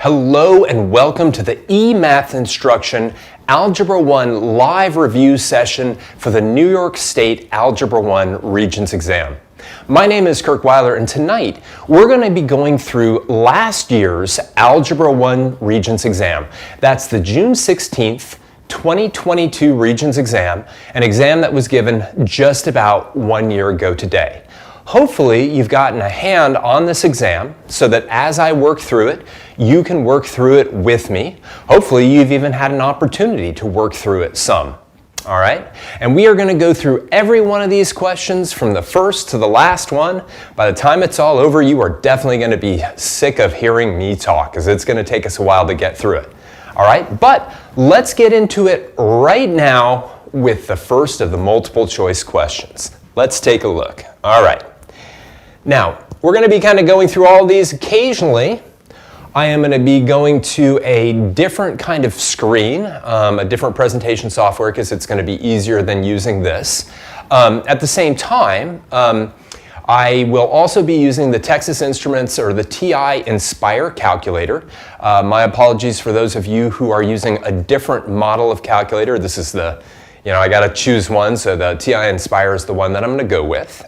Hello and welcome to the eMath Instruction Algebra 1 live review session for the New York State Algebra 1 Regents exam. My name is Kirk Weiler, and tonight we're going to be going through last year's Algebra 1 Regents exam. That's the June 16th, 2022 Regents exam, an exam that was given just about 1 year ago today. Hopefully you've gotten a hand on this exam so that as I work through it, you can work through it with me. Hopefully you've even had an opportunity to work through it some. All right? And we are going to go through every one of these questions from the first to the last one. By the time it's all over, you are definitely going to be sick of hearing me talk because it's going to take us a while to get through it. All right? But let's get into it right now with the first of the multiple choice questions. Let's take a look. All right. Now, we're going to be kind of going through all these. Occasionally, I am going to be going to a different kind of screen, a different presentation software, because it's going to be easier than using this. At the same time, I will also be using the Texas Instruments or the TI Inspire calculator. My apologies for those of you who are using a different model of calculator. This is the I got to choose one, so the TI Inspire is the one that I'm going to go with.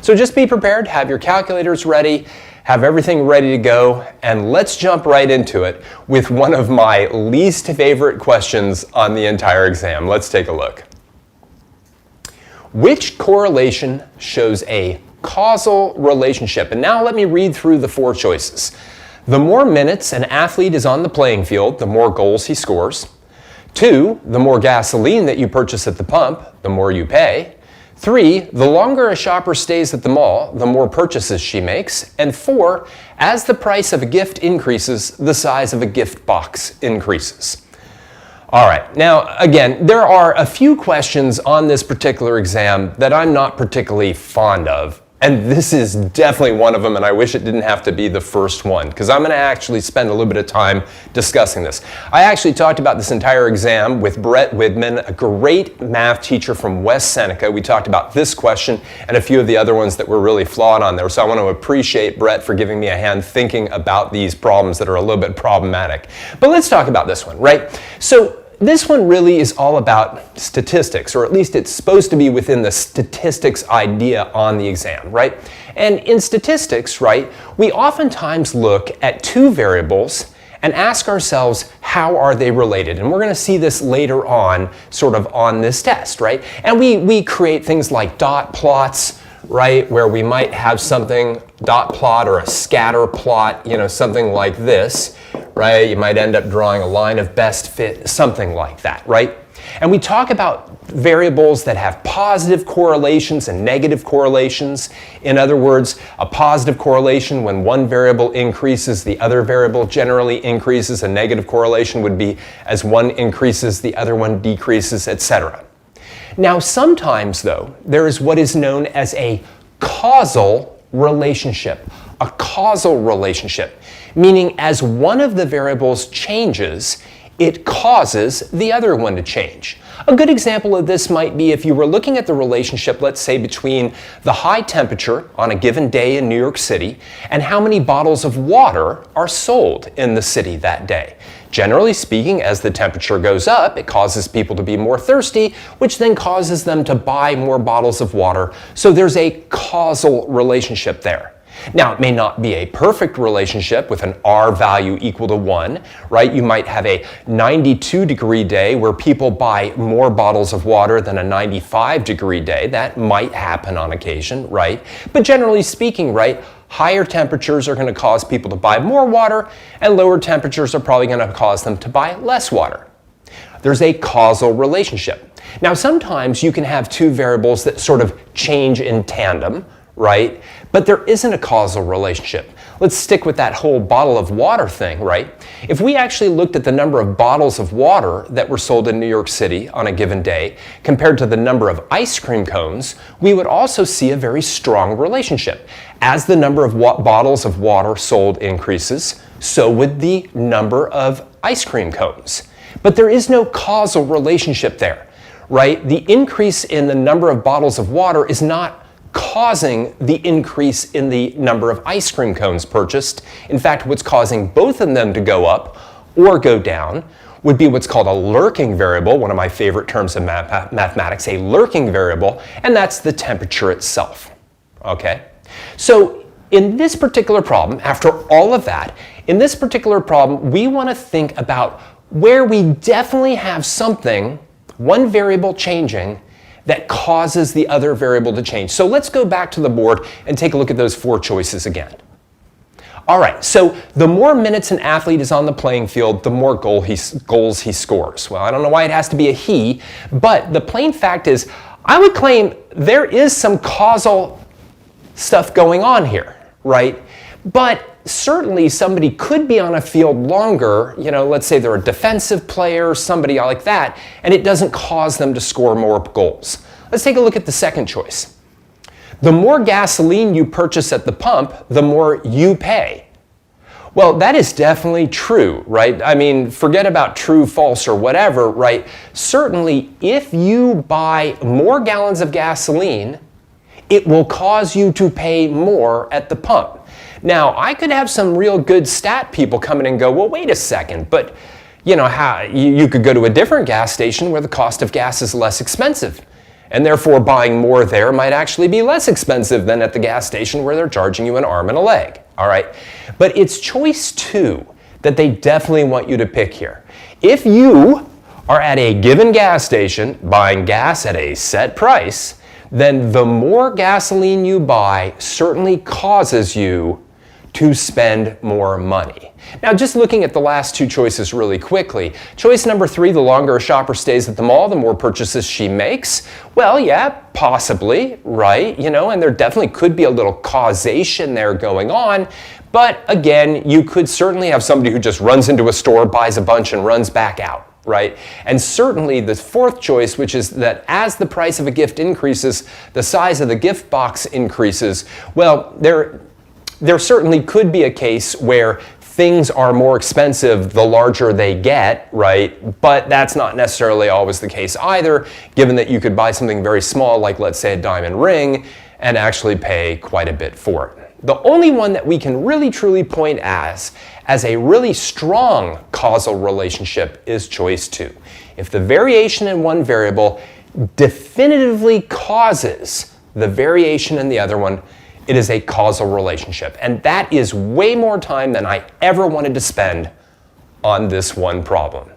So just be prepared, have your calculators ready, have everything ready to go, and let's jump right into it with one of my least favorite questions on the entire exam. Let's take a look. Which correlation shows a causal relationship? And now let me read through the four choices. The more minutes an athlete is on the playing field, the more goals he scores. 2, the more gasoline that you purchase at the pump, the more you pay. 3, the longer a shopper stays at the mall, the more purchases she makes. And 4, as the price of a gift increases, the size of a gift box increases. All right, now again, there are a few questions on this particular exam that I'm not particularly fond of. And this is definitely one of them, and I wish it didn't have to be the first one, because I'm going to actually spend a little bit of time discussing this. I actually talked about this entire exam with Brett Widman, a great math teacher from West Seneca. We talked about this question and a few of the other ones that were really flawed on there. So I want to appreciate Brett for giving me a hand thinking about these problems that are a little bit problematic. But let's talk about this one, right? So this one really is all about statistics, or at least it's supposed to be within the statistics idea on the exam, right? And in statistics, right, we oftentimes look at two variables and ask ourselves, how are they related? And we're going to see this later on, sort of on this test, right? And we create things like dot plots, right, where we might have something, dot plot or a scatter plot, something like this, right? You might end up drawing a line of best fit, something like that, right? And we talk about variables that have positive correlations and negative correlations. In other words, a positive correlation when one variable increases, the other variable generally increases. A negative correlation would be as one increases, the other one decreases, etc. Now, sometimes, though, there is what is known as a causal relationship. A causal relationship, meaning as one of the variables changes, it causes the other one to change. A good example of this might be if you were looking at the relationship, let's say, between the high temperature on a given day in New York City and how many bottles of water are sold in the city that day. Generally speaking, as the temperature goes up, it causes people to be more thirsty, which then causes them to buy more bottles of water. So there's a causal relationship there. Now, it may not be a perfect relationship with an R value equal to 1, right? You might have a 92-degree day where people buy more bottles of water than a 95-degree day. That might happen on occasion, right? But generally speaking, right, higher temperatures are going to cause people to buy more water, and lower temperatures are probably going to cause them to buy less water. There's a causal relationship. Now, sometimes you can have two variables that sort of change in tandem, right? But there isn't a causal relationship. Let's stick with that whole bottle of water thing, right? If we actually looked at the number of bottles of water that were sold in New York City on a given day compared to the number of ice cream cones, we would also see a very strong relationship. As the number of bottles of water sold increases, so would the number of ice cream cones. But there is no causal relationship there, right? The increase in the number of bottles of water is not causing the increase in the number of ice cream cones purchased. In fact, what's causing both of them to go up or go down would be what's called a lurking variable, one of my favorite terms in mathematics, a lurking variable, and that's the temperature itself. Okay? So in this particular problem, after all of that, in this particular problem, we want to think about where we definitely have something, one variable changing, that causes the other variable to change. So let's go back to the board and take a look at those four choices again. All right, so the more minutes an athlete is on the playing field, the more goals he scores. Well, I don't know why it has to be a he, but the plain fact is, I would claim there is some causal stuff going on here, right? But certainly somebody could be on a field longer, let's say they're a defensive player, somebody like that, and it doesn't cause them to score more goals. Let's take a look at the second choice. The more gasoline you purchase at the pump, the more you pay. Well, that is definitely true, right? I mean, forget about true, false, or whatever, right? Certainly, if you buy more gallons of gasoline, it will cause you to pay more at the pump. Now, I could have some real good stat people come in and go, well, wait a second, but you could go to a different gas station where the cost of gas is less expensive. And therefore, buying more there might actually be less expensive than at the gas station where they're charging you an arm and a leg, all right? But it's choice 2 that they definitely want you to pick here. If you are at a given gas station buying gas at a set price, then the more gasoline you buy certainly causes you to spend more money. Now, just looking at the last two choices really quickly. Choice number 3, the longer a shopper stays at the mall, the more purchases she makes. Well, yeah, possibly, right? And there definitely could be a little causation there going on. But again, you could certainly have somebody who just runs into a store, buys a bunch, and runs back out. Right? And certainly the fourth choice, which is that as the price of a gift increases, the size of the gift box increases. Well, there certainly could be a case where things are more expensive the larger they get, right? But that's not necessarily always the case either, given that you could buy something very small, like let's say a diamond ring, and actually pay quite a bit for it. The only one that we can really truly point as a really strong causal relationship is choice 2. If the variation in one variable definitively causes the variation in the other one, it is a causal relationship. And that is way more time than I ever wanted to spend on this one problem.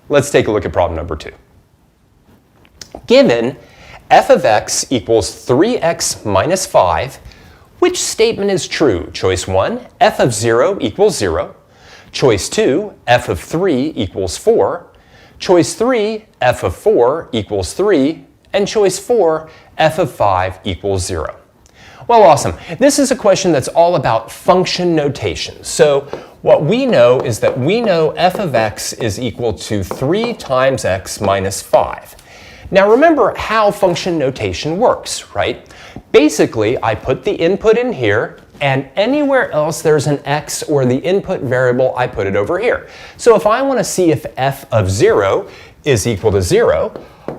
Let's take a look at problem number 2. Given f of x equals 3x minus 5, which statement is true? Choice 1, f of 0 equals 0. Choice 2, f of 3 equals 4. Choice 3, f of 4 equals 3. And choice 4, f of 5 equals 0. Well, awesome. This is a question that's all about function notation. So what we know is that we know f of x is equal to 3 times x minus 5. Now remember how function notation works, right? Basically, I put the input in here, and anywhere else there's an x or the input variable, I put it over here. So if I want to see if f of 0 is equal to 0,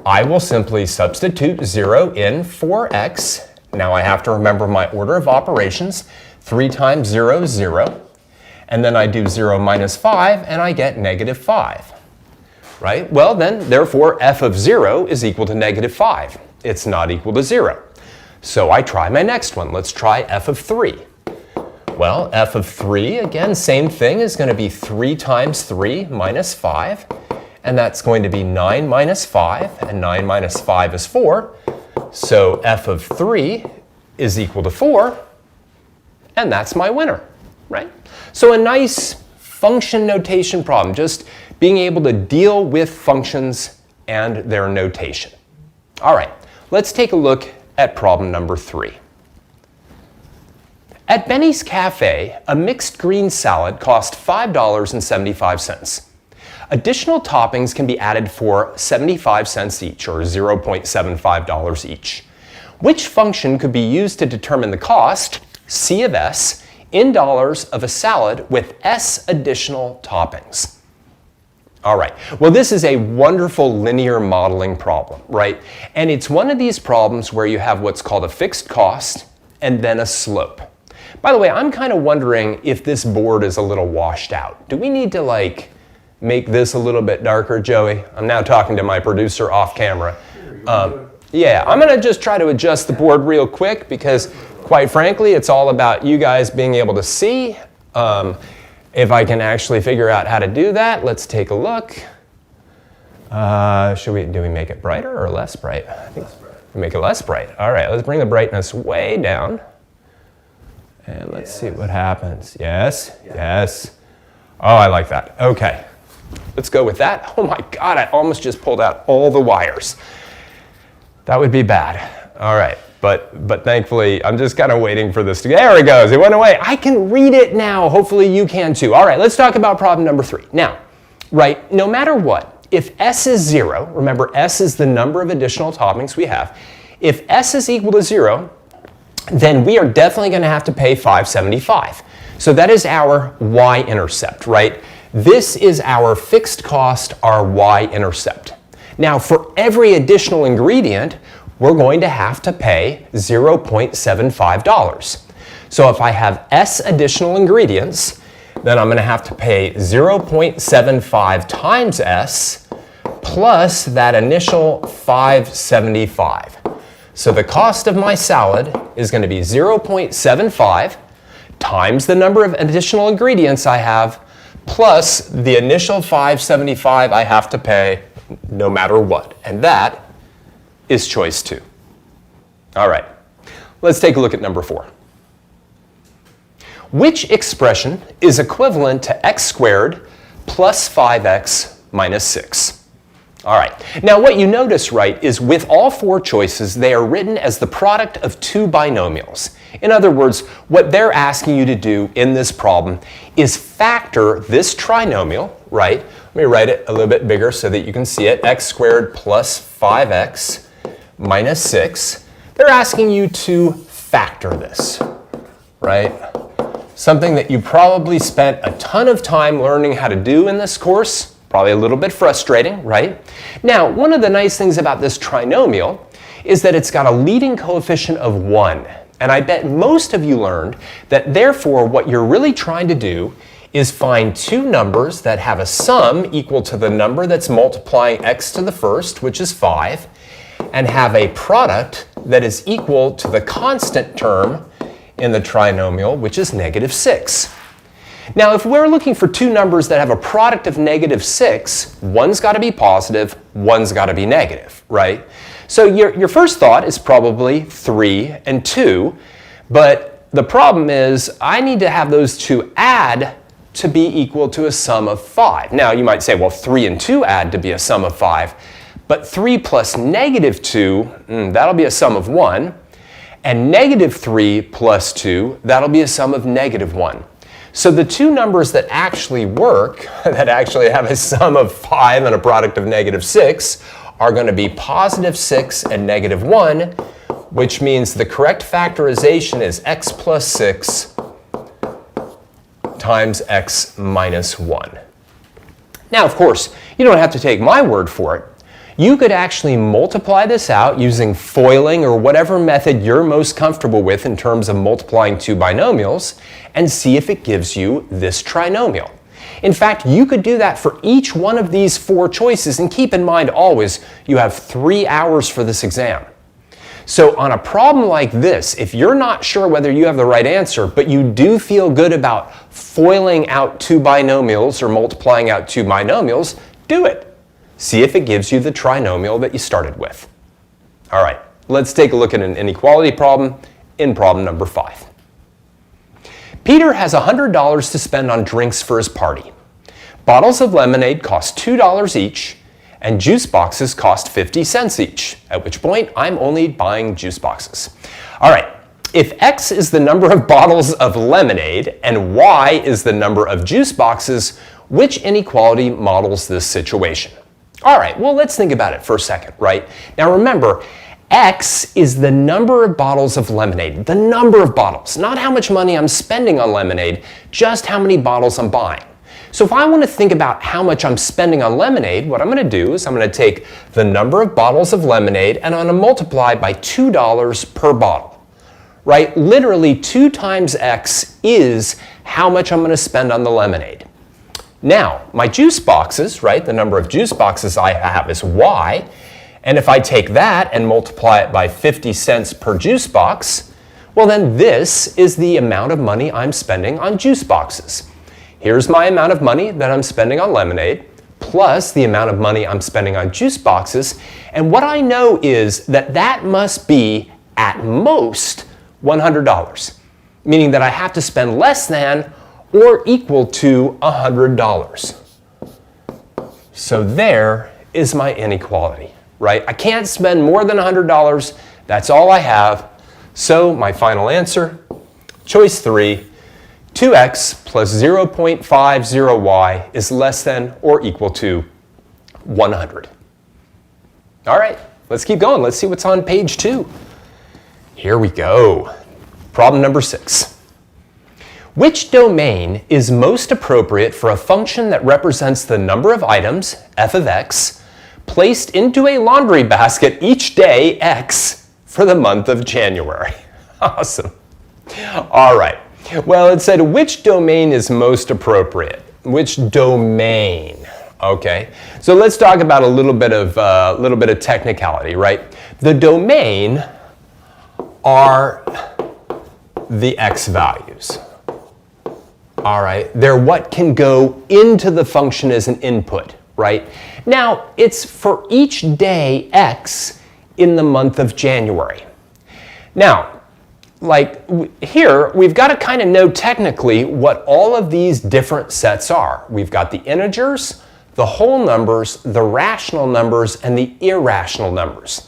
I will simply substitute 0 in for x. Now I have to remember my order of operations. 3 times 0 is 0. And then I do 0 minus 5, and I get negative 5. Right? Well, then, therefore, f of 0 is equal to negative 5. It's not equal to 0. So I try my next one. Let's try f of 3. Well, f of 3, again, same thing, is going to be 3 times 3 minus 5. And that's going to be 9 minus 5. And 9 minus 5 is 4. So f of 3 is equal to 4. And that's my winner. Right? So a nice function notation problem. Just being able to deal with functions and their notation. All right, let's take a look at problem number 3. At Benny's Cafe, a mixed green salad cost $5.75. Additional toppings can be added for 75 cents each, or $0.75 each. Which function could be used to determine the cost, C of S, in dollars of a salad with S additional toppings? All right, well, this is a wonderful linear modeling problem, right? And it's one of these problems where you have what's called a fixed cost and then a slope. By the way, I'm kind of wondering if this board is a little washed out. Do we need to like make this a little bit darker, Joey? I'm now talking to my producer off camera. Yeah, I'm gonna just try to adjust the board real quick because quite frankly, it's all about you guys being able to see. If I can actually figure out how to do that, let's take a look. Do we make it brighter or less bright? I think we make it less bright. All right, let's bring the brightness way down. And let's see what happens. Yes, yes. Oh, I like that. Okay, let's go with that. Oh my God, I almost just pulled out all the wires. That would be bad. All right. But thankfully, I'm just kind of waiting for this to, there it goes, it went away. I can read it now, hopefully you can too. All right, let's talk about problem number 3. Now, right, no matter what, if S is 0, remember S is the number of additional toppings we have, if S is equal to 0, then we are definitely going to have to pay $5.75. So that is our y-intercept, right? This is our fixed cost, our y-intercept. Now, for every additional ingredient, we're going to have to pay $0.75. So if I have S additional ingredients, then I'm going to have to pay 0.75 times S plus that initial $5.75. So the cost of my salad is going to be 0.75 times the number of additional ingredients I have plus the initial $5.75 I have to pay no matter what. And that is choice 2. All right, let's take a look at number 4. Which expression is equivalent to x squared plus 5x minus 6? All right, now what you notice, right, is with all 4 choices, they are written as the product of 2 binomials. In other words, what they're asking you to do in this problem is factor this trinomial, right? Let me write it a little bit bigger so that you can see it. X squared plus 5x minus 6. They're asking you to factor this, right? Something that you probably spent a ton of time learning how to do in this course. Probably a little bit frustrating, right? Now, one of the nice things about this trinomial is that it's got a leading coefficient of 1. And I bet most of you learned that therefore what you're really trying to do is find 2 numbers that have a sum equal to the number that's multiplying x to the first, which is 5, and have a product that is equal to the constant term in the trinomial, which is negative 6. Now, if we're looking for 2 numbers that have a product of negative 6, one's got to be positive, one's got to be negative, right? So your first thought is probably 3 and 2, but the problem is I need to have those 2 add to be equal to a sum of 5. Now, you might say, well, 3 and 2 add to be a sum of 5. But 3 plus negative 2, that'll be a sum of 1. And negative 3 plus 2, that'll be a sum of negative 1. So the 2 numbers that actually work, that actually have a sum of 5 and a product of negative 6, are going to be positive 6 and negative 1, which means the correct factorization is x plus 6 times x minus 1. Now, of course, you don't have to take my word for it. You could actually multiply this out using foiling or whatever method you're most comfortable with in terms of multiplying 2 binomials and see if it gives you this trinomial. In fact, you could do that for each one of these 4 choices, and keep in mind always, you have 3 hours for this exam. So on a problem like this, if you're not sure whether you have the right answer, but you do feel good about foiling out 2 binomials or multiplying out 2 binomials, do it. See if it gives you the trinomial that you started with. All right, let's take a look at an inequality problem in problem number 5. Peter has $100 to spend on drinks for his party. Bottles of lemonade cost $2 each, and juice boxes cost 50 cents each, at which point I'm only buying juice boxes. All right, if X is the number of bottles of lemonade and Y is the number of juice boxes, which inequality models this situation? All right, well, let's think about it for a second, right? Now remember, X is the number of bottles of lemonade, the number of bottles, not how much money I'm spending on lemonade, just how many bottles I'm buying. So if I want to think about how much I'm spending on lemonade, what I'm going to do is I'm going to take the number of bottles of lemonade and I'm going to multiply by $2 per bottle, right? Literally 2 times X is how much I'm going to spend on the lemonade. Now, my juice boxes, right, the number of juice boxes I have is Y, and if I take that and multiply it by 50 cents per juice box, well then this is the amount of money I'm spending on juice boxes. Here's my amount of money that I'm spending on lemonade, plus the amount of money I'm spending on juice boxes, and what I know is that that must be, at most, $100, meaning that I have to spend less than or equal to $100. So there is my inequality, right? I can't spend more than $100, that's all I have. So my final answer, choice 3, 2x plus 0.50y is less than or equal to 100. All right, let's keep going. Let's see what's on page 2. Here we go. Problem number 6. Which domain is most appropriate for a function that represents the number of items, f of x, placed into a laundry basket each day, x, for the month of January? Awesome. All right. Well, it said which domain is most appropriate. Which domain? Okay. So let's talk about a little bit of technicality, right? The domain are the x values. All right. They're what can go into the function as an input, right? Now, it's for each day x in the month of January. Now, like here, we've got to kind of know technically what all of these different sets are. We've got the integers, the whole numbers, the rational numbers, and the irrational numbers.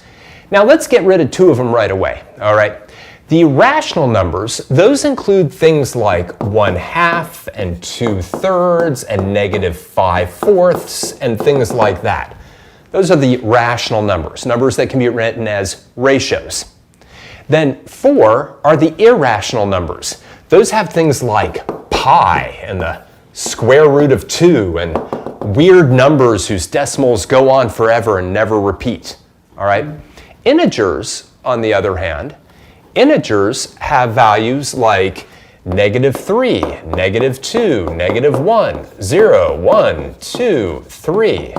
Now let's get rid of 2 of them right away, all right? The rational numbers, those include things like 1/2 and 2/3 and -5/4 and things like that. Those are the rational numbers, numbers that can be written as ratios. Then 4 are the irrational numbers. Those have things like pi and the square root of 2 and weird numbers whose decimals go on forever and never repeat. All right? Integers, on the other hand, integers have values like -3, -2, -1, 0, 1, 2, 3,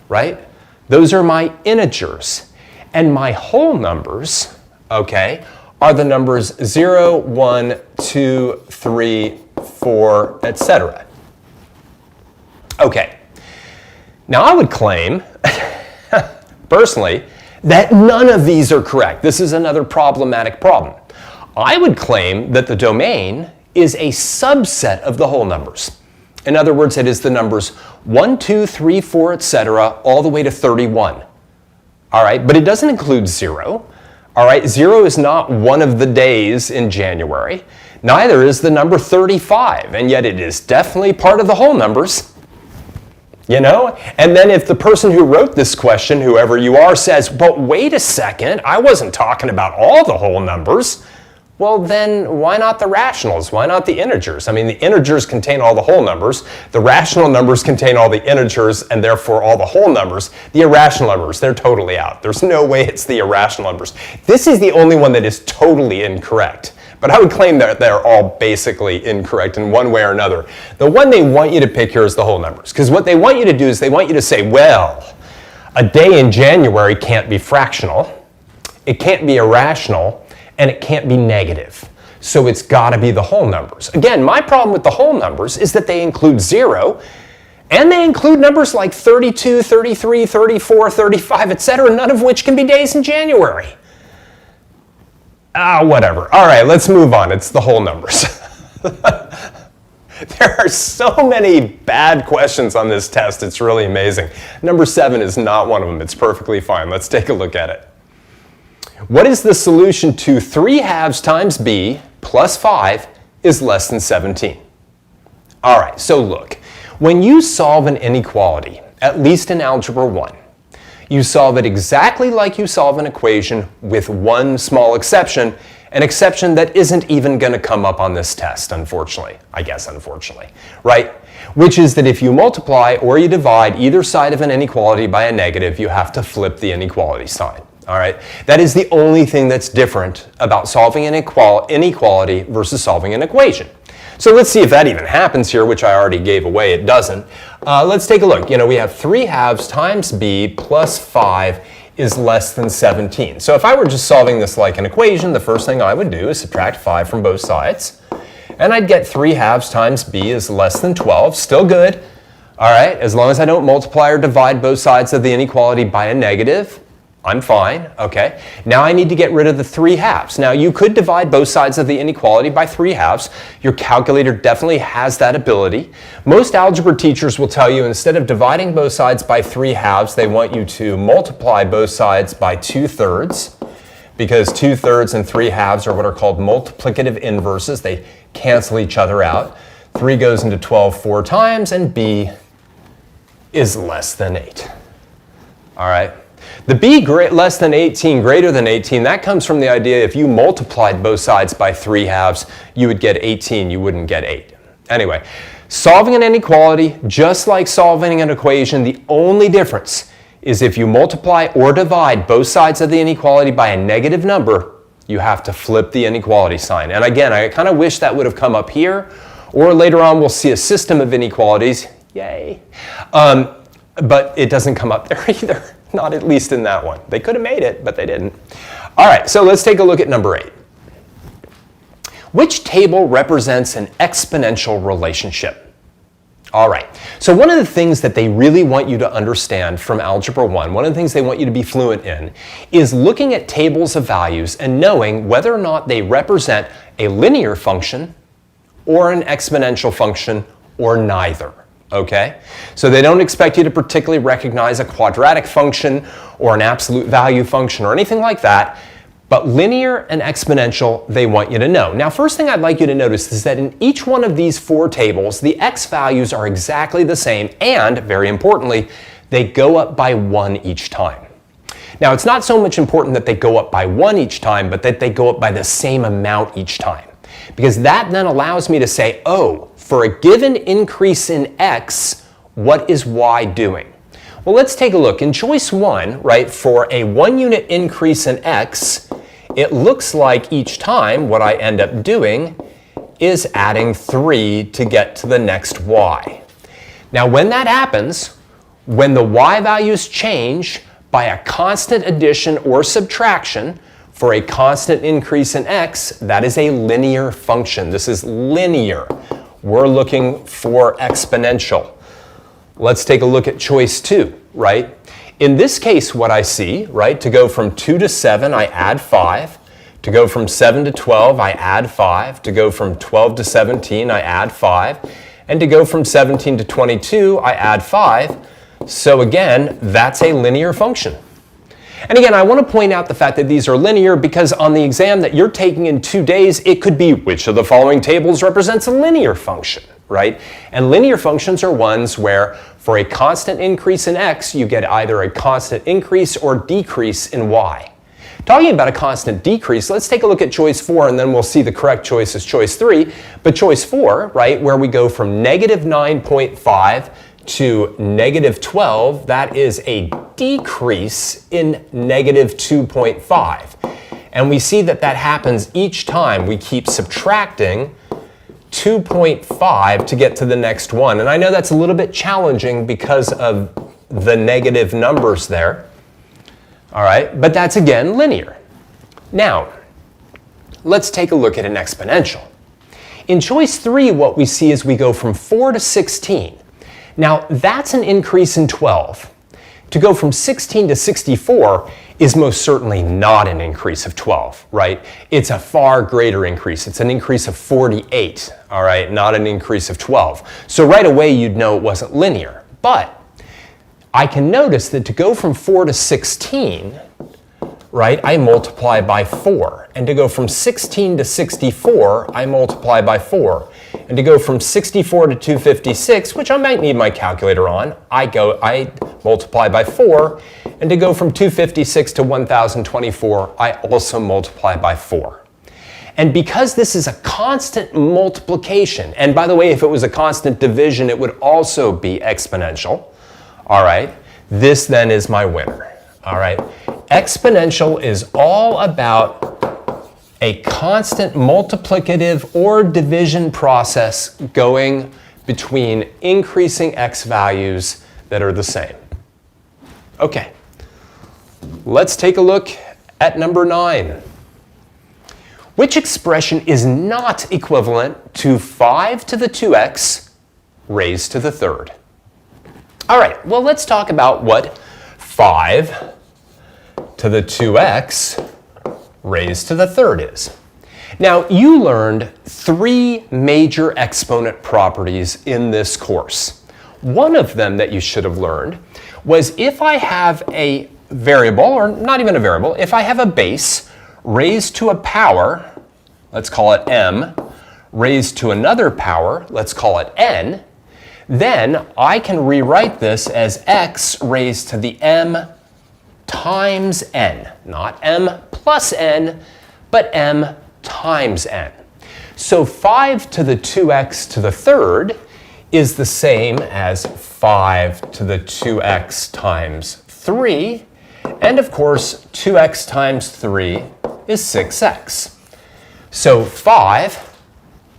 right? Those are my integers. And my whole numbers, okay, are the numbers 0, 1, 2, 3, 4, etc. Okay, now I would claim, personally, that none of these are correct. This is another problematic problem. I would claim that the domain is a subset of the whole numbers. In other words, it is the numbers 1, 2, 3, 4, etc., all the way to 31. All right, but it doesn't include 0. All right, 0 is not one of the days in January. Neither is the number 35, and yet it is definitely part of the whole numbers. You know? And then if the person who wrote this question, whoever you are, says, but wait a second, I wasn't talking about all the whole numbers. Well, then why not the rationals? Why not the integers? I mean, the integers contain all the whole numbers. The rational numbers contain all the integers and therefore all the whole numbers. The irrational numbers, they're totally out. There's no way it's the irrational numbers. This is the only one that is totally incorrect. But I would claim that they're all basically incorrect in one way or another. The one they want you to pick here is the whole numbers. Because what they want you to do is they want you to say, well, a day in January can't be fractional, it can't be irrational, and it can't be negative. So it's got to be the whole numbers. Again, my problem with the whole numbers is that they include 0, and they include numbers like 32, 33, 34, 35, etc., none of which can be days in January. Whatever. All right, let's move on. It's the whole numbers. There are so many bad questions on this test, it's really amazing. Number 7 is not one of them. It's perfectly fine. Let's take a look at it. What is the solution to 3/2 times b plus 5 is less than 17? All right, so look, when you solve an inequality, at least in Algebra 1, you solve it exactly like you solve an equation with one small exception, An exception that isn't even going to come up on this test, unfortunately. I guess unfortunately, right? Which is that if you multiply or you divide either side of an inequality by a negative, you have to flip the inequality sign. All right? That is the only thing that's different about solving an inequality versus solving an equation. So let's see if that even happens here, which I already gave away. It doesn't. Let's take a look. We have 3/2 times b plus 5 is less than 17. So if I were just solving this like an equation, the first thing I would do is subtract 5 from both sides. And I'd get 3/2 times b is less than 12. Still good. All right, as long as I don't multiply or divide both sides of the inequality by a negative, I'm fine. Okay. Now I need to get rid of the 3/2. Now you could divide both sides of the inequality by 3/2. Your calculator definitely has that ability. Most algebra teachers will tell you instead of dividing both sides by 3/2, they want you to multiply both sides by 2/3, because 2/3 and 3/2 are what are called multiplicative inverses. They cancel each other out. 3 goes into 12 4 times, and b is less than 8. All right. The b less than 18, greater than 18, that comes from the idea if you multiplied both sides by 3/2, you would get 18, you wouldn't get 8. Anyway, solving an inequality, just like solving an equation, the only difference is if you multiply or divide both sides of the inequality by a negative number, you have to flip the inequality sign. And again, I kind of wish that would have come up here, or later on we'll see a system of inequalities. Yay. But it doesn't come up there either. Not at least in that one. They could have made it, but they didn't. All right, so let's take a look at number 8. Which table represents an exponential relationship? All right, so one of the things that they really want you to understand from Algebra 1, one of the things they want you to be fluent in, is looking at tables of values and knowing whether or not they represent a linear function or an exponential function or neither. Okay? So they don't expect you to particularly recognize a quadratic function or an absolute value function or anything like that, but linear and exponential they want you to know. Now, first thing I'd like you to notice is that in each one of these 4 tables, the x values are exactly the same, and very importantly, they go up by 1 each time. Now, it's not so much important that they go up by 1 each time, but that they go up by the same amount each time. Because that then allows me to say, oh, for a given increase in x, what is y doing? Well, let's take a look. In choice 1, right, for a 1-unit increase in x, it looks like each time what I end up doing is adding 3 to get to the next y. Now, when that happens, when the y values change by a constant addition or subtraction, for a constant increase in x, that is a linear function. This is linear. We're looking for exponential. Let's take a look at choice 2, right? In this case, what I see, right, to go from 2 to 7, I add 5. To go from 7 to 12, I add 5. To go from 12 to 17, I add 5. And to go from 17 to 22, I add 5. So again, that's a linear function. And again, I want to point out the fact that these are linear because on the exam that you're taking in 2 days, it could be which of the following tables represents a linear function, right? And linear functions are ones where for a constant increase in x, you get either a constant increase or decrease in y. Talking about a constant decrease, let's take a look at choice 4 and then we'll see the correct choice is choice 3. But choice 4, right, where we go from negative 9.5 to negative 12, that is a decrease in negative 2.5. And we see that that happens each time we keep subtracting 2.5 to get to the next one. And I know that's a little bit challenging because of the negative numbers there. All right, but that's again linear. Now, let's take a look at an exponential. In choice 3, what we see is we go from 4 to 16. Now, that's an increase in 12. To go from 16 to 64 is most certainly not an increase of 12, right? It's a far greater increase. It's an increase of 48, all right, not an increase of 12. So right away, you'd know it wasn't linear. But I can notice that to go from 4 to 16, right, I multiply by 4. And to go from 16 to 64, I multiply by 4. And to go from 64 to 256, which I might need my calculator on, I multiply by 4. And to go from 256 to 1024, I also multiply by 4. And because this is a constant multiplication, and by the way, if it was a constant division, it would also be exponential. All right, this then is my winner. All right, exponential is all about a constant multiplicative or division process going between increasing x values that are the same. Okay, let's take a look at number 9. Which expression is not equivalent to 5 to the 2x raised to the third? All right, well, let's talk about what 5 to the 2x raised to the third is. Now, you learned 3 major exponent properties in this course. One of them that you should have learned was if I have a variable, or not even a variable, if I have a base raised to a power, let's call it m, raised to another power, let's call it n, then I can rewrite this as x raised to the m times n, not m plus n, but m times n. So 5 to the 2x to the third is the same as 5 to the 2x times 3, and of course 2x times 3 is 6x. So 5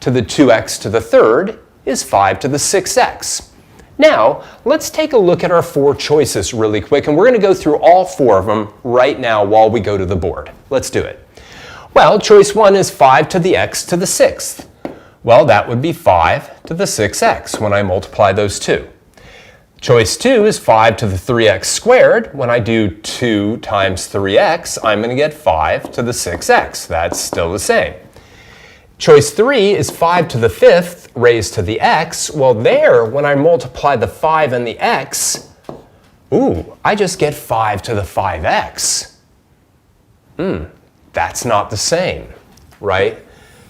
to the 2x to the third is 5 to the 6x. Now, let's take a look at our 4 choices really quick, and we're going to go through all 4 of them right now while we go to the board. Let's do it. Well, choice 1 is 5 to the x to the 6th. Well, that would be 5 to the 6x when I multiply those two. Choice 2 is 5 to the 3x squared. When I do 2 times 3x, I'm going to get 5 to the 6x. That's still the same. Choice 3 is 5 to the 5th raised to the x. Well, there, when I multiply the 5 and the x, I just get 5 to the 5x. That's not the same, right?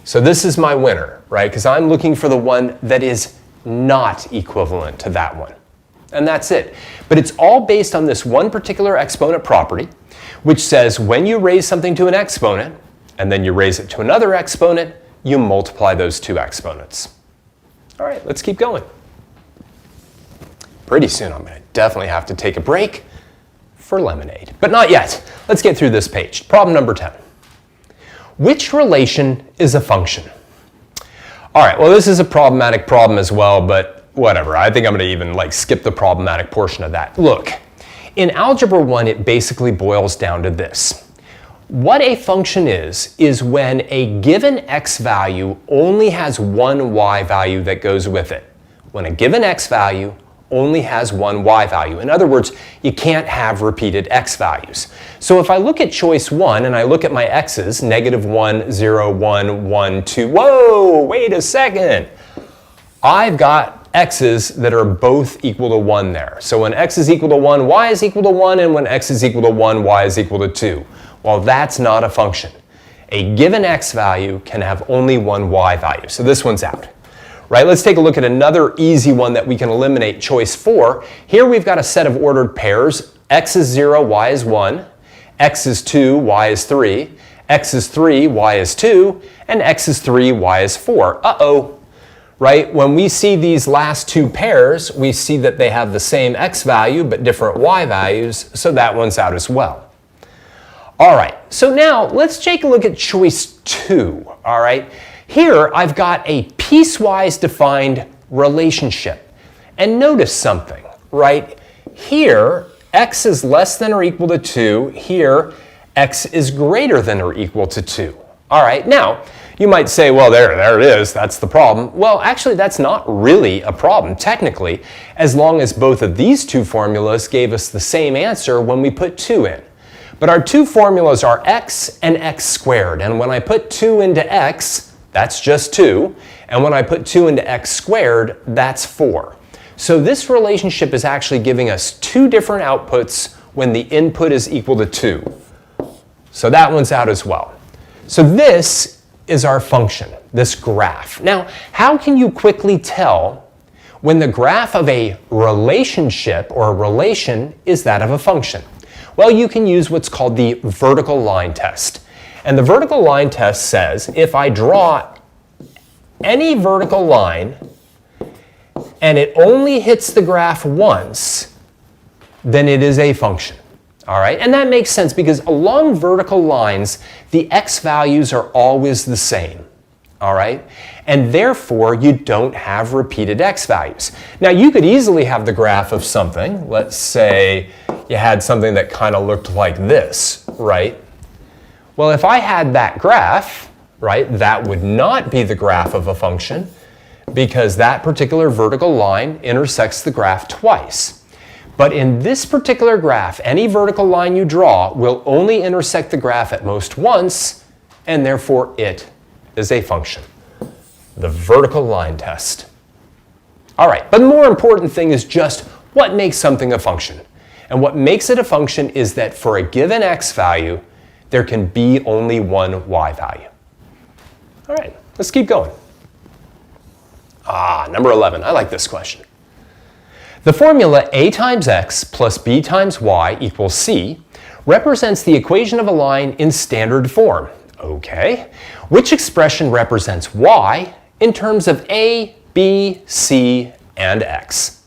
So this is my winner, right? Because I'm looking for the one that is not equivalent to that one. And that's it. But it's all based on this one particular exponent property, which says when you raise something to an exponent, and then you raise it to another exponent, you multiply those two exponents. All right, let's keep going. Pretty soon I'm going to definitely have to take a break for lemonade. But not yet. Let's get through this page. Problem number 10. Which relation is a function? All right, well, this is a problematic problem as well, but whatever. I think I'm going to even skip the problematic portion of that. Look, in Algebra 1, it basically boils down to this. What a function is when a given x value only has one y value that goes with it. When a given x value only has one y value. In other words, you can't have repeated x values. So if I look at choice 1 and I look at my x's, -1, 0, 1, 1, 2, whoa, wait a second. I've got x's that are both equal to 1 there. So when x is equal to 1, y is equal to 1, and when x is equal to 1, y is equal to 2. Well, that's not a function. A given x value can have only one y value. So this one's out. Right, let's take a look at another easy one that we can eliminate, choice 4. Here we've got a set of ordered pairs. X is 0, y is 1. X is 2, y is 3. X is 3, y is 2. And x is 3, y is 4. Uh-oh. Right, when we see these last two pairs, we see that they have the same x value but different y values, so that one's out as well. All right, so now let's take a look at choice 2. All right. Here, I've got a piecewise defined relationship. And notice something, right? Here, x is less than or equal to 2. Here, x is greater than or equal to 2. All right, now, you might say, well, there it is. That's the problem. Well, actually, that's not really a problem, technically, as long as both of these two formulas gave us the same answer when we put 2 in. But our two formulas are x and x squared. And when I put 2 into x, that's just 2. And when I put 2 into x squared, that's 4. So this relationship is actually giving us two different outputs when the input is equal to 2. So that one's out as well. So this is our function, this graph. Now, how can you quickly tell when the graph of a relationship or a relation is that of a function? Well, you can use what's called the vertical line test. And the vertical line test says if I draw any vertical line and it only hits the graph once, then it is a function. All right, and that makes sense because along vertical lines, the x values are always the same. All right, and therefore you don't have repeated x values. Now you could easily have the graph of something. Let's say you had something that kind of looked like this, right? Well, if I had that graph, right, that would not be the graph of a function because that particular vertical line intersects the graph twice. But in this particular graph, any vertical line you draw will only intersect the graph at most once, and therefore it is a function. The vertical line test. All right, but the more important thing is just what makes something a function. And what makes it a function is that for a given x value, there can be only one y value. All right, let's keep going. Number 11, I like this question. The formula a times x plus b times y equals c represents the equation of a line in standard form. Okay. Which expression represents y in terms of a, b, c, and x?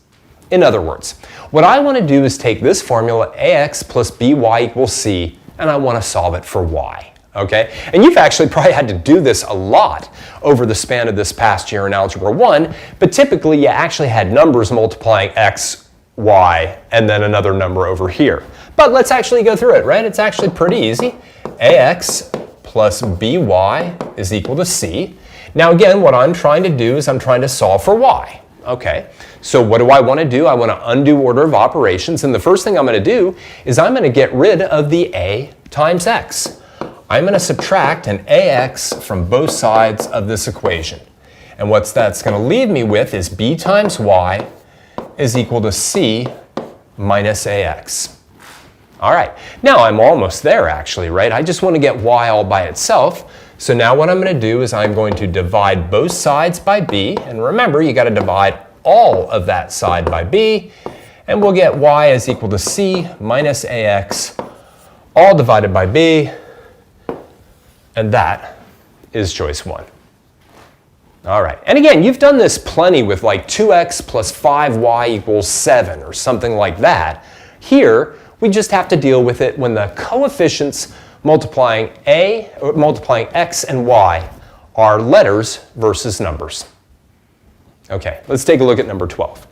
In other words, what I want to do is take this formula ax plus by equals c, and I want to solve it for y. Okay? And you've actually probably had to do this a lot over the span of this past year in Algebra 1, but typically you actually had numbers multiplying x, y, and then another number over here. But let's actually go through it, right? It's actually pretty easy. Ax plus by is equal to c. Now again, what I'm trying to do is I'm trying to solve for y. Okay, so what do I want to do? I want to undo order of operations, and the first thing I'm going to do is I'm going to get rid of the a times x. I'm going to subtract an ax from both sides of this equation. And what that's going to leave me with is b times y is equal to c minus ax. All right, now I'm almost there actually, right? I just want to get y all by itself. So now what I'm going to do is I'm going to divide both sides by b. And remember, you got to divide all of that side by b. And we'll get y is equal to c minus ax, all divided by b. And that is choice 1. All right, and again, you've done this plenty with like 2x plus 5y equals 7 or something like that. Here, we just have to deal with it when the coefficients multiplying x and y are letters versus numbers. Okay, let's take a look at number 12.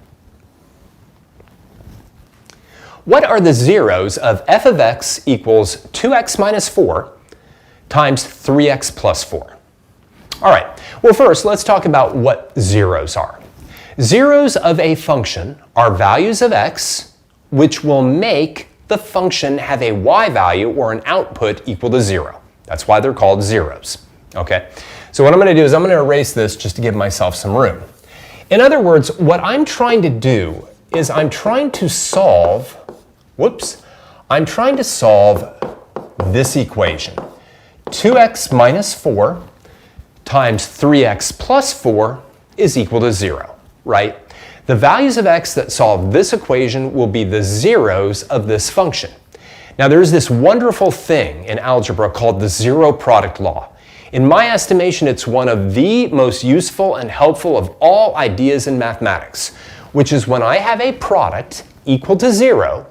What are the zeros of f of x equals 2x minus 4 times 3x plus 4? All right, well first let's talk about what zeros are. Zeros of a function are values of x which will make the function have a y value or an output equal to 0. That's why they're called zeros. Okay, so what I'm going to do is I'm going to erase this just to give myself some room. In other words, what I'm trying to do is I'm trying to solve this equation. 2x minus 4 times 3x plus 4 is equal to 0, right? The values of x that solve this equation will be the zeros of this function. Now there's this wonderful thing in algebra called the zero product law. In my estimation, it's one of the most useful and helpful of all ideas in mathematics, which is when I have a product equal to 0,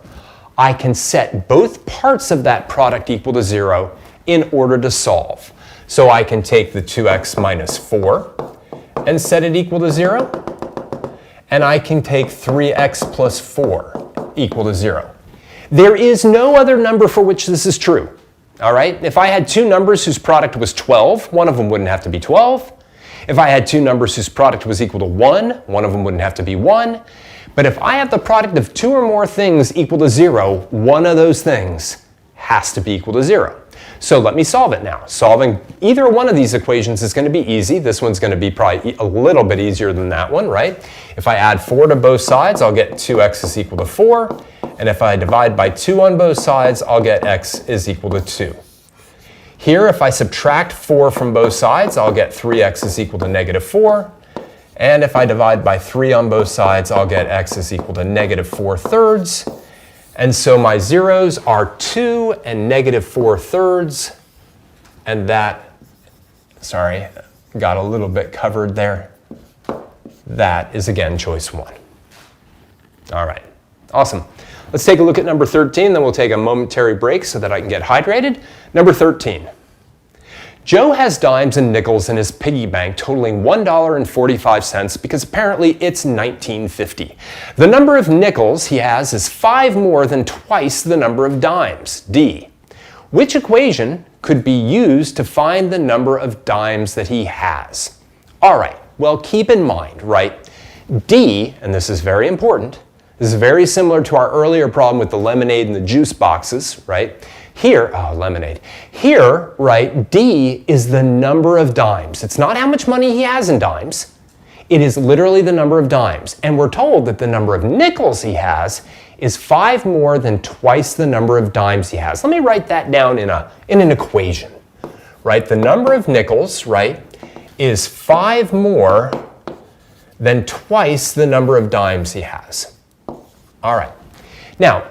I can set both parts of that product equal to 0 in order to solve. So I can take the 2x minus 4 and set it equal to 0, and I can take 3x plus 4 equal to 0. There is no other number for which this is true. All right? If I had two numbers whose product was 12, one of them wouldn't have to be 12. If I had two numbers whose product was equal to 1, one of them wouldn't have to be 1. But if I have the product of two or more things equal to 0, one of those things has to be equal to 0. So let me solve it now. Solving either one of these equations is going to be easy. This one's going to be probably a little bit easier than that one, right? If I add 4 to both sides, I'll get 2x is equal to 4. And if I divide by 2 on both sides, I'll get x is equal to 2. Here, if I subtract 4 from both sides, I'll get 3x is equal to negative 4. And if I divide by 3 on both sides, I'll get x is equal to negative 4/3. And so my zeros are 2 and negative 4/3. And that, sorry, got a little bit covered there. That is, again, choice 1. All right, awesome. Let's take a look at number 13, then we'll take a momentary break so that I can get hydrated. Number 13. Joe has dimes and nickels in his piggy bank totaling $1.45 because apparently it's 1950. The number of nickels he has is 5 more than twice the number of dimes. D. Which equation could be used to find the number of dimes that he has? All right, well, keep in mind, right? D, and this is very important, this is very similar to our earlier problem with the lemonade and the juice boxes, right? Here, oh, lemonade. Here, right, D is the number of dimes. It's not how much money he has in dimes. It is literally the number of dimes. And we're told that the number of nickels he has is 5 more than twice the number of dimes he has. Let me write that down in an equation, right? The number of nickels, right, is 5 more than twice the number of dimes he has. All right. Now,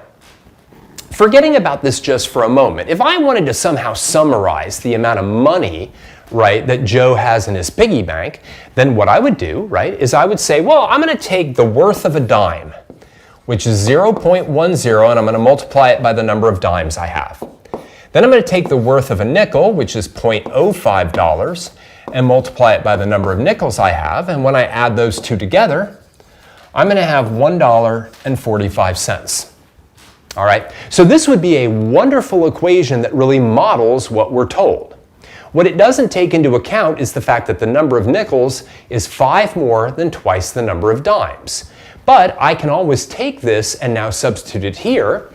forgetting about this just for a moment, if I wanted to somehow summarize the amount of money, right, that Joe has in his piggy bank, then what I would do, right, is I would say, well, I'm going to take the worth of a dime, which is 0.10, and I'm going to multiply it by the number of dimes I have. Then I'm going to take the worth of a nickel, which is $0.05, and multiply it by the number of nickels I have, and when I add those two together, I'm going to have $1.45. All right, so this would be a wonderful equation that really models what we're told. What it doesn't take into account is the fact that the number of nickels is 5 more than twice the number of dimes. But I can always take this and now substitute it here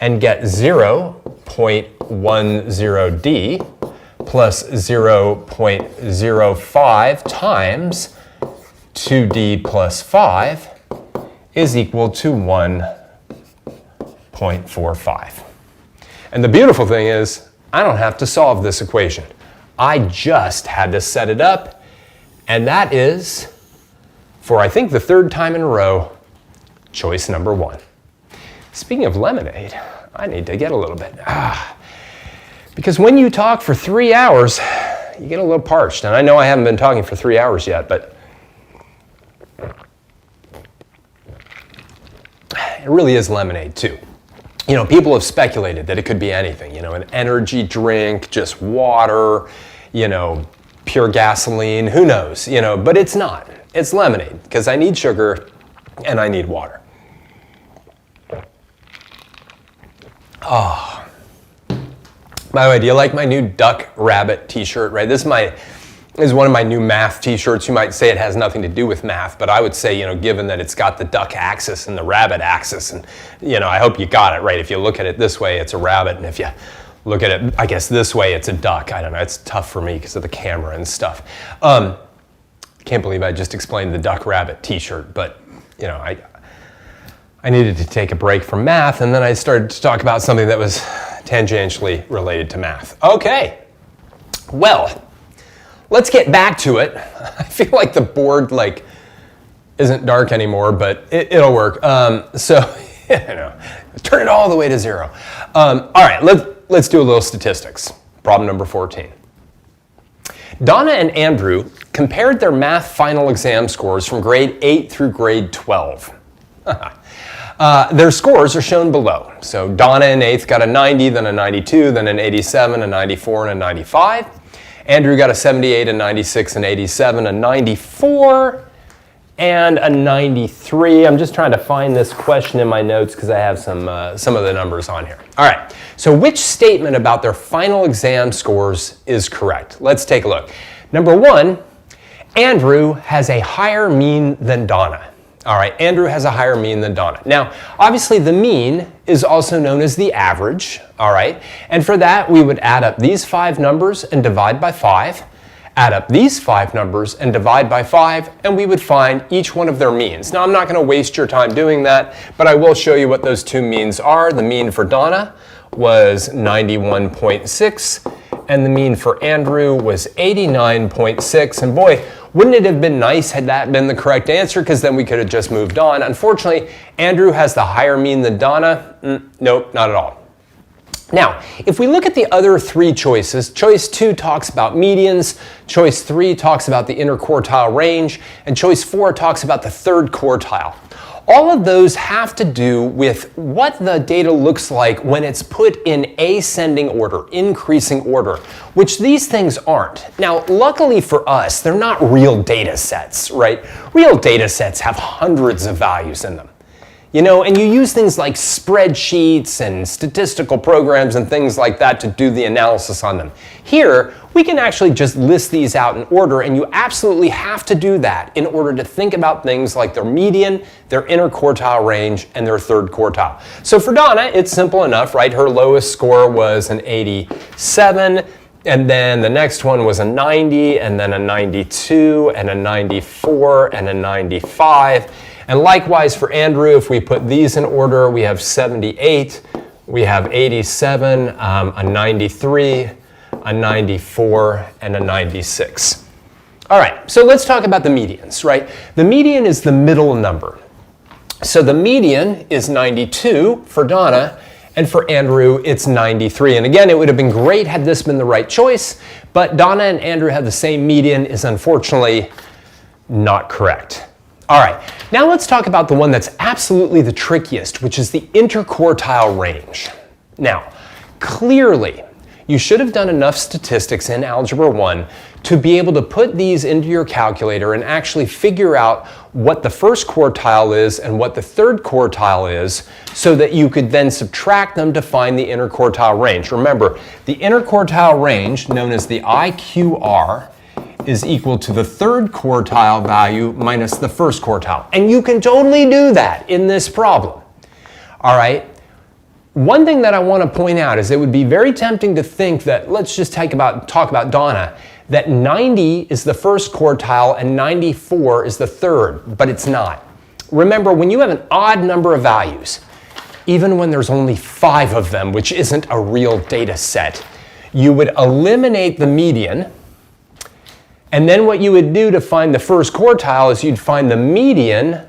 and get 0.10D plus 0.05 times 2D plus 5 is equal to 1.45. And the beautiful thing is, I don't have to solve this equation. I just had to set it up, and that is, for I think the 3rd time in a row, choice number 1. Speaking of lemonade, I need to get a little bit. Because when you talk for 3 hours, you get a little parched. And I know I haven't been talking for 3 hours yet, but it really is lemonade too. You know, people have speculated that it could be anything, you know, an energy drink, just water, you know, pure gasoline, who knows, you know, but it's not. It's lemonade because I need sugar and I need water. Oh. By the way, do you like my new duck rabbit t-shirt, right? This is one of my new math t-shirts. You might say it has nothing to do with math, but I would say, you know, given that it's got the duck axis and the rabbit axis, and, you know, I hope you got it right. If you look at it this way, it's a rabbit, and if you look at it, I guess, this way, it's a duck. I don't know. It's tough for me because of the camera and stuff. Can't believe I just explained the duck rabbit t-shirt, but, you know, I needed to take a break from math, and then I started to talk about something that was tangentially related to math. Okay, well, let's get back to it. I feel like the board isn't dark anymore, but it'll work. So, you know, turn it all the way to 0. All right, let's do a little statistics. Problem number 14. Donna and Andrew compared their math final exam scores from grade 8 through grade 12. Their scores are shown below. So Donna in 8th got a 90, then a 92, then an 87, a 94, and a 95. Andrew got a 78, a 96, an 87, a 94, and a 93. I'm just trying to find this question in my notes because I have some of the numbers on here. All right, so which statement about their final exam scores is correct? Let's take a look. Number 1, Andrew has a higher mean than Donna. All right, Andrew has a higher mean than Donna. Now, obviously the mean is also known as the average, all right? And for that, we would add up these 5 numbers and divide by 5, add up these 5 numbers and divide by 5, and we would find each one of their means. Now, I'm not gonna waste your time doing that, but I will show you what those 2 means are. The mean for Donna was 91.6, and the mean for Andrew was 89.6, and boy, wouldn't it have been nice had that been the correct answer, because then we could have just moved on. Unfortunately, Andrew has the higher mean than Donna. Nope, not at all. Now, if we look at the other three choices, choice 2 talks about medians, choice 3 talks about the interquartile range, and choice 4 talks about the third quartile. All of those have to do with what the data looks like when it's put in ascending order, increasing order, which these things aren't. Now, luckily for us, they're not real data sets, right? Real data sets have hundreds of values in them. You know, and you use things like spreadsheets and statistical programs and things like that to do the analysis on them. Here, we can actually just list these out in order, and you absolutely have to do that in order to think about things like their median, their interquartile range, and their third quartile. So for Donna, it's simple enough, right? Her lowest score was an 87, and then the next one was a 90, and then a 92, and a 94, and a 95. And likewise for Andrew, if we put these in order, we have 78, we have 87, a 93, a 94, and a 96. All right, so let's talk about the medians, right? The median is the middle number. So the median is 92 for Donna, and for Andrew, it's 93. And again, it would have been great had this been the right choice, but Donna and Andrew have the same median is unfortunately not correct. All right, now let's talk about the one that's absolutely the trickiest, which is the interquartile range. Now, clearly, you should have done enough statistics in Algebra 1 to be able to put these into your calculator and actually figure out what the first quartile is and what the third quartile is so that you could then subtract them to find the interquartile range. Remember, the interquartile range, known as the IQR, is equal to the third quartile value minus the first quartile. And you can totally do that in this problem. All right. One thing that I want to point out is it would be very tempting to think that, let's just talk about Donna, that 90 is the first quartile and 94 is the third, but it's not. Remember, when you have an odd number of values, even when there's only 5 of them, which isn't a real data set, you would eliminate the median. And then what you would do to find the first quartile is you'd find the median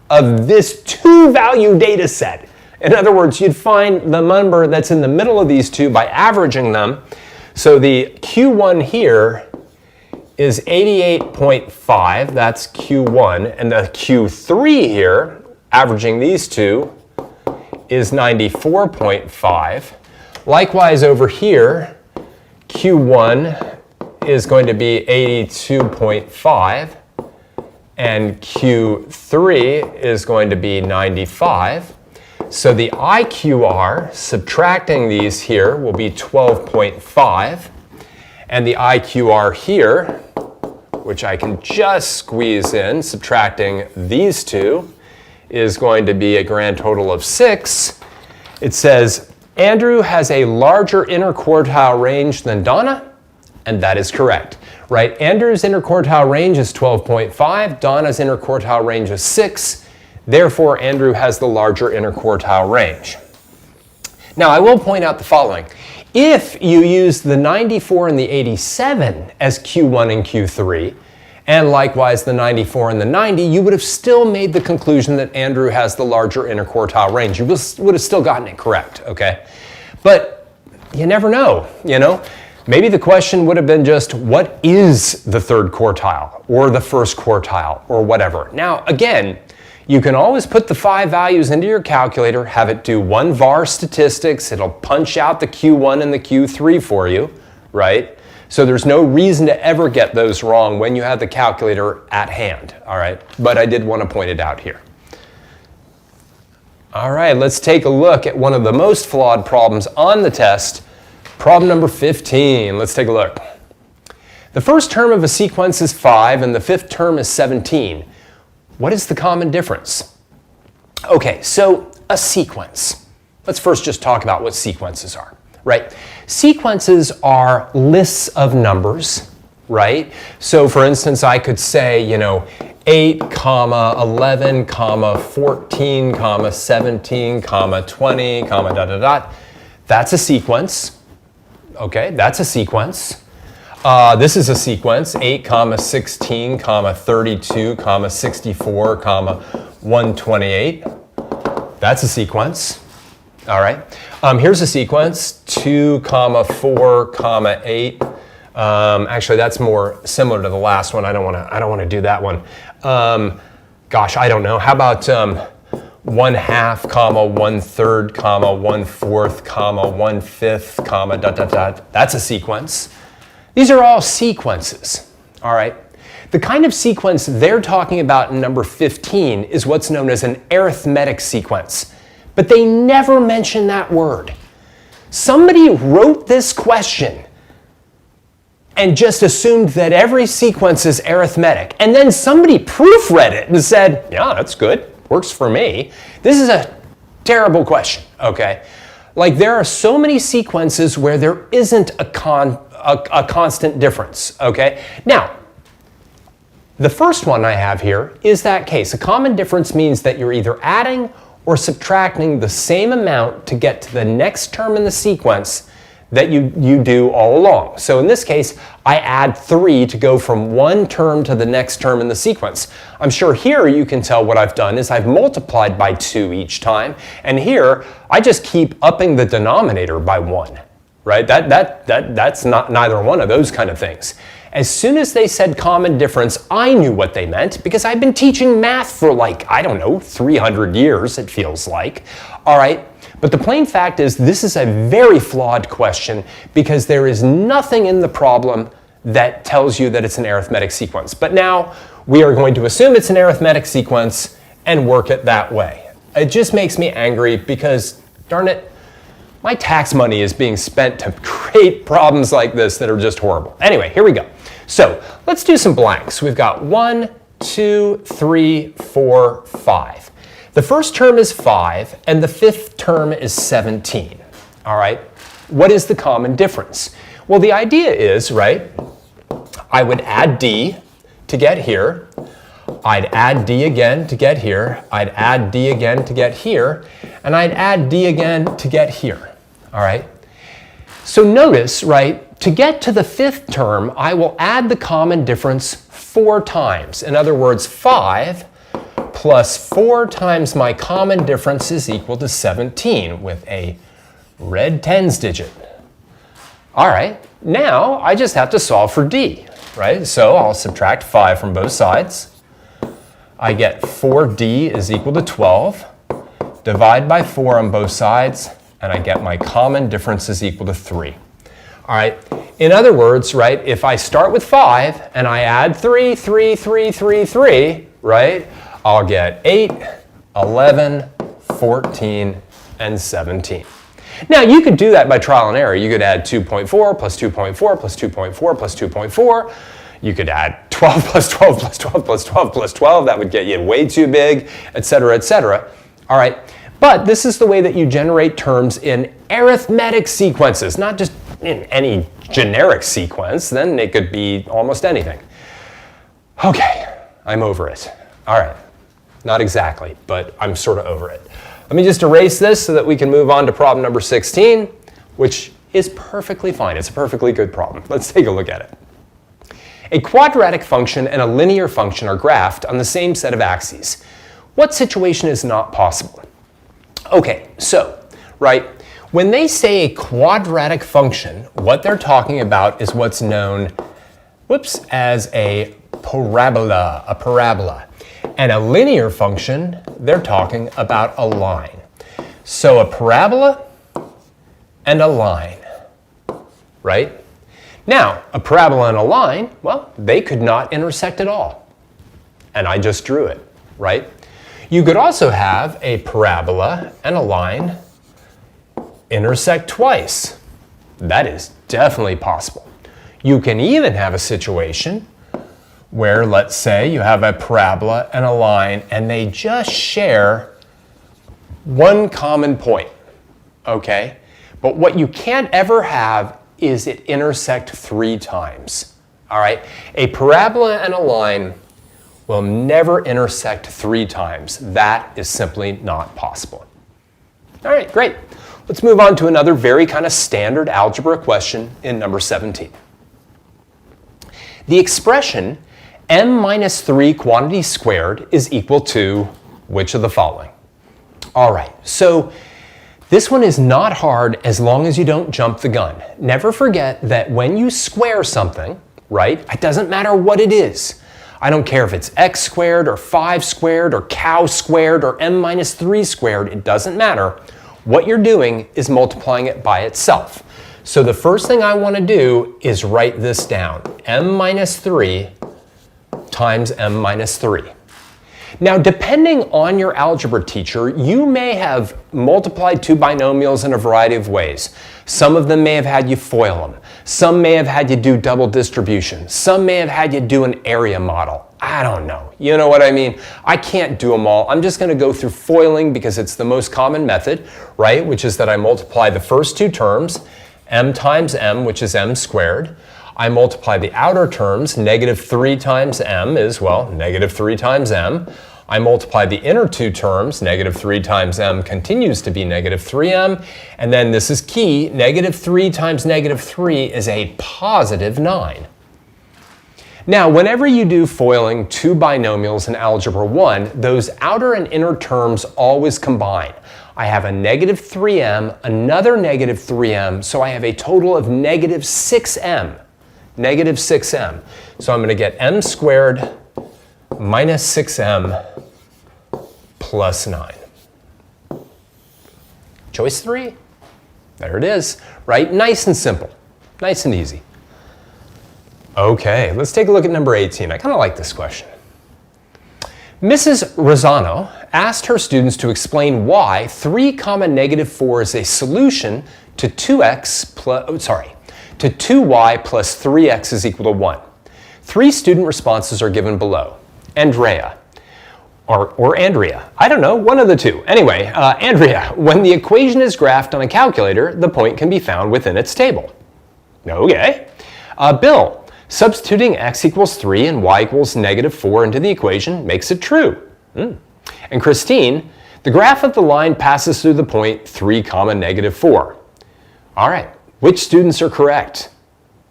of this 2-value data set. In other words, you'd find the number that's in the middle of these two by averaging them. So the Q1 here is 88.5, that's Q1, and the Q3 here, averaging these two, is 94.5. Likewise over here, Q1 is going to be 82.5, and Q3 is going to be 95. So the IQR, subtracting these here, will be 12.5, and the IQR here, which I can just squeeze in, subtracting these two, is going to be a grand total of 6. It says, Andrew has a larger interquartile range than Donna, and that is correct, right? Andrew's interquartile range is 12.5, Donna's interquartile range is 6, therefore Andrew has the larger interquartile range. Now I will point out the following. If you use the 94 and the 87 as Q1 and Q3, and likewise the 94 and the 90, you would have still made the conclusion that Andrew has the larger interquartile range. You would have still gotten it correct, okay? But you never know, you know? Maybe the question would have been just, what is the third quartile or the first quartile or whatever? Now, again, you can always put the 5 values into your calculator, have it do 1 var statistics, it'll punch out the Q1 and the Q3 for you, right? So there's no reason to ever get those wrong when you have the calculator at hand, all right? But I did want to point it out here. All right, let's take a look at one of the most flawed problems on the test. Problem number 15, let's take a look. The first term of a sequence is 5 and the fifth term is 17. What is the common difference? Okay, so a sequence. Let's first just talk about what sequences are, right? Sequences are lists of numbers, right? So for instance, I could say, 8, 11, 14, 17, 20, That's a sequence. Okay, that's a sequence. This is a sequence, 8, 16, 32, 64, 128. That's a sequence. All right. Here's a sequence, 2, 4, 8. Actually, that's more similar to the last one. I don't want to do that one. Gosh, I don't know. How about 1/2, 1/3, 1/4, 1/5, dot, dot, dot. That's a sequence. These are all sequences. All right. The kind of sequence they're talking about in number 15 is what's known as an arithmetic sequence. But they never mention that word. Somebody wrote this question and just assumed that every sequence is arithmetic. And then somebody proofread it and said, yeah, that's good. Works for me. This is a terrible question, okay? Like there are so many sequences where there isn't a constant difference, okay? Now, the first one I have here is that case. A common difference means that you're either adding or subtracting the same amount to get to the next term in the sequence that you do all along. So in this case, I add 3 to go from one term to the next term in the sequence. I'm sure here you can tell what I've done is I've multiplied by 2 each time, and here I just keep upping the denominator by 1, right? That's not neither one of those kind of things. As soon as they said common difference, I knew what they meant because I've been teaching math for like, I don't know, 300 years, it feels like. All right, but the plain fact is this is a very flawed question because there is nothing in the problem that tells you that it's an arithmetic sequence. But now we are going to assume it's an arithmetic sequence and work it that way. It just makes me angry because, darn it, my tax money is being spent to create problems like this that are just horrible. Anyway, here we go. So let's do some blanks. We've got 1, 2, 3, 4, 5. The first term is 5, and the fifth term is 17. All right, what is the common difference? Well, the idea is, right, I would add D to get here. I'd add D again to get here. I'd add D again to get here. And I'd add D again to get here. All right? So notice, right, to get to the fifth term, I will add the common difference 4 times. In other words, 5 plus 4 times my common difference is equal to 17 with a red tens digit. All right, now I just have to solve for D, right? So I'll subtract 5 from both sides. I get 4D is equal to 12. Divide by 4 on both sides, and I get my common difference is equal to 3. All right, in other words, right, if I start with 5 and I add 3, 3, 3, 3, 3, right, I'll get 8, 11, 14, and 17. Now, you could do that by trial and error. You could add 2.4 plus 2.4 plus 2.4 plus 2.4. You could add 12 plus 12 plus 12 plus 12 plus 12. That would get you way too big, et cetera, et cetera. All right, but this is the way that you generate terms in arithmetic sequences, not just in any generic sequence. Then it could be almost anything. Okay, I'm over it. All right, not exactly, but I'm sort of over it. Let me just erase this so that we can move on to problem number 16, which is perfectly fine. It's a perfectly good problem. Let's take a look at it. A quadratic function and a linear function are graphed on the same set of axes. What situation is not possible? Okay, so, right, when they say a quadratic function, what they're talking about is what's known, as a parabola. And a linear function, they're talking about a line. So a parabola and a line, right? Now, a parabola and a line, well, they could not intersect at all. And I just drew it, right? You could also have a parabola and a line intersect twice. That is definitely possible. You can even have a situation where, let's say, you have a parabola and a line and they just share one common point, okay? But what you can't ever have is it intersect 3 times, all right? A parabola and a line will never intersect 3 times. That is simply not possible. All right, great. Let's move on to another very kind of standard algebra question in number 17. The expression m minus 3 quantity squared is equal to which of the following? All right, so This one is not hard as long as you don't jump the gun. Never forget that when you square something, right, it doesn't matter what it is. I don't care if it's x squared or 5 squared or cow squared or m minus 3 squared, it doesn't matter. What you're doing is multiplying it by itself. So the first thing I want to do is write this down, m minus 3 times m minus 3. Now, depending on your algebra teacher, you may have multiplied two binomials in a variety of ways. Some of them may have had you FOIL them. Some may have had you do double distribution. Some may have had you do an area model. I don't know. You know what I mean? I can't do them all. I'm just going to go through FOILing because it's the most common method, right? Which is that I multiply the first two terms, m times m, which is m squared. I multiply the outer terms, negative 3 times m is, well, negative 3 times m. I multiply the inner two terms, negative 3 times m continues to be negative 3m. And then this is key, negative 3 times negative 3 is a positive 9. Now, whenever you do FOILing two binomials in Algebra 1, those outer and inner terms always combine. I have a negative 3m, another negative 3m, so I have a total of negative 6m. Negative 6m. So I'm going to get m squared minus 6m plus 9. Choice 3. There it is, right? Nice and simple. Nice and easy. Okay, let's take a look at number 18. I kind of like this question. Mrs. Rosano asked her students to explain why 3 comma negative 4 is a solution to 2y plus 3x is equal to 1. 3 student responses are given below. Andrea, or Andrea, I don't know, one of the two. Anyway, Andrea, when the equation is graphed on a calculator, the point can be found within its table. Okay. Bill, substituting x equals 3 and y equals negative 4 into the equation makes it true. And Christine, the graph of the line passes through the point 3 comma negative 4. All right. Which students are correct?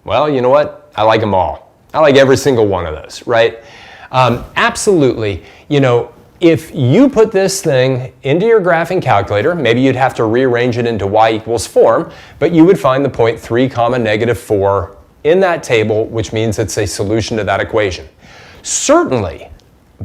Well, you know what? I like them all. I like every single one of those, right? Absolutely. You know, if you put this thing into your graphing calculator, maybe you'd have to rearrange it into y equals form, but you would find the point 3 comma negative 4 in that table, which means it's a solution to that equation. Certainly,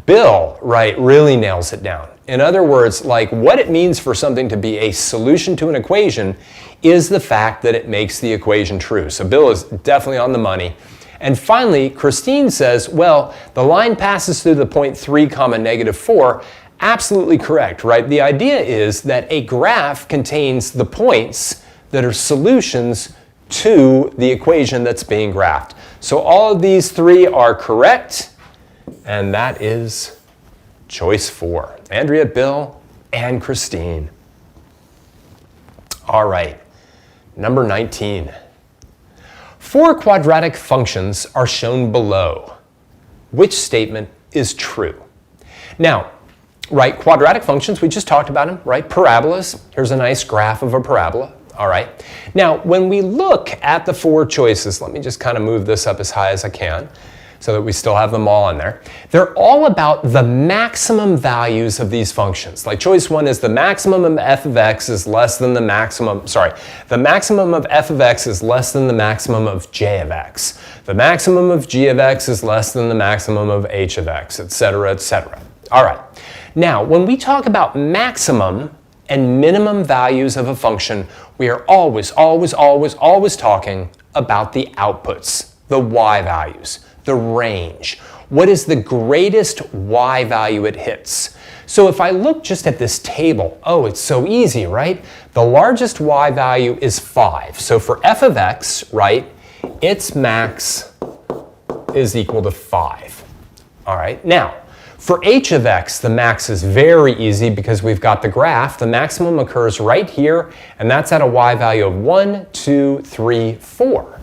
Bill, right, really nails it down. In other words, like what it means for something to be a solution to an equation is the fact that it makes the equation true. So Bill is definitely on the money. And finally, Christine says, well, the line passes through the point 3 comma negative 4. Absolutely correct, right? The idea is that a graph contains the points that are solutions to the equation that's being graphed. So all of these three are correct, and that is choice 4. Andrea, Bill, and Christine. All right, number 19. 4 quadratic functions are shown below. Which statement is true? Now, right, quadratic functions, we just talked about them, right? Parabolas, here's a nice graph of a parabola. All right. Now, when we look at the 4 choices, let me just kind of move this up as high as I can so that we still have them all in there. They're all about the maximum values of these functions. Like choice 1 is the maximum of f of x is less than the maximum of f of x is less than the maximum of j of x. The maximum of g of x is less than the maximum of h of x, etc., etc. All right. Now, when we talk about maximum and minimum values of a function, we are always talking about the outputs, the y values, the range. What is the greatest y value it hits? So if I look just at this table, oh, it's so easy, right? The largest y value is 5. So for f of x, right, its max is equal to 5. All right, now, for h of x, the max is very easy because we've got the graph. The maximum occurs right here, and that's at a y value of 1, 2, 3, 4.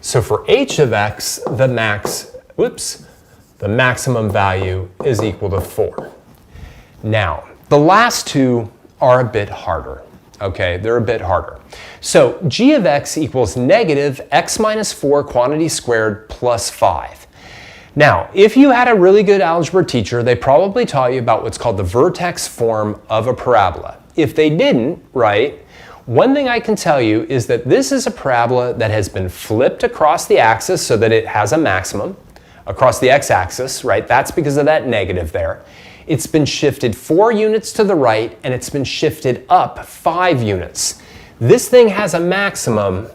So for h of x, the maximum value is equal to 4. Now, the last two are a bit harder. Okay, they're a bit harder. So g of x equals negative x minus 4 quantity squared plus 5. Now, if you had a really good algebra teacher, they probably taught you about what's called the vertex form of a parabola. if they didn't, right, one thing I can tell you is that this is a parabola that has been flipped across the axis so that it has a maximum, across the x-axis, right? That's because of that negative there. It's been shifted 4 units to the right, and it's been shifted up 5 units. This thing has a maximum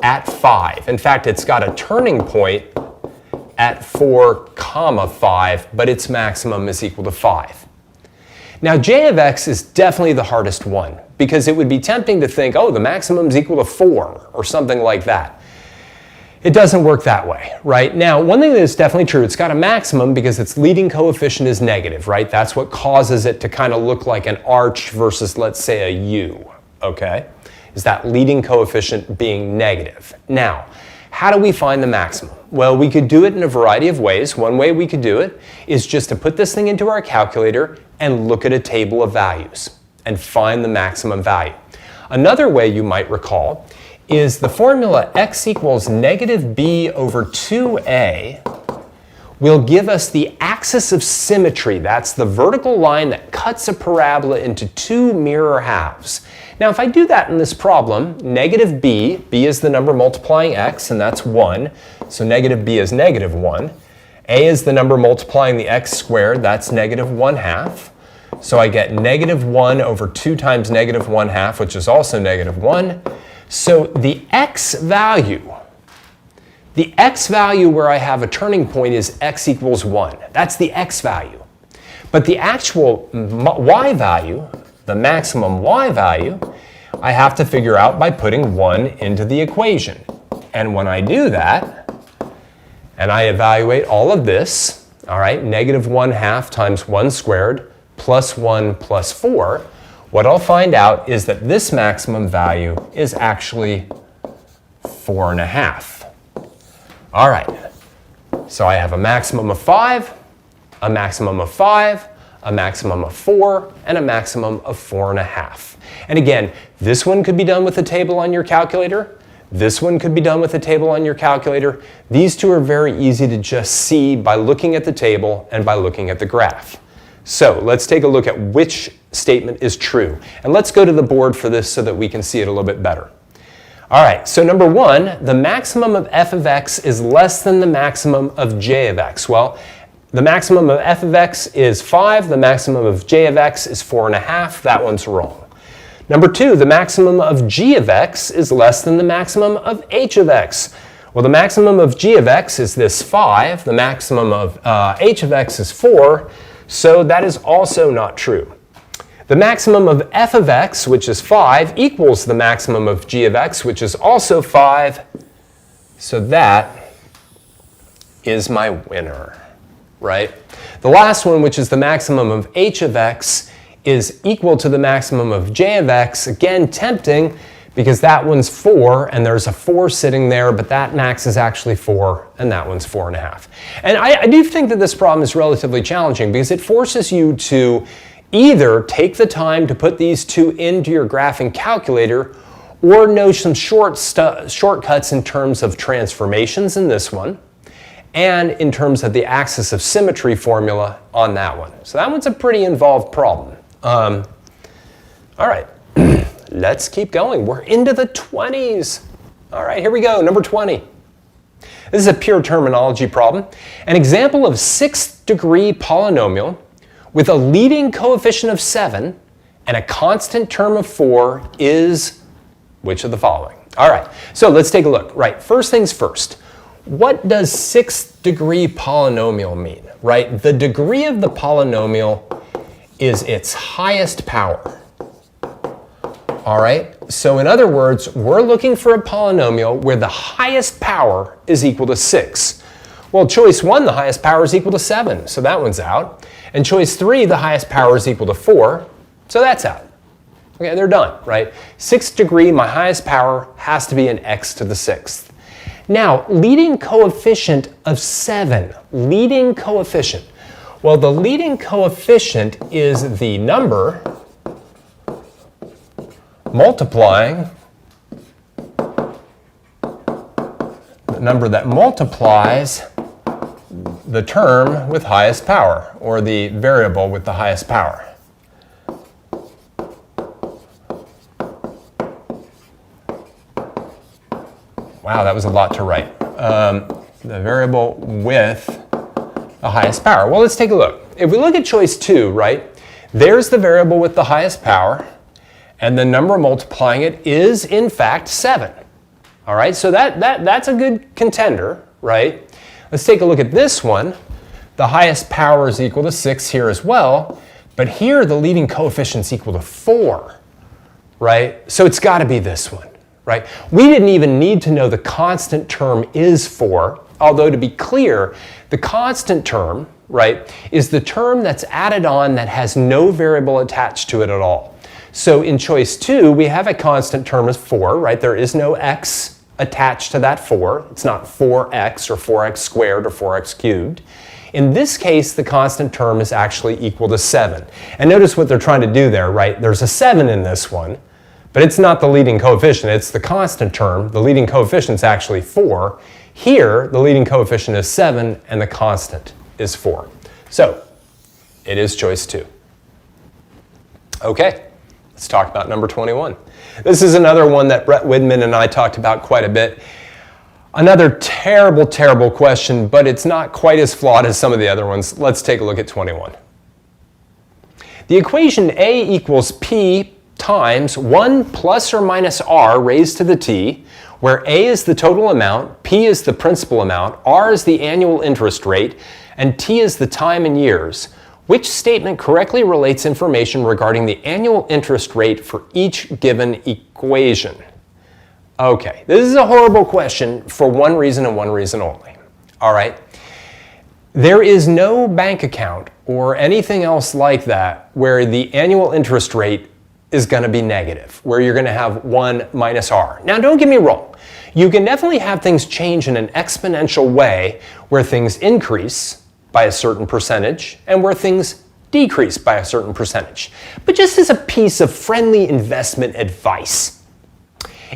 at 5. In fact, it's got a turning point at 4, 5, but its maximum is equal to 5. Now, j of x is definitely the hardest one, because it would be tempting to think, oh, the maximum is equal to 4, or something like that. It doesn't work that way, right? Now, one thing that is definitely true, it's got a maximum because its leading coefficient is negative, right? That's what causes it to kind of look like an arch versus, let's say, a U, okay? Is that leading coefficient being negative. Now, how do we find the maximum? Well, we could do it in a variety of ways. One way we could do it is just to put this thing into our calculator and look at a table of values and find the maximum value. Another way you might recall is the formula x equals negative b over 2a will give us the axis of symmetry. That's the vertical line that cuts a parabola into 2 mirror halves. Now, if I do that in this problem, negative b is the number multiplying x, and that's 1. So negative b is negative 1. A is the number multiplying the x squared. That's negative 1/2. So I get negative 1 over 2 times negative 1/2, which is also negative 1. So the x value where I have a turning point is x equals 1. That's the x value. But the actual y value, the maximum y value, I have to figure out by putting 1 into the equation. And when I do that, and I evaluate all of this, all right, negative 1/2 times 1 squared plus 1 plus 4, what I'll find out is that this maximum value is actually 4.5. All right, so I have a maximum of 5, a maximum of 5, a maximum of 4, and a maximum of 4.5. And again, this one could be done with a table on your calculator. This one could be done with a table on your calculator. These two are very easy to just see by looking at the table and by looking at the graph. So let's take a look at which statement is true. And let's go to the board for this so that we can see it a little bit better. All right, so number 1, the maximum of f of x is less than the maximum of j of x. Well, the maximum of f of x is 5. The maximum of j of x is 4.5. That one's wrong. Number 2, the maximum of g of x is less than the maximum of h of x. Well, the maximum of g of x is this 5. The maximum of h of x is 4. So that is also not true. The maximum of f of x, which is 5, equals the maximum of g of x, which is also 5. So that is my winner, right? The last one, which is the maximum of h of x, is equal to the maximum of j of x. Again, tempting, because that one's 4, and there's a 4 sitting there, but that max is actually 4, and that one's 4.5. And I do think that this problem is relatively challenging, because it forces you to either take the time to put these two into your graphing calculator, or know some shortcuts in terms of transformations in this one, and in terms of the axis of symmetry formula on that one. So that one's a pretty involved problem. All right. Let's keep going. We're into the 20s. All right, here we go. Number 20. This is a pure terminology problem. An example of 6th-degree polynomial with a leading coefficient of 7 and a constant term of 4 is which of the following? All right, so let's take a look. Right, first things first. What does 6th-degree polynomial mean? Right, the degree of the polynomial is its highest power. All right, so in other words, we're looking for a polynomial where the highest power is equal to 6. Well, choice 1, the highest power is equal to 7, so that one's out. And choice 3, the highest power is equal to 4, so that's out. Okay, they're done, right? 6th degree, my highest power has to be an x to the 6th. Now, leading coefficient of 7, leading coefficient. Well, the leading coefficient is the number multiplying the number that multiplies the term with highest power, or the variable with the highest power. Wow, that was a lot to write. The variable with the highest power. Well, let's take a look. If we look at choice 2, right, there's the variable with the highest power, and the number multiplying it is, in fact, 7. All right, so that's a good contender, right? Let's take a look at this one. The highest power is equal to 6 here as well, but here the leading coefficient is equal to 4, right? So it's got to be this one, right? We didn't even need to know the constant term is 4, although to be clear, the constant term, right, is the term that's added on that has no variable attached to it at all. So in choice 2, we have a constant term as 4, right? There is no x attached to that 4. It's not 4x or 4x squared or 4x cubed. In this case, the constant term is actually equal to 7. And notice what they're trying to do there, right? There's a 7 in this one, but it's not the leading coefficient. It's the constant term. The leading coefficient is actually 4. Here, the leading coefficient is 7, and the constant is 4. So, it is choice 2. Okay, let's talk about number 21. This is another one that Brett Widman and I talked about quite a bit. Another terrible, terrible question, but it's not quite as flawed as some of the other ones. Let's take a look at 21. The equation A equals P times 1 plus or minus R raised to the T, where A is the total amount, P is the principal amount, R is the annual interest rate, and T is the time in years. Which statement correctly relates information regarding the annual interest rate for each given equation? Okay, this is a horrible question for one reason and one reason only. All right? There is no bank account or anything else like that where the annual interest rate is going to be negative, where you're going to have 1 minus R. Now, don't get me wrong. You can definitely have things change in an exponential way where things increase by a certain percentage and where things decrease by a certain percentage. But just as a piece of friendly investment advice,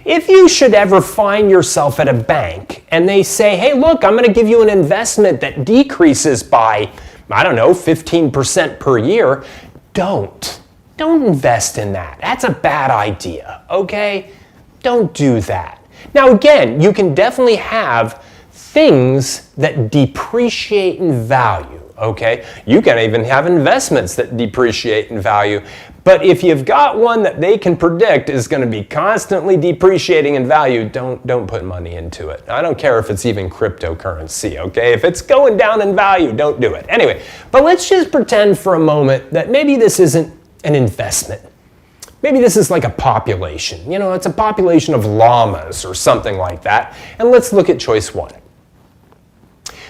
if you should ever find yourself at a bank and they say, hey, look, I'm going to give you an investment that decreases by, I don't know, 15% per year, don't invest in that. That's a bad idea, okay? Don't do that. Now, again, you can definitely have things that depreciate in value, okay? You can even have investments that depreciate in value. But if you've got one that they can predict is going to be constantly depreciating in value, don't put money into it. I don't care if it's even cryptocurrency, okay? If it's going down in value, don't do it. Anyway, but let's just pretend for a moment that maybe this isn't an investment. Maybe this is like a population. You know, it's a population of llamas or something like that. And let's look at choice 1.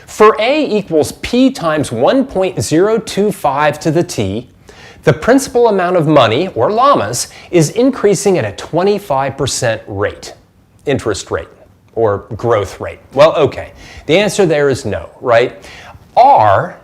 For A equals P times 1.025 to the T, the principal amount of money, or llamas, is increasing at a 25% rate, interest rate, or growth rate. Well, okay, the answer there is no, right? R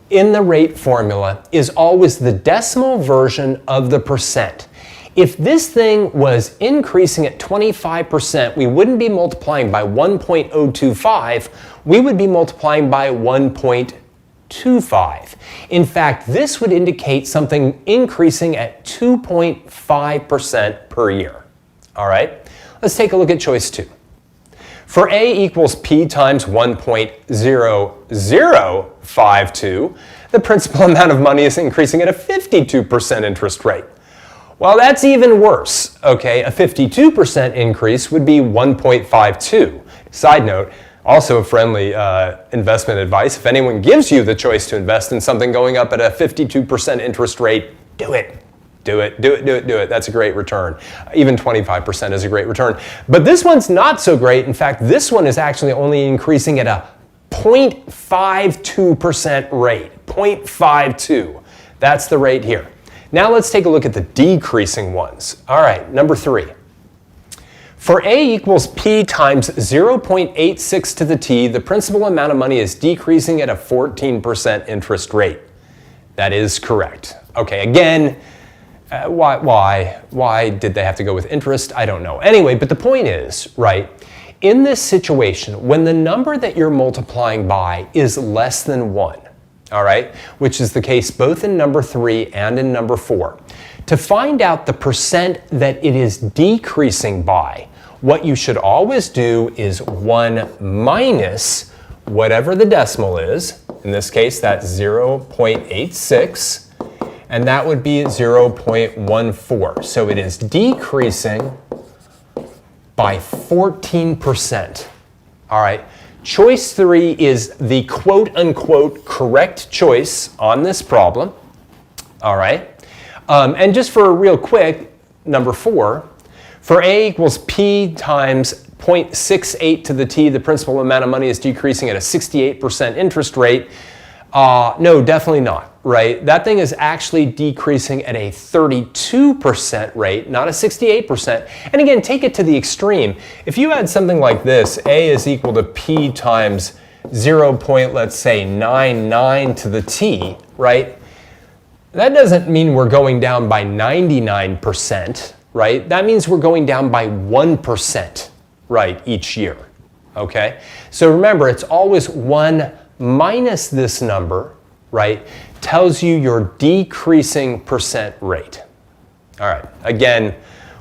in the rate formula is always the decimal version of the percent. If this thing was increasing at 25%, we wouldn't be multiplying by 1.025, we would be multiplying by 1.25. In fact, this would indicate something increasing at 2.5% per year. All right, let's take a look at choice 2. For A equals P times 1.0052, the principal amount of money is increasing at a 52% interest rate. Well, that's even worse, okay? A 52% increase would be 1.52. Side note, also friendly investment advice. If anyone gives you the choice to invest in something going up at a 52% interest rate, do it. Do it. That's a great return. Even 25% is a great return. But this one's not so great. In fact, this one is actually only increasing at a 0.52% rate. 0.52. That's the rate here. Now let's take a look at the decreasing ones. All right, number 3. For A equals P times 0.86 to the T, the principal amount of money is decreasing at a 14% interest rate. That is correct. Okay, again, why did they have to go with interest? I don't know. Anyway, but the point is, right, in this situation, when the number that you're multiplying by is less than 1, all right, which is the case both in number 3 and in number 4, to find out the percent that it is decreasing by, what you should always do is 1 minus whatever the decimal is. In this case, that's 0.86, and that would be 0.14. So it is decreasing by 14%. All right, choice 3 is the quote-unquote correct choice on this problem. All right, and just for a real quick, number 4, for a equals p times 0.68 to the t, the principal amount of money is decreasing at a 68% interest rate. No, definitely not, right? That thing is actually decreasing at a 32% rate, not a 68%. And again, take it to the extreme. If you had something like this, a is equal to p times 0.99 to the t, right? That doesn't mean we're going down by 99%, right? That means we're going down by 1%, right, each year, okay? So remember, it's always 1 minus this number, right, tells you your decreasing percent rate. All right, again,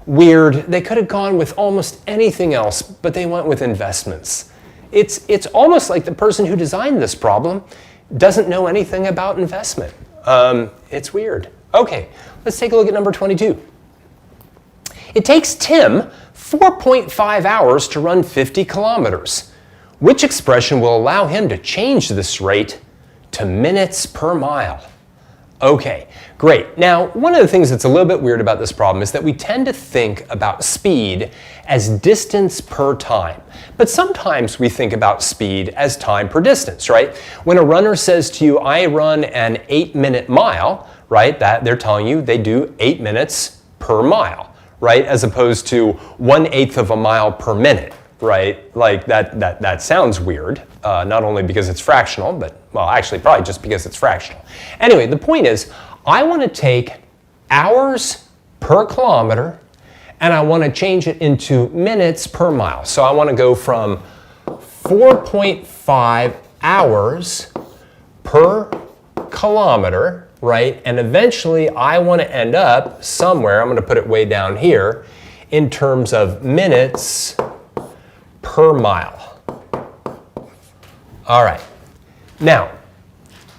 weird. They could have gone with almost anything else, but they went with investments. It's almost like the person who designed this problem doesn't know anything about investment. It's weird. Okay, let's take a look at number 22. It takes Tim 4.5 hours to run 50 kilometers. Which expression will allow him to change this rate to minutes per mile? Okay, great. Now, one of the things that's a little bit weird about this problem is that we tend to think about speed as distance per time. But sometimes we think about speed as time per distance, right? When a runner says to you, I run an 8-minute mile, right, that they're telling you they do 8 minutes per mile, right? As opposed to 1/8 of a mile per minute, right? Like that sounds weird, not only because it's fractional, but, well, actually probably just because it's fractional. Anyway, the point is, I want to take hours per kilometer and I want to change it into minutes per mile. So I want to go from 4.5 hours per kilometer, right? And eventually I want to end up somewhere, I'm going to put it way down here, in terms of minutes per mile. All right. Now,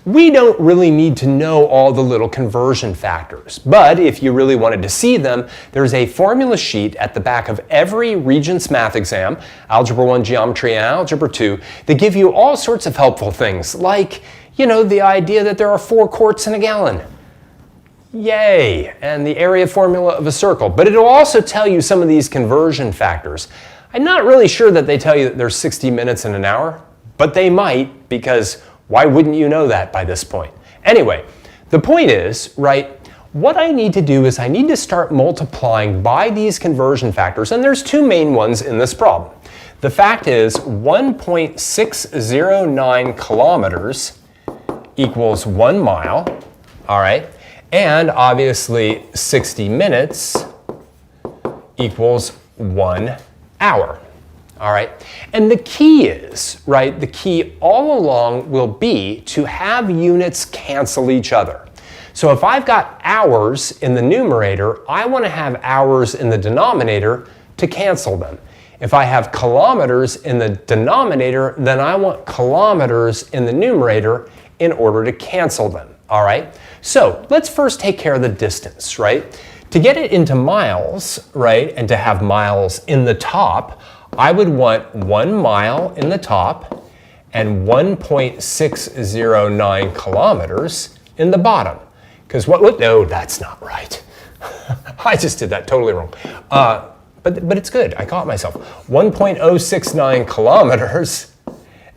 we don't really need to know all the little conversion factors, but if you really wanted to see them, there's a formula sheet at the back of every Regents math exam, Algebra 1 Geometry and Algebra 2, that give you all sorts of helpful things, like, you know, the idea that there are 4 quarts in a gallon. Yay! And the area formula of a circle. But it'll also tell you some of these conversion factors. I'm not really sure that they tell you that there's 60 minutes in an hour, but they might, because why wouldn't you know that by this point? Anyway, the point is, right, what I need to do is I need to start multiplying by these conversion factors, and there's 2 main ones in this problem. The fact is 1.609 kilometers equals 1 mile, all right, and obviously 60 minutes equals 1 hour. All right, and the key is, right, the key all along will be to have units cancel each other. So if I've got hours in the numerator, I want to have hours in the denominator to cancel them. If I have kilometers in the denominator, then I want kilometers in the numerator in order to cancel them. All right, so let's first take care of the distance, right? To get it into miles, right, and to have miles in the top, I would want 1 mile in the top and 1.609 kilometers in the bottom. Because no, that's not right. I just did that totally wrong. But it's good, I caught myself. 1.069 kilometers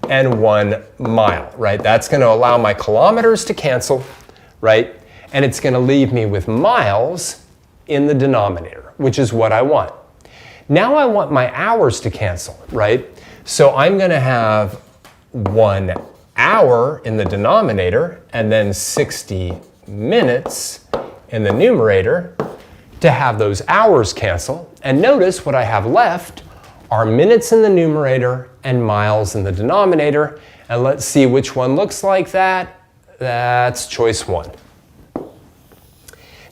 and 1 mile, right? That's going to allow my kilometers to cancel, right? And it's going to leave me with miles in the denominator, which is what I want. Now I want my hours to cancel, right? So I'm going to have 1 hour in the denominator and then 60 minutes in the numerator to have those hours cancel. And notice what I have left are minutes in the numerator and miles in the denominator. And let's see which one looks like that. That's choice 1.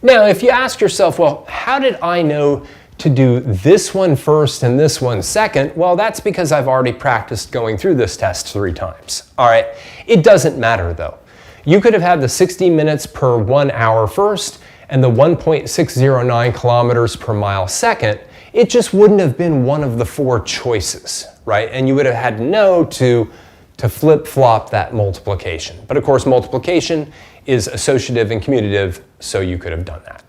Now, if you ask yourself, well, how did I know to do this one first and this one second, well, that's because I've already practiced going through this test 3 times. All right, it doesn't matter though. You could have had the 60 minutes per 1 hour first and the 1.609 kilometers per mile second. It just wouldn't have been one of the 4 choices, right? And you would have had no to flip-flop that multiplication. But of course, multiplication is associative and commutative, so you could have done that.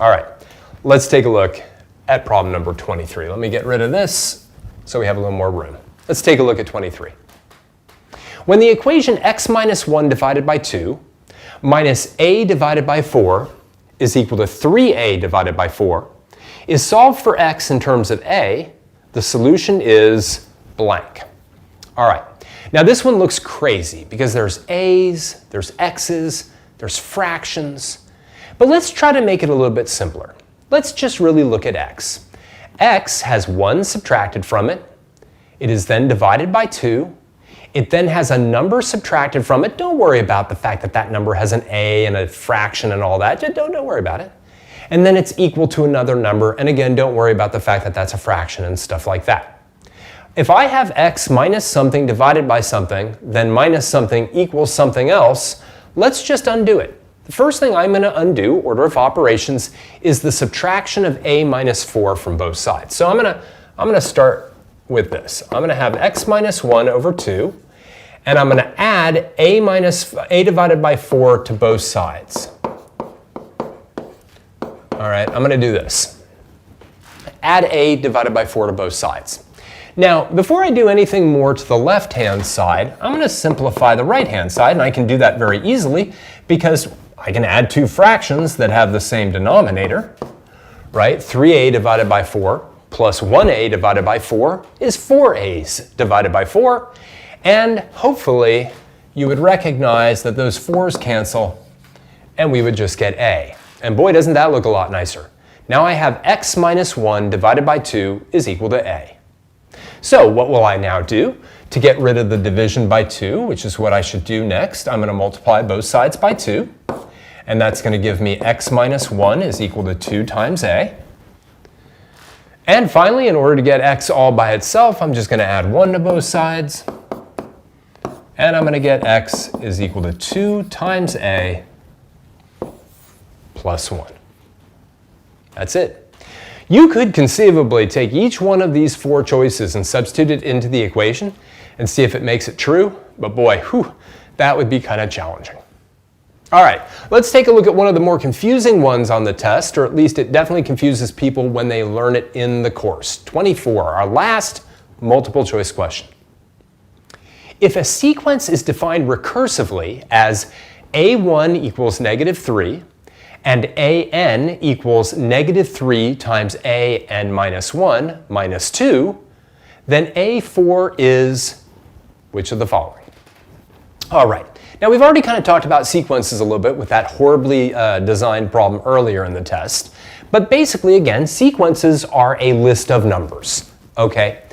All right, let's take a look at problem number 23. Let me get rid of this so we have a little more room. Let's take a look at 23. When the equation x minus 1 divided by 2 minus a divided by 4 is equal to 3a divided by 4 is solved for x in terms of a, the solution is blank. All right, now this one looks crazy because there's a's, there's x's, there's fractions. But let's try to make it a little bit simpler. Let's just really look at x. X has 1 subtracted from it. It is then divided by 2. It then has a number subtracted from it. Don't worry about the fact that that number has an a and a fraction and all that. Just don't worry about it. And then it's equal to another number. And again, don't worry about the fact that that's a fraction and stuff like that. If I have x minus something divided by something, then minus something equals something else, let's just undo it. The first thing I'm going to undo, order of operations, is the subtraction of a minus 4 from both sides. So I'm going to start with this. I'm going to have x minus 1 over 2, and I'm going to add a divided by 4 to both sides. All right, I'm going to do this. Add a divided by 4 to both sides. Now, before I do anything more to the left-hand side, I'm going to simplify the right-hand side, and I can do that very easily because I can add 2 fractions that have the same denominator, right? 3a divided by 4 plus 1a divided by 4 is 4a's divided by 4. And hopefully, you would recognize that those 4's cancel, and we would just get a. And boy, doesn't that look a lot nicer. Now I have x minus 1 divided by 2 is equal to a. So what will I now do? To get rid of the division by 2, which is what I should do next, I'm going to multiply both sides by 2. And that's going to give me x minus 1 is equal to 2 times a. And finally, in order to get x all by itself, I'm just going to add 1 to both sides. And I'm going to get x is equal to 2 times a plus 1. That's it. You could conceivably take each one of these 4 choices and substitute it into the equation and see if it makes it true. But boy, that would be kind of challenging. All right, let's take a look at one of the more confusing ones on the test, or at least it definitely confuses people when they learn it in the course. 24, our last multiple choice question. If a sequence is defined recursively as a1 equals negative 3 and an equals negative 3 times an minus 1 minus 2, then a4 is which of the following? All right. Now, we've already kind of talked about sequences a little bit with that horribly designed problem earlier in the test. But basically, again, sequences are a list of numbers, okay?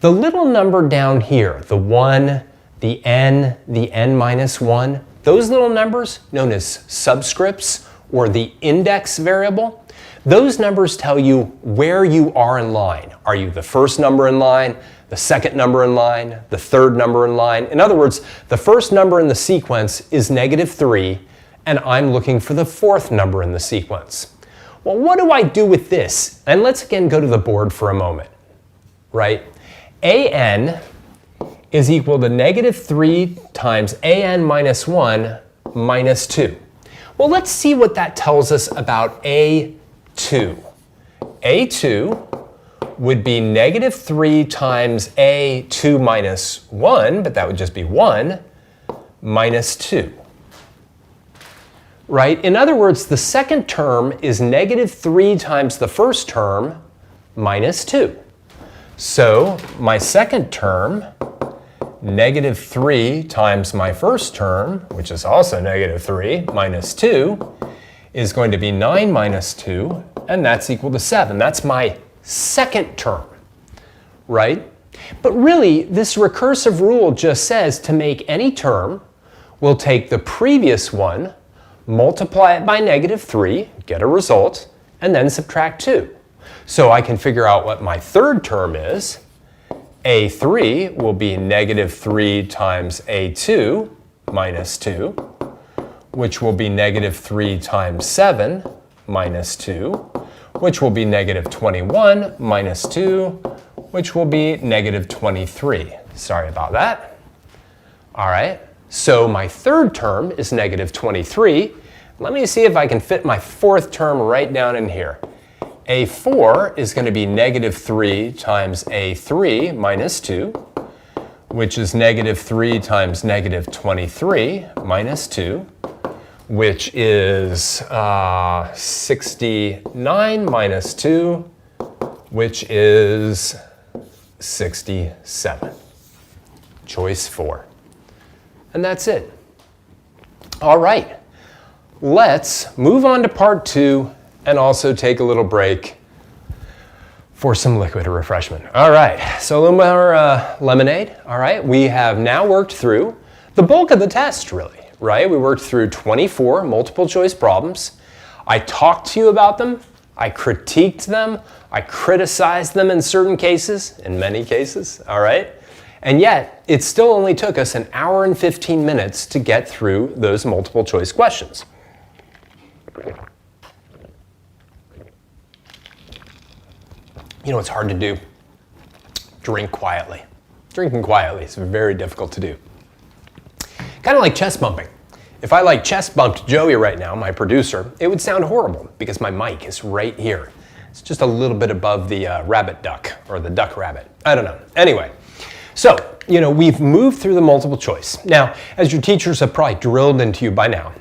The little number down here, the 1, the n minus 1, those little numbers, known as subscripts or the index variable, those numbers tell you where you are in line. Are you the first number in line, the second number in line, the third number in line? In other words, the first number in the sequence is negative 3, and I'm looking for the 4th number in the sequence. Well, what do I do with this? And let's again go to the board for a moment, right? an is equal to negative 3 times an minus 1 minus 2. Well, let's see what that tells us about a2. a2 would be negative 3 times a2 minus 1, but that would just be 1, minus 2. Right? In other words, the second term is negative 3 times the first term minus 2. So my second term, negative 3 times my first term, which is also negative 3 minus 2, is going to be 9 minus 2, and that's equal to 7. That's my second term, right? But really, this recursive rule just says to make any term, we'll take the previous one, multiply it by negative 3, get a result, and then subtract 2. So I can figure out what my third term is. A3 will be negative 3 times A2 minus 2, which will be negative 3 times 7 minus 2, which will be negative 21 minus 2, which will be negative 23. Sorry about that. All right, so my third term is negative 23. Let me see if I can fit my fourth term right down in here. A4 is going to be negative 3 times A3 minus 2, which is negative 3 times negative 23 minus 2, which is 69 minus 2, which is 67. Choice 4. And that's it. All right, let's move on to part 2 and also take a little break for some liquid refreshment. All right, so a little more lemonade. All right, we have now worked through the bulk of the test, really, right? We worked through 24 multiple choice problems. I talked to you about them. I critiqued them. I criticized them in certain cases, in many cases, all right? And yet, it still only took us an hour and 15 minutes to get through those multiple choice questions. You know, it's hard to do. Drink quietly. Drinking quietly is very difficult to do. Kind of like chest bumping. If I chest bumped Joey right now, my producer, it would sound horrible because my mic is right here. It's just a little bit above the rabbit duck or the duck rabbit. I don't know. Anyway, so, you know, we've moved through the multiple choice. Now, as your teachers have probably drilled into you by now,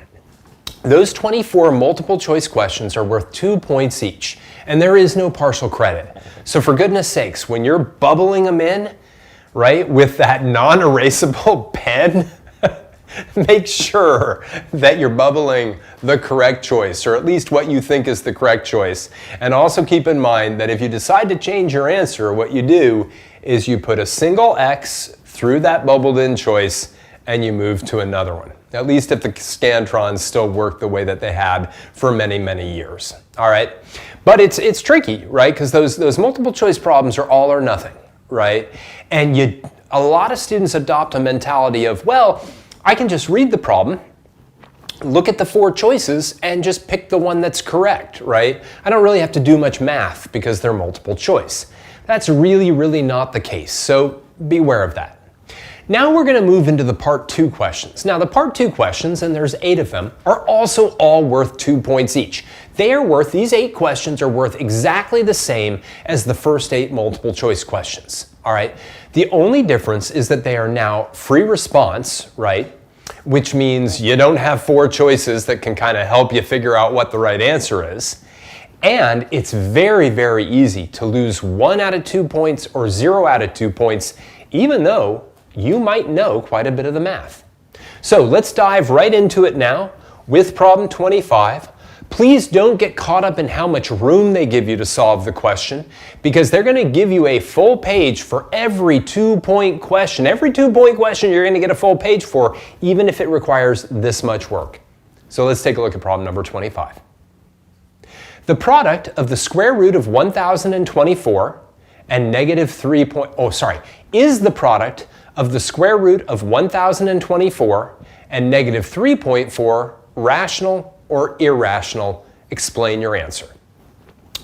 those 24 multiple choice questions are worth 2 points each, and there is no partial credit. So for goodness sakes, when you're bubbling them in, right, with that non-erasable pen, make sure that you're bubbling the correct choice, or at least what you think is the correct choice. And also keep in mind that if you decide to change your answer, what you do is you put a single X through that bubbled in choice and you move to another one. At least if the scantrons still work the way that they had for many, many years. All right, but it's tricky, right? Because those multiple choice problems are all or nothing, right? And a lot of students adopt a mentality of, well, I can just read the problem, look at the 4 choices, and just pick the one that's correct, right? I don't really have to do much math because they're multiple choice. That's really, really not the case, so beware of that. Now we're going to move into the part 2 questions. Now the part 2 questions, and there's 8 of them, are also all worth 2 points each. These 8 questions are worth exactly the same as the first 8 multiple choice questions. All right. The only difference is that they are now free response, right? Which means you don't have 4 choices that can kind of help you figure out what the right answer is. And it's very, very easy to lose 1 out of 2 points or 0 out of 2 points, even though you might know quite a bit of the math. So let's dive right into it now with problem 25. Please don't get caught up in how much room they give you to solve the question, because they're going to give you a full page for every 2-point question. Every 2-point question you're going to get a full page for, even if it requires this much work. So let's take a look at problem number 25. The product of the square root of 1024 and negative 3 is the product of the square root of 1024 and negative 3.4 rational or irrational? Explain your answer.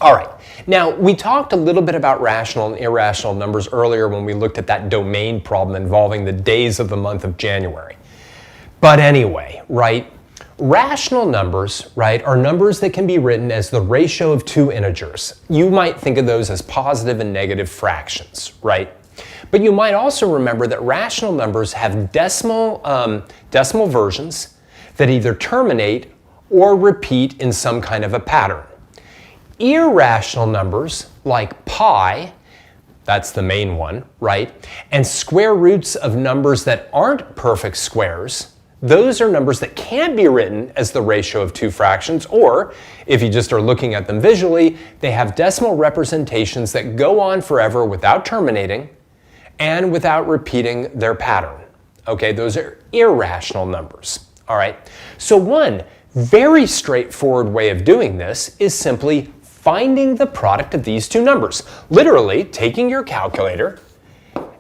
All right, now we talked a little bit about rational and irrational numbers earlier when we looked at that domain problem involving the days of the month of January. But anyway, right, rational numbers, right, are numbers that can be written as the ratio of 2 integers. You might think of those as positive and negative fractions, right? But you might also remember that rational numbers have decimal versions that either terminate or repeat in some kind of a pattern. Irrational numbers like pi, that's the main one, right? And square roots of numbers that aren't perfect squares, those are numbers that can be written as the ratio of 2 fractions, or if you just are looking at them visually, they have decimal representations that go on forever without terminating and without repeating their pattern. Okay, those are irrational numbers. All right, so one very straightforward way of doing this is simply finding the product of these two numbers. Literally taking your calculator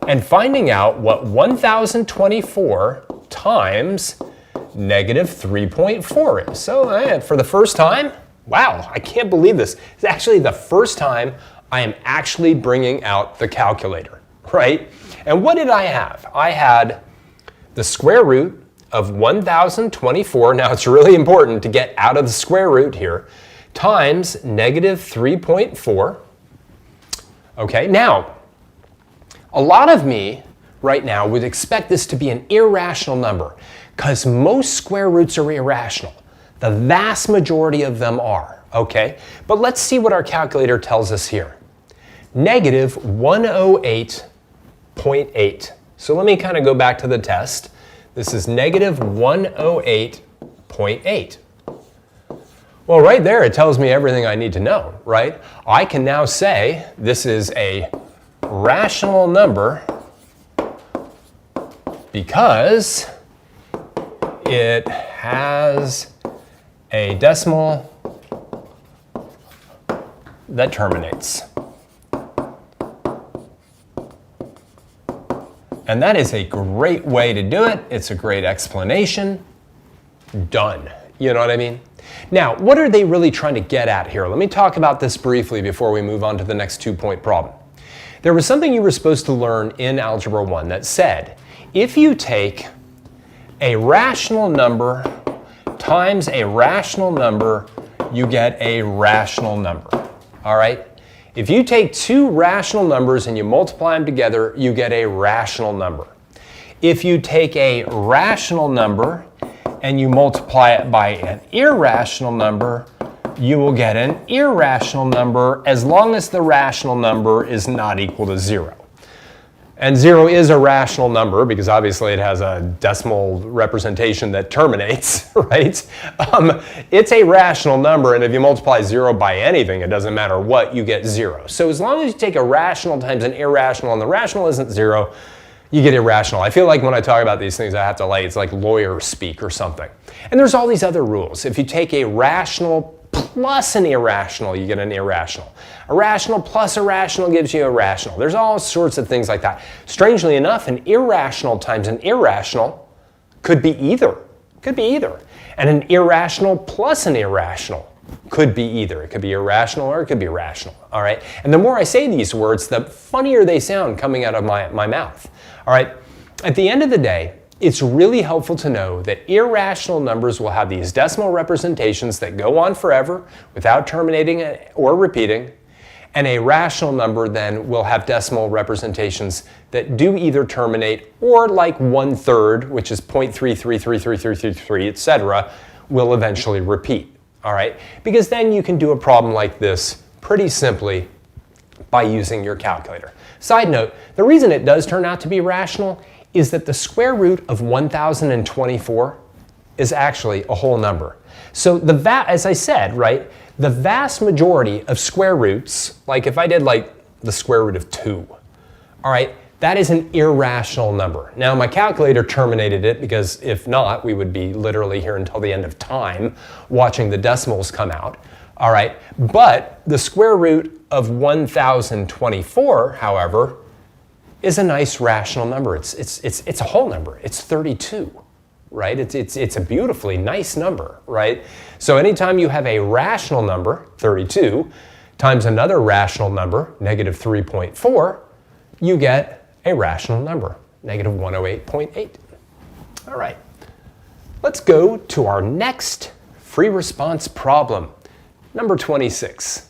and finding out what 1024 times negative 3.4 is. So for the first time, wow, I can't believe this. It's actually the first time I am actually bringing out the calculator, right? And what did I have? I had the square root of 1024, now it's really important to get out of the square root here, times negative 3.4. Okay, now, a lot of me right now would expect this to be an irrational number because most square roots are irrational. The vast majority of them are, okay? But let's see what our calculator tells us here. Negative 108.8. So let me kind of go back to the test. This is negative 108.8. Well, right there, it tells me everything I need to know, right? I can now say this is a rational number because it has a decimal that terminates. And that is a great way to do it. It's a great explanation. Done. You know what I mean? Now, what are they really trying to get at here? Let me talk about this briefly before we move on to the next 2-point problem. There was something you were supposed to learn in Algebra 1 that said, if you take a rational number times a rational number, you get a rational number. All right? If you take two rational numbers and you multiply them together, you get a rational number. If you take a rational number and you multiply it by an irrational number, you will get an irrational number as long as the rational number is not equal to 0. And 0 is a rational number because obviously it has a decimal representation that terminates, right? It's a rational number, and if you multiply 0 by anything, it doesn't matter what, you get 0. So as long as you take a rational times an irrational and the rational isn't 0, you get irrational. I feel like when I talk about these things, I have to it's like lawyer speak or something. And there's all these other rules. If you take a rational plus an irrational, you get an irrational. A rational plus a rational gives you a rational. There's all sorts of things like that. Strangely enough, an irrational times an irrational could be either. Could be either. And an irrational plus an irrational could be either. It could be irrational or it could be rational. All right? And the more I say these words, the funnier they sound coming out of my mouth. All right? At the end of the day, it's really helpful to know that irrational numbers will have these decimal representations that go on forever without terminating or repeating, and a rational number then will have decimal representations that do either terminate or like 1/3, which is 0.333333, etc., will eventually repeat. All right? Because then you can do a problem like this pretty simply by using your calculator. Side note, the reason it does turn out to be rational is that the square root of 1024 is actually a whole number. So as I said, right, the vast majority of square roots, like if I did like the square root of 2, all right, that is an irrational number. Now my calculator terminated it because if not, we would be literally here until the end of time watching the decimals come out. All right, but the square root of 1024, however, is a nice rational number. It's a whole number. It's 32, right? It's a beautifully nice number, right? So anytime you have a rational number, 32, times another rational number, negative 3.4, you get a rational number, negative 108.8. All right, let's go to our next free response problem, number 26.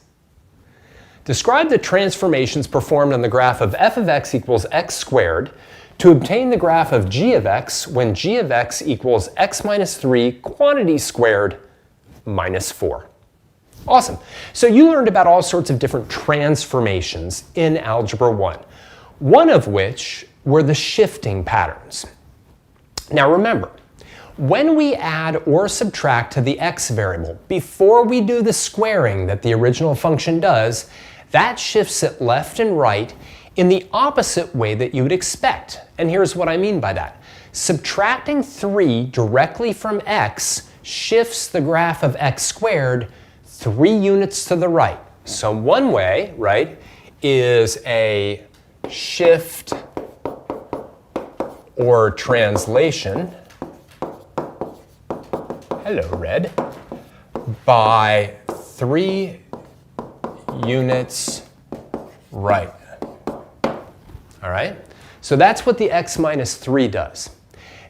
Describe the transformations performed on the graph of f of x equals x squared to obtain the graph of g of x when g of x equals x minus 3 quantity squared minus 4. Awesome. So you learned about all sorts of different transformations in Algebra 1, one of which were the shifting patterns. Now remember, when we add or subtract to the x variable, before we do the squaring that the original function does, that shifts it left and right in the opposite way that you would expect. And here's what I mean by that. Subtracting 3 directly from x shifts the graph of x squared 3 units to the right. So one way, right, is a shift or translation, hello red, by 3 units right. All right? So that's what the x minus 3 does.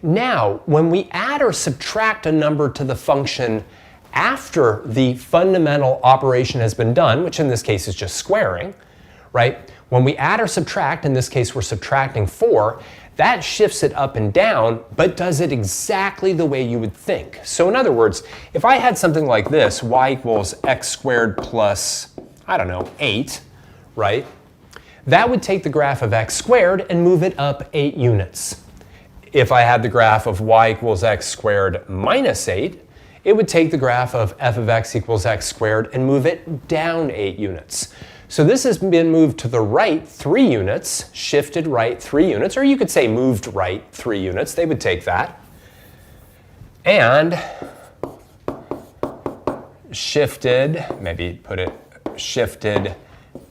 Now, when we add or subtract a number to the function after the fundamental operation has been done, which in this case is just squaring, right? When we add or subtract, in this case we're subtracting 4, that shifts it up and down, but does it exactly the way you would think. So in other words, if I had something like this, y equals x squared plus, I don't know, 8, right? That would take the graph of x squared and move it up 8 units. If I had the graph of y equals x squared minus 8, it would take the graph of f of x equals x squared and move it down 8 units. So this has been moved to the right 3 units, shifted right 3 units, or you could say moved right 3 units. They would take that. And shifted, maybe put it shifted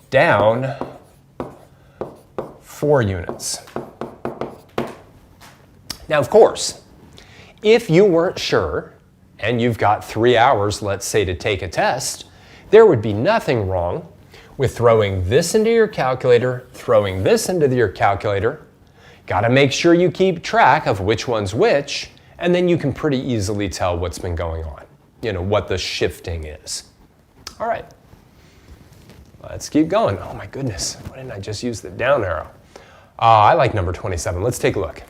down 4 units. Now, of course, if you weren't sure, and you've got 3 hours, let's say, to take a test, there would be nothing wrong with throwing this into your calculator, throwing this into your calculator. Got to make sure you keep track of which one's which, and then you can pretty easily tell what's been going on, what the shifting is. All right, let's keep going. Oh my goodness, why didn't I just use the down arrow? I like number 27. Let's take a look.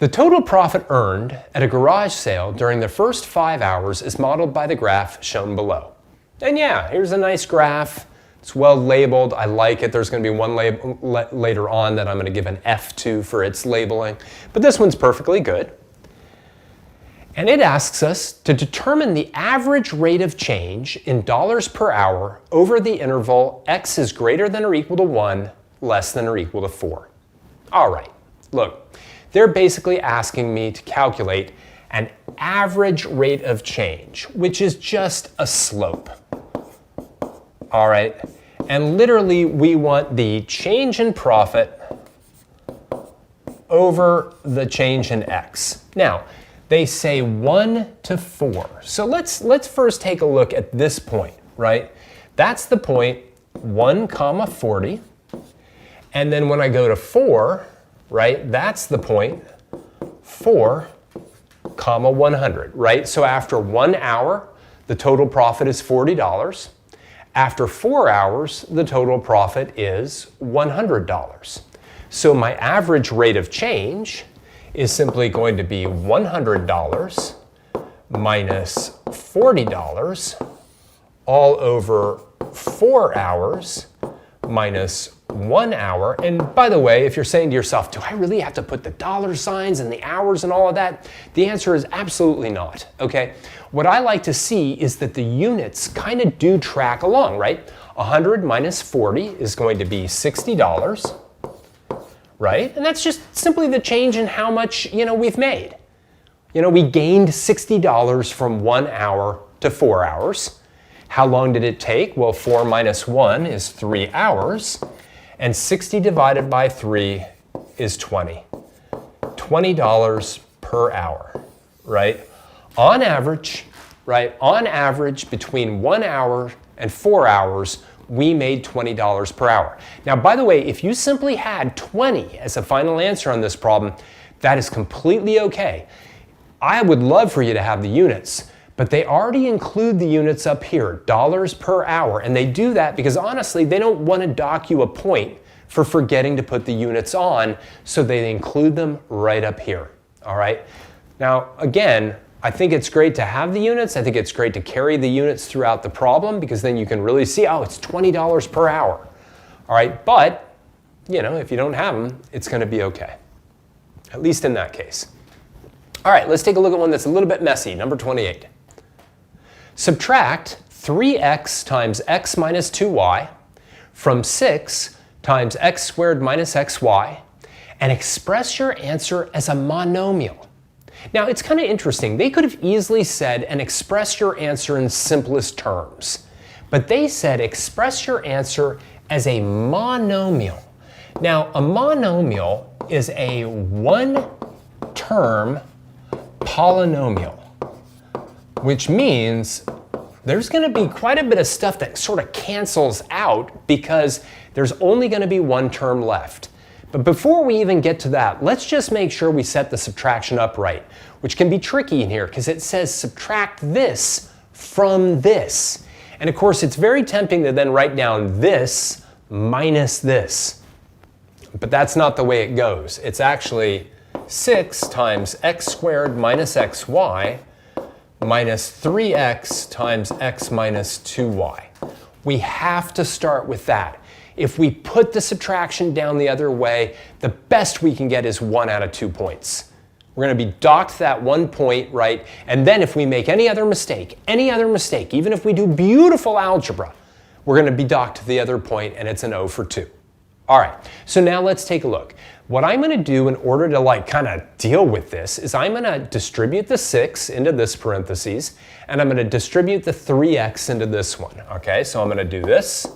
The total profit earned at a garage sale during the first 5 hours is modeled by the graph shown below. And yeah, here's a nice graph. It's well labeled. I like it. There's going to be one later on that I'm going to give an F to for its labeling. But this one's perfectly good. And it asks us to determine the average rate of change in dollars per hour over the interval x is greater than or equal to 1, less than or equal to 4. All right, look, they're basically asking me to calculate an average rate of change, which is just a slope. All right, and literally we want the change in profit over the change in x. Now, they say 1 to 4. So let's first take a look at this point, right? That's the point 1 comma 40. And then when I go to 4, right, that's the point 4 comma 100, right? So after 1 hour, the total profit is $40. After 4 hours, the total profit is $100. So my average rate of change is simply going to be $100 minus $40 all over 4 hours minus 1 hour. And by the way, if you're saying to yourself, do I really have to put the dollar signs and the hours and all of that? The answer is absolutely not, okay? What I like to see is that the units kind of do track along, right? 100 minus 40 is going to be $60, right? And that's just simply the change in how much, we've made. We gained $60 from 1 hour to 4 hours. How long did it take? Well, 4 minus 1 is 3 hours. And 60 divided by 3 is 20. $20 per hour, right? On average, right? On average, between 1 hour and 4 hours, we made $20 per hour. Now, by the way, if you simply had 20 as a final answer on this problem, that is completely okay. I would love for you to have the units, but they already include the units up here, dollars per hour, and they do that because honestly, they don't want to dock you a point for forgetting to put the units on, so they include them right up here, all right? Now, again, I think it's great to have the units. I think it's great to carry the units throughout the problem because then you can really see, oh, it's $20 per hour, all right? But, if you don't have them, it's going to be okay, at least in that case. All right, let's take a look at one that's a little bit messy, number 28. Subtract 3x times x minus 2y from 6 times x squared minus xy and express your answer as a monomial. Now, it's kind of interesting. They could have easily said and express your answer in simplest terms. but they said express your answer as a monomial. Now, a monomial is a one-term polynomial, which means there's going to be quite a bit of stuff that sort of cancels out because there's only going to be one term left. But before we even get to that, let's just make sure we set the subtraction up right, which can be tricky in here because it says subtract this from this. And of course, it's very tempting to then write down this minus this. But that's not the way it goes. It's actually 6 times x squared minus xy minus 3x times x minus 2y. We have to start with that. If we put the subtraction down the other way, the best we can get is 1 out of 2 points. We're going to be docked that 1 point, right? And then if we make any other mistake, even if we do beautiful algebra, we're going to be docked the other point and it's an 0 for 2. All right, so now let's take a look. What I'm going to do in order to kind of deal with this is I'm going to distribute the 6 into this parentheses, and I'm going to distribute the 3x into this one. Okay, so I'm going to do this,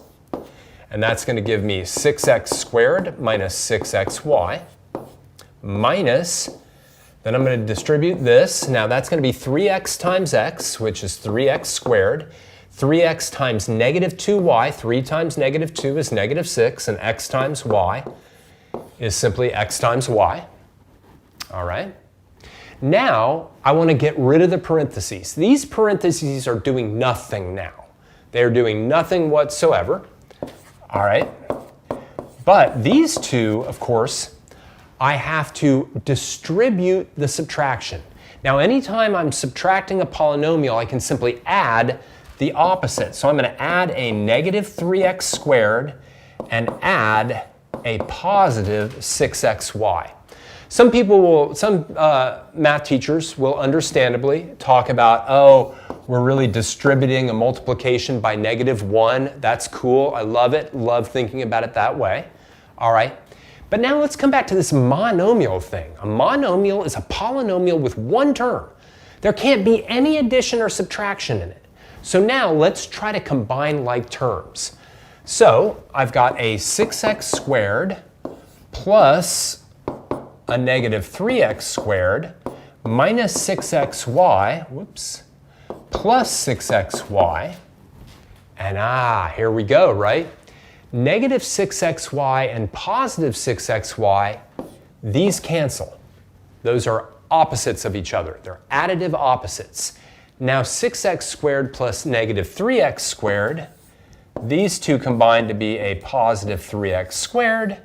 and that's going to give me 6x squared minus 6xy minus, then I'm going to distribute this. Now that's going to be 3x times x, which is 3x squared. 3x times negative 2y, 3 times negative 2 is negative 6, and x times y is simply x times y. All right. Now, I want to get rid of the parentheses. These parentheses are doing nothing now. They're doing nothing whatsoever. All right. But these two, of course, I have to distribute the subtraction. Now, anytime I'm subtracting a polynomial, I can simply add the opposite. So I'm going to add a negative 3x squared and add a positive 6xy. Some math teachers will understandably talk about, oh, we're really distributing a multiplication by -1. That's cool. I love it. Love thinking about it that way. All right. But now let's come back to this monomial thing. A monomial is a polynomial with one term. There can't be any addition or subtraction in it. So now let's try to combine like terms. So I've got a 6x squared plus a negative 3x squared minus 6xy, plus 6xy. And here we go, right? Negative 6xy and positive 6xy, these cancel. Those are opposites of each other. They're additive opposites. Now 6x squared plus negative 3x squared, these two combine to be a positive 3x squared,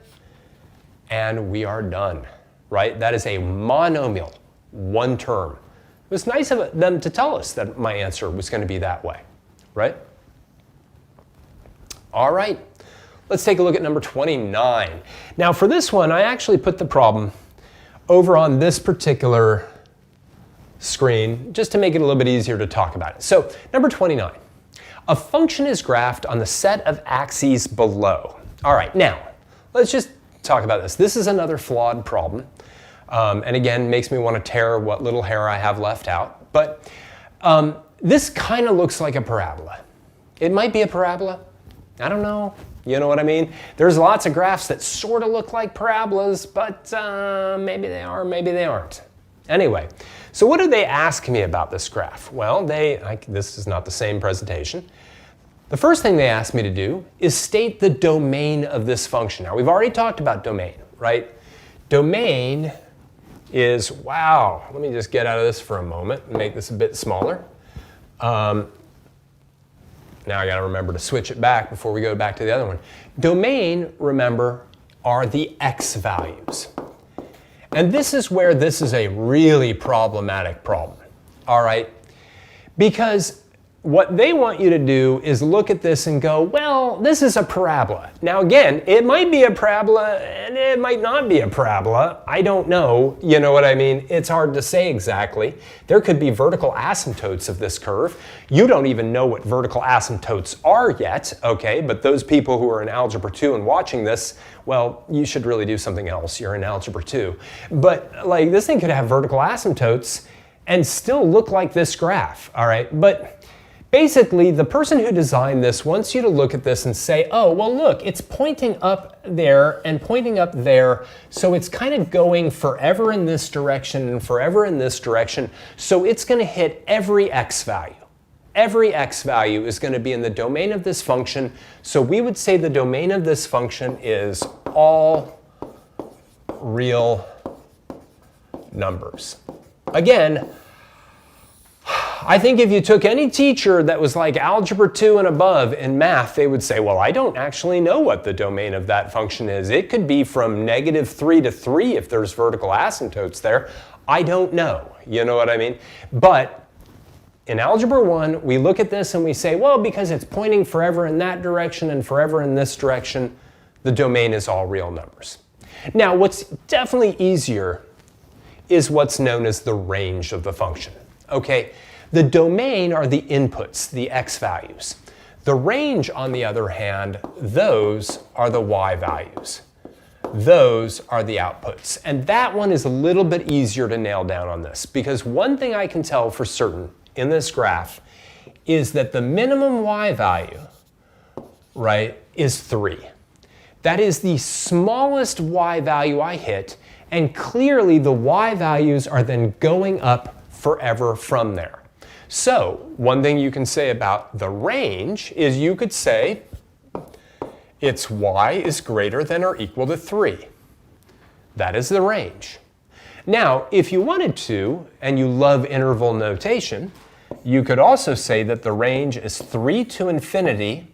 and we are done, right? That is a monomial, one term. It was nice of them to tell us that my answer was going to be that way, right? All right, let's take a look at number 29. Now for this one, I actually put the problem over on this particular screen just to make it a little bit easier to talk about it. So number 29, a function is graphed on the set of axes below. All right, now let's just talk about this. This is another flawed problem. And again, makes me want to tear what little hair I have left out. But this kind of looks like a parabola. It might be a parabola. I don't know. You know what I mean? There's lots of graphs that sort of look like parabolas, but maybe they are, maybe they aren't. Anyway, so what do they ask me about this graph? Well, this is not the same presentation. The first thing they asked me to do is state the domain of this function. Now, we've already talked about domain, right? Domain is, wow, let me just get out of this for a moment and make this a bit smaller. Now I got to remember to switch it back before we go back to the other one. Domain, remember, are the x values. And this is where this is a really problematic problem, all right? Because what they want you to do is look at this and go, well, this is a parabola. Now again, it might be a parabola and it might not be a parabola. I don't know, you know what I mean? It's hard to say exactly. There could be vertical asymptotes of this curve. You don't even know what vertical asymptotes are yet, okay? But those people who are in Algebra 2 and watching this, well, you should really do something else. You're in Algebra 2. But like this thing could have vertical asymptotes and still look like this graph, all right? But Basically, the person who designed this wants you to look at this and say, oh, well, look, it's pointing up there and pointing up there, so it's kind of going forever in this direction and forever in this direction, so it's going to hit every x value. Every x value is going to be in the domain of this function, so we would say the domain of this function is all real numbers. Again, I think if you took any teacher that was like Algebra 2 and above in math, they would say, well, I don't actually know what the domain of that function is. It could be from -3 to 3 if there's vertical asymptotes there. I don't know. You know what I mean? But in Algebra 1, we look at this and we say, well, because it's pointing forever in that direction and forever in this direction, the domain is all real numbers. Now, what's definitely easier is what's known as the range of the function. Okay? The domain are the inputs, the x values. The range, on the other hand, those are the y values. Those are the outputs. And that one is a little bit easier to nail down on this, because one thing I can tell for certain in this graph is that the minimum y value, right, is 3. That is the smallest y value I hit, and clearly the y values are then going up forever from there. So one thing you can say about the range is you could say its y is greater than or equal to 3. That is the range. Now, if you wanted to, and you love interval notation, you could also say that the range is 3 to infinity.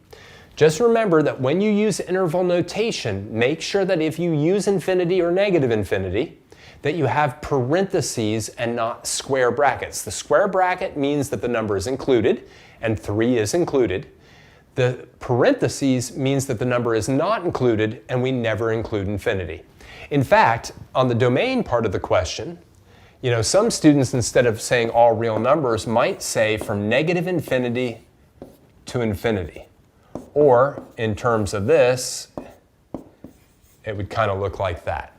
Just remember that when you use interval notation, make sure that if you use infinity or negative infinity, that you have parentheses and not square brackets. The square bracket means that the number is included, and 3 is included. The parentheses means that the number is not included, and we never include infinity. In fact, on the domain part of the question, you know, some students, instead of saying all real numbers, might say from negative infinity to infinity. Or, in terms of this, it would kind of look like that.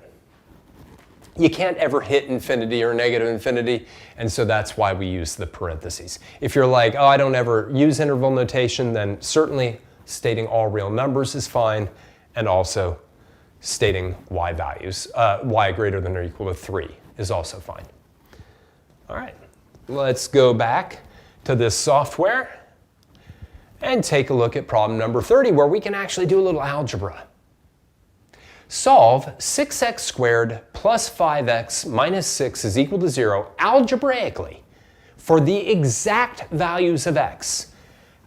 You can't ever hit infinity or negative infinity, and so that's why we use the parentheses. If you're like, oh, I don't ever use interval notation, then certainly stating all real numbers is fine, and also stating y values, y greater than or equal to 3 is also fine. All right, let's go back to this software and take a look at problem number 30, where we can actually do a little algebra. Solve 6x squared plus 5x minus 6 is equal to 0 algebraically for the exact values of x.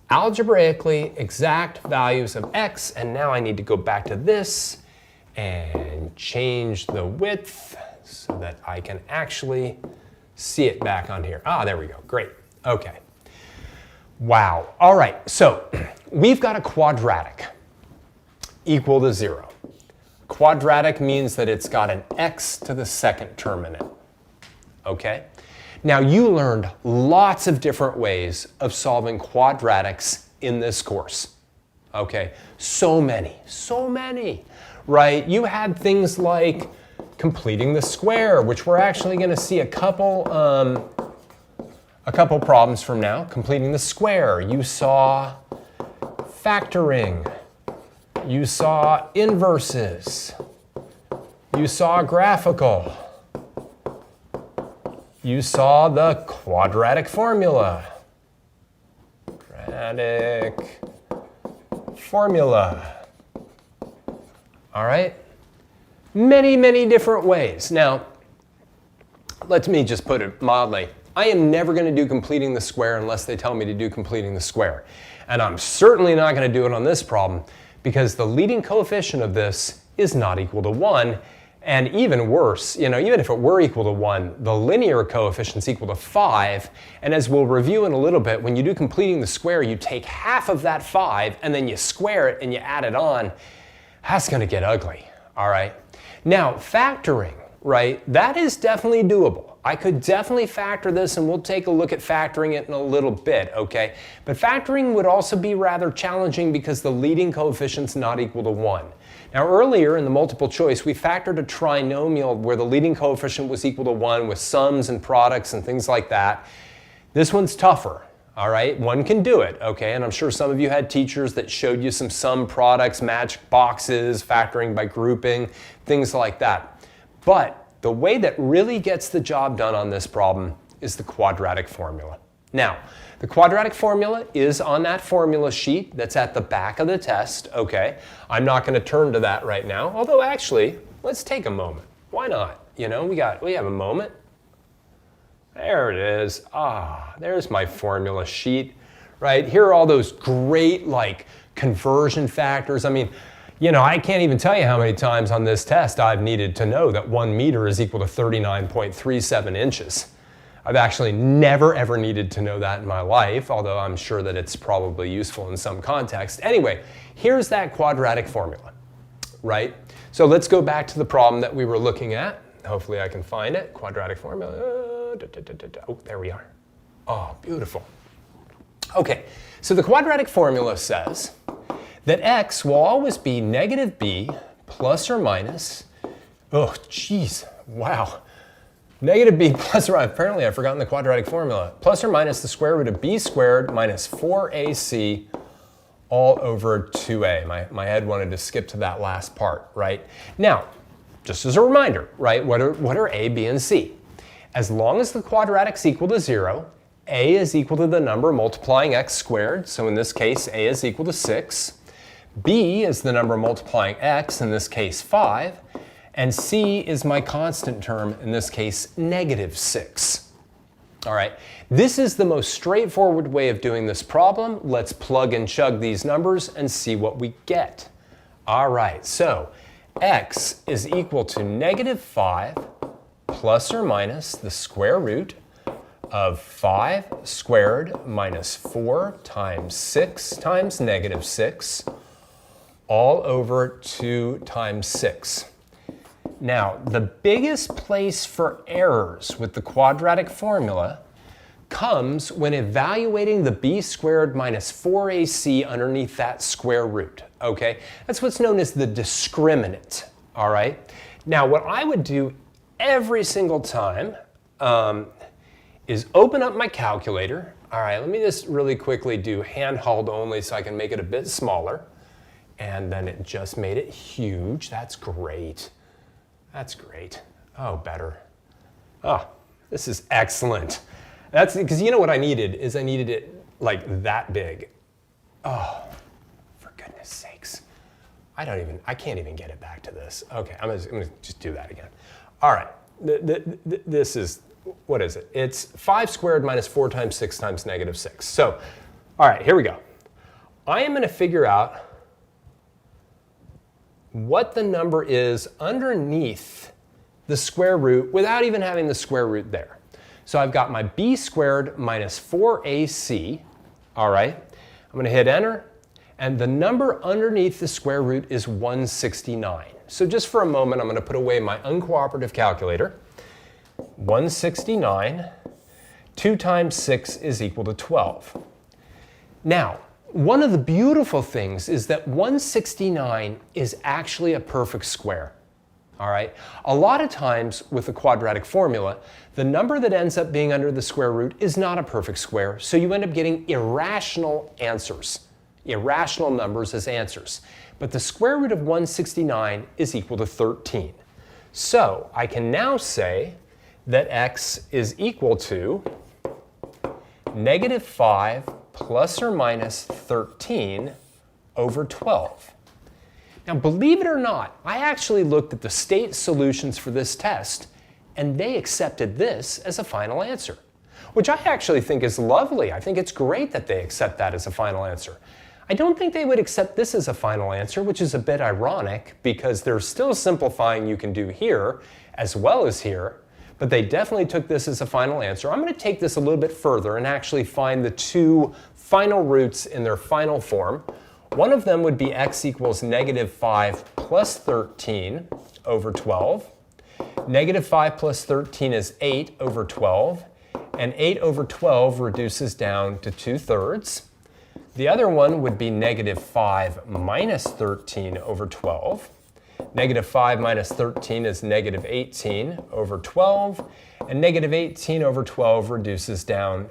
Algebraically exact values of x, and now I need to go back to this and change the width so that I can actually see it back on here. Ah, there we go. Great. Okay. Wow. All right. So we've got a quadratic equal to 0. Quadratic means that it's got an x to the second term in it. Okay? Now, you learned lots of different ways of solving quadratics in this course. Okay? So many, right? You had things like completing the square, which we're actually going to see a couple problems from now. Completing the square. You saw factoring. You saw inverses. You saw graphical. You saw the quadratic formula. Quadratic formula. All right? Many different ways. Now, let me just put it mildly. I am never going to do completing the square unless they tell me to do completing the square. And I'm certainly not going to do it on this problem, because the leading coefficient of this is not equal to 1, and even worse, you know, even if it were equal to 1, the linear coefficient's equal to 5, and as we'll review in a little bit, when you do completing the square, you take half of that 5, and then you square it and you add it on. That's going to get ugly, all right? Now, factoring, right, that is definitely doable. I could definitely factor this, and we'll take a look at factoring it in a little bit, okay? But factoring would also be rather challenging because the leading coefficient's not equal to 1. Now, earlier in the multiple choice, we factored a trinomial where the leading coefficient was equal to 1 with sums and products and things like that. This one's tougher, All right, one can do it, okay? And I'm sure some of you had teachers that showed you some sum products, magic boxes, factoring by grouping, things like that. But the way that really gets the job done on this problem is the quadratic formula. Now, the quadratic formula is on that formula sheet that's at the back of the test, okay? I'm not going to turn to that right now, although actually, let's take a moment. Why not? You know, we have a moment. There it is. There's my formula sheet, right? Here are all those great like conversion factors. I mean, you know, I can't even tell you how many times on this test I've needed to know that 1 meter is equal to 39.37 inches. I've actually never ever needed to know that in my life, although I'm sure that it's probably useful in some context. Anyway, here's that quadratic formula, right? So let's go back to the problem that we were looking at. Hopefully I can find it. Quadratic formula. Oh, there we are. Oh, beautiful. Okay, so the quadratic formula says that x will always be negative b plus or minus, oh, geez, wow. Negative b plus or minus, apparently I've forgotten the quadratic formula, plus or minus the square root of b squared minus 4ac all over 2a. My head wanted to skip to that last part, right? Now, just as a reminder, right, what are a, b, and c? As long as the quadratic's equal to 0, a is equal to the number multiplying x squared, so in this case a is equal to 6, b is the number multiplying x, in this case 5, and c is my constant term, in this case negative 6. All right, this is the most straightforward way of doing this problem. Let's plug and chug these numbers and see what we get. All right, so x is equal to negative 5 plus or minus the square root of 5 squared minus 4 times 6 times negative 6 all over 2 times 6. Now, the biggest place for errors with the quadratic formula comes when evaluating the b squared minus 4ac underneath that square root, okay? That's what's known as the discriminant, all right? Now, what I would do every single time is open up my calculator. All right, let me just really quickly do handheld only so I can make it a bit smaller. And then it just made it huge. That's great. That's great. Oh, better. Oh, this is excellent. That's because you know what I needed is I needed it like that big. Oh, for goodness sakes. I can't even get it back to this. Okay, I'm gonna just do that again. All right, this is, what is it? It's 5 squared minus 4 times 6 times negative 6. So, all right, here we go. I am going to figure out what the number is underneath the square root without even having the square root there. So I've got my b squared minus 4ac, all right? I'm going to hit enter, and the number underneath the square root is 169. So just for a moment, I'm going to put away my uncooperative calculator. 169, 2 times 6 is equal to 12. Now, one of the beautiful things is that 169 is actually a perfect square. All right? A lot of times with the quadratic formula, the number that ends up being under the square root is not a perfect square, so you end up getting irrational answers, irrational numbers as answers. But the square root of 169 is equal to 13. So I can now say that x is equal to negative 5 plus or minus 13 over 12. Now, believe it or not, I actually looked at the state solutions for this test, and they accepted this as a final answer, which I actually think is lovely. I think it's great that they accept that as a final answer. I don't think they would accept this as a final answer, which is a bit ironic because there's still simplifying you can do here as well as here, but they definitely took this as a final answer. I'm going to take this a little bit further and actually find the two final roots in their final form. One of them would be x equals negative 5 plus 13 over 12. Negative 5 plus 13 is 8 over 12, and 8 over 12 reduces down to 2/3. The other one would be negative 5 minus 13 over 12. Negative 5 minus 13 is negative 18 over 12, and negative 18 over 12 reduces down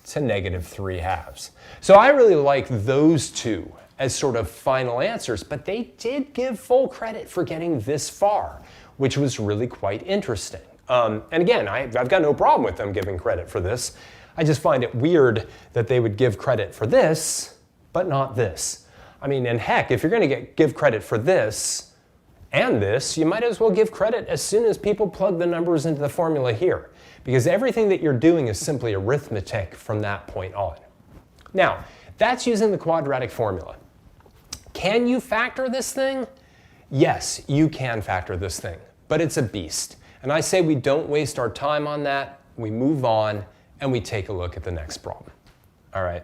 to negative 3/2. So I really like those two as sort of final answers, but they did give full credit for getting this far, which was really quite interesting. And again, I've got no problem with them giving credit for this. I just find it weird that they would give credit for this, but not this. I mean, and heck, if you're going to give credit for this and this, you might as well give credit as soon as people plug the numbers into the formula here, because everything that you're doing is simply arithmetic from that point on. Now, that's using the quadratic formula. Can you factor this thing? Yes, you can factor this thing, but it's a beast. And I say we don't waste our time on that, we move on, and we take a look at the next problem. All right.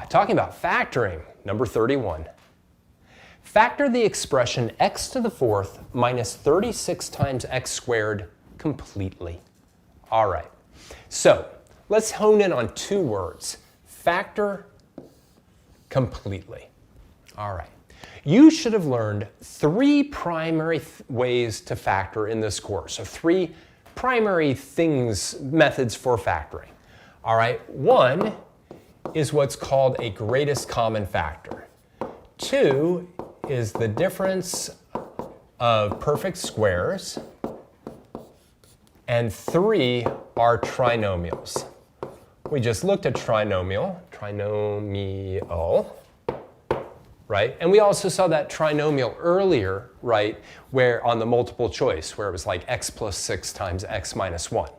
Talking about factoring, number 31. Factor the expression x to the fourth minus 36 times x squared completely. All right. So let's hone in on two words. Factor completely. All right. You should have learned three primary ways to factor in this course, or three primary methods for factoring. All right. One is what's called a greatest common factor. Two is the difference of perfect squares. And three are trinomials. We just looked at trinomial, right? And we also saw that trinomial earlier, right, where on the multiple choice, where it was like x plus 6 times x minus 1.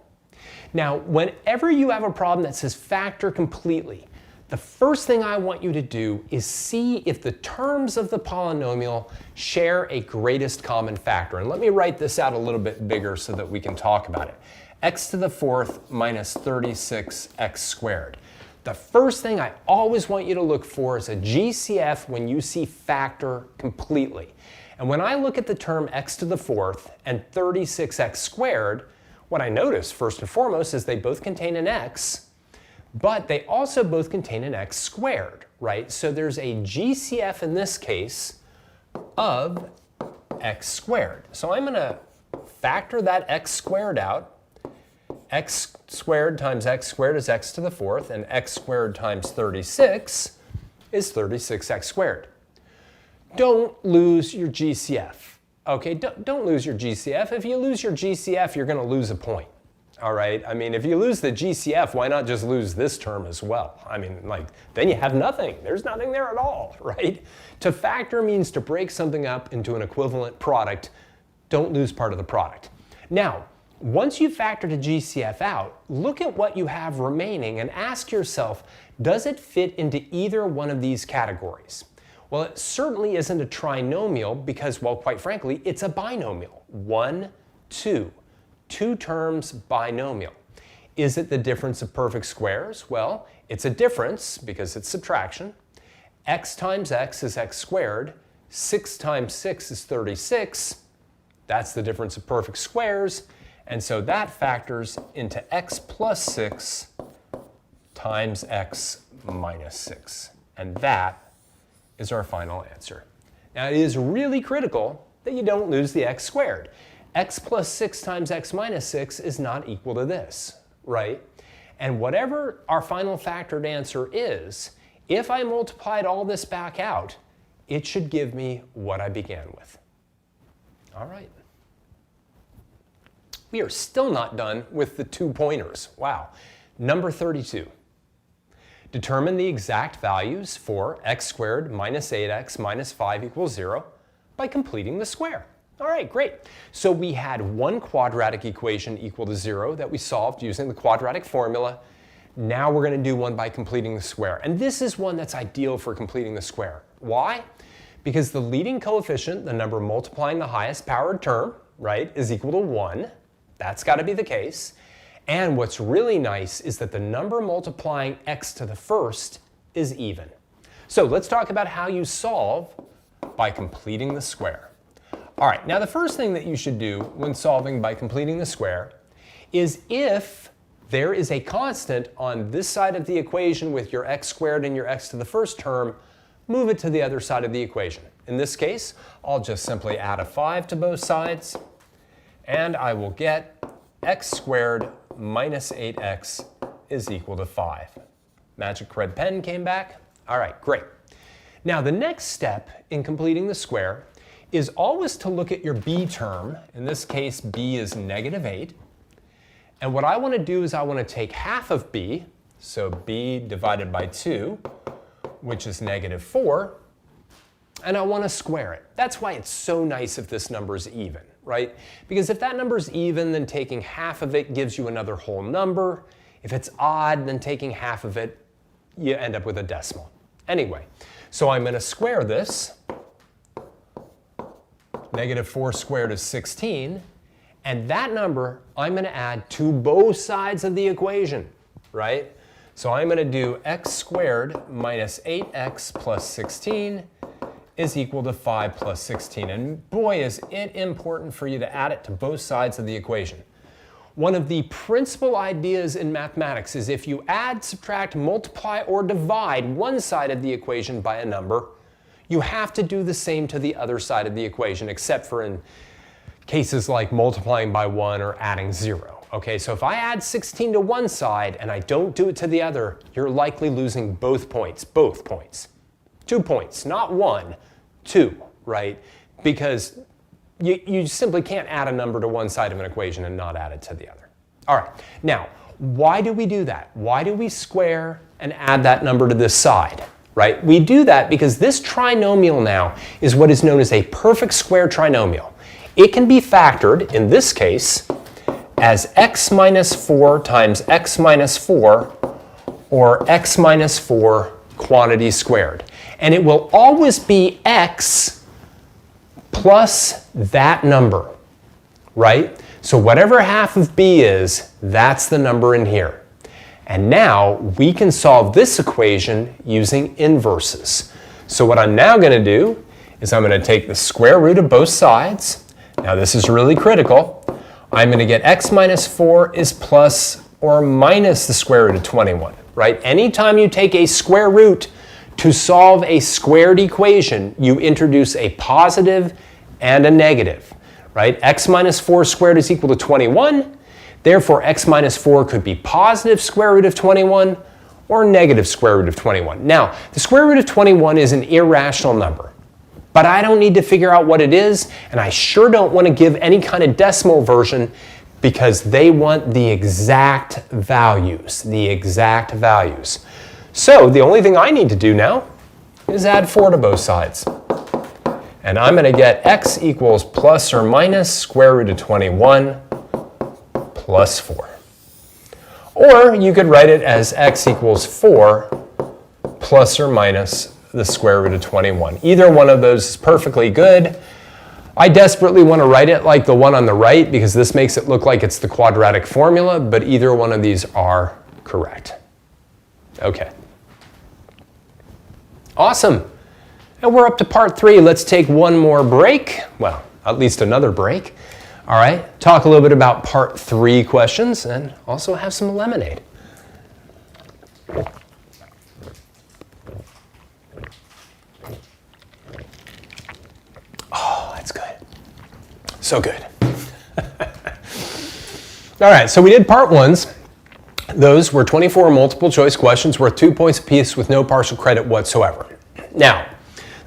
Now, whenever you have a problem that says factor completely, the first thing I want you to do is see if the terms of the polynomial share a greatest common factor. And let me write this out a little bit bigger so that we can talk about it. X to the fourth minus 36x squared. The first thing I always want you to look for is a GCF when you see factor completely. And when I look at the term x to the fourth and 36x squared, what I notice first and foremost is they both contain an x, but they also both contain an x squared, right? So there's a GCF in this case of x squared. So I'm going to factor that x squared out. X squared times x squared is x to the fourth, and x squared times 36 is 36x squared. Don't lose your GCF. Okay, don't lose your GCF. If you lose your GCF, you're going to lose a point. All right, I mean, if you lose the GCF, why not just lose this term as well? I mean, like, then you have nothing. There's nothing there at all, right? To factor means to break something up into an equivalent product. Don't lose part of the product. Now, once you've factored a GCF out, look at what you have remaining and ask yourself, does it fit into either one of these categories? Well, it certainly isn't a trinomial because, well, quite frankly, it's a binomial. 1, 2. Two terms binomial. Is it the difference of perfect squares? Well, it's a difference because it's subtraction. X times x is x squared. 6 times 6 is 36. That's the difference of perfect squares. And so that factors into x plus 6 times x minus 6. And that is our final answer. Now, it is really critical that you don't lose the x squared. X plus 6 times x minus 6 is not equal to this, right? And whatever our final factored answer is, if I multiplied all this back out, it should give me what I began with. All right. We are still not done with the 2 pointers. Wow. Number 32. Determine the exact values for x squared minus 8x minus 5 equals 0 by completing the square. All right, great. So we had one quadratic equation equal to 0 that we solved using the quadratic formula. Now we're going to do one by completing the square. And this is one that's ideal for completing the square. Why? Because the leading coefficient, the number multiplying the highest powered term, right, is equal to 1. That's got to be the case. And what's really nice is that the number multiplying x to the first is even. So let's talk about how you solve by completing the square. All right, now the first thing that you should do when solving by completing the square is if there is a constant on this side of the equation with your x squared and your x to the first term, move it to the other side of the equation. In this case, I'll just simply add a 5 to both sides, and I will get x squared minus 8x is equal to 5. Magic red pen came back. All right, great. Now the next step in completing the square is always to look at your b term. In this case, b is -8. And what I want to do is I want to take half of b, so b divided by 2, which is -4, and I want to square it. That's why it's so nice if this number is even, right? Because if that number is even, then taking half of it gives you another whole number. If it's odd, then taking half of it, you end up with a decimal. Anyway, so I'm going to square this. -4 squared is 16. And that number, I'm going to add to both sides of the equation, right? So I'm going to do x squared minus 8x plus 16 is equal to 5 plus 16. And boy, is it important for you to add it to both sides of the equation. One of the principal ideas in mathematics is if you add, subtract, multiply, or divide one side of the equation by a number, you have to do the same to the other side of the equation, except for in cases like multiplying by 1 or adding 0. Okay, so if I add 16 to one side and I don't do it to the other, you're likely losing both points. 2 points, not 1, 2, right? Because you simply can't add a number to one side of an equation and not add it to the other. All right, now, why do we do that? Why do we square and add that number to this side, right? We do that because this trinomial now is what is known as a perfect square trinomial. It can be factored, in this case, as x minus 4 times x minus 4, or x minus 4 quantity squared. And it will always be x plus that number, right? So whatever half of b is, that's the number in here. And now we can solve this equation using inverses. So what I'm now going to do is I'm going to take the square root of both sides. Now this is really critical. I'm going to get x minus 4 is plus or minus the square root of 21, right? Anytime you take a square root to solve a squared equation, you introduce a positive and a negative, right? X minus 4 squared is equal to 21. Therefore, x minus 4 could be positive square root of 21 or negative square root of 21. Now, the square root of 21 is an irrational number. But I don't need to figure out what it is, and I sure don't want to give any kind of decimal version because they want the exact values, So the only thing I need to do now is add 4 to both sides. And I'm going to get x equals plus or minus square root of 21 plus 4. Or you could write it as x equals 4 plus or minus the square root of 21. Either one of those is perfectly good. I desperately want to write it like the one on the right because this makes it look like it's the quadratic formula, but either one of these are correct. Okay. Awesome. And we're up to part 3. Let's take one more break. Well, at least another break. All right. Talk a little bit about part 3 questions and also have some lemonade. That's good. So good. All right, so we did part 1s. Those were 24 multiple choice questions worth 2 points apiece with no partial credit whatsoever. Now,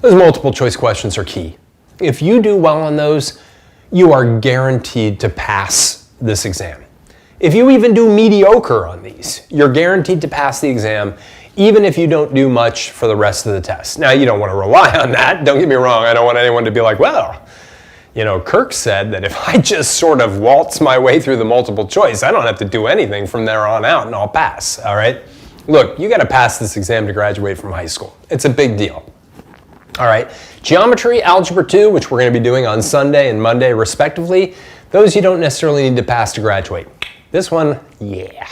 those multiple choice questions are key. If you do well on those, you are guaranteed to pass this exam. If you even do mediocre on these, you're guaranteed to pass the exam even if you don't do much for the rest of the test. Now, you don't want to rely on that. Don't get me wrong. I don't want anyone to be like, well, you know, Kirk said that if I just sort of waltz my way through the multiple choice, I don't have to do anything from there on out and I'll pass, all right? Look, you got to pass this exam to graduate from high school. It's a big deal. All right, geometry, algebra 2, which we're going to be doing on Sunday and Monday respectively, those you don't necessarily need to pass to graduate. This one, yeah.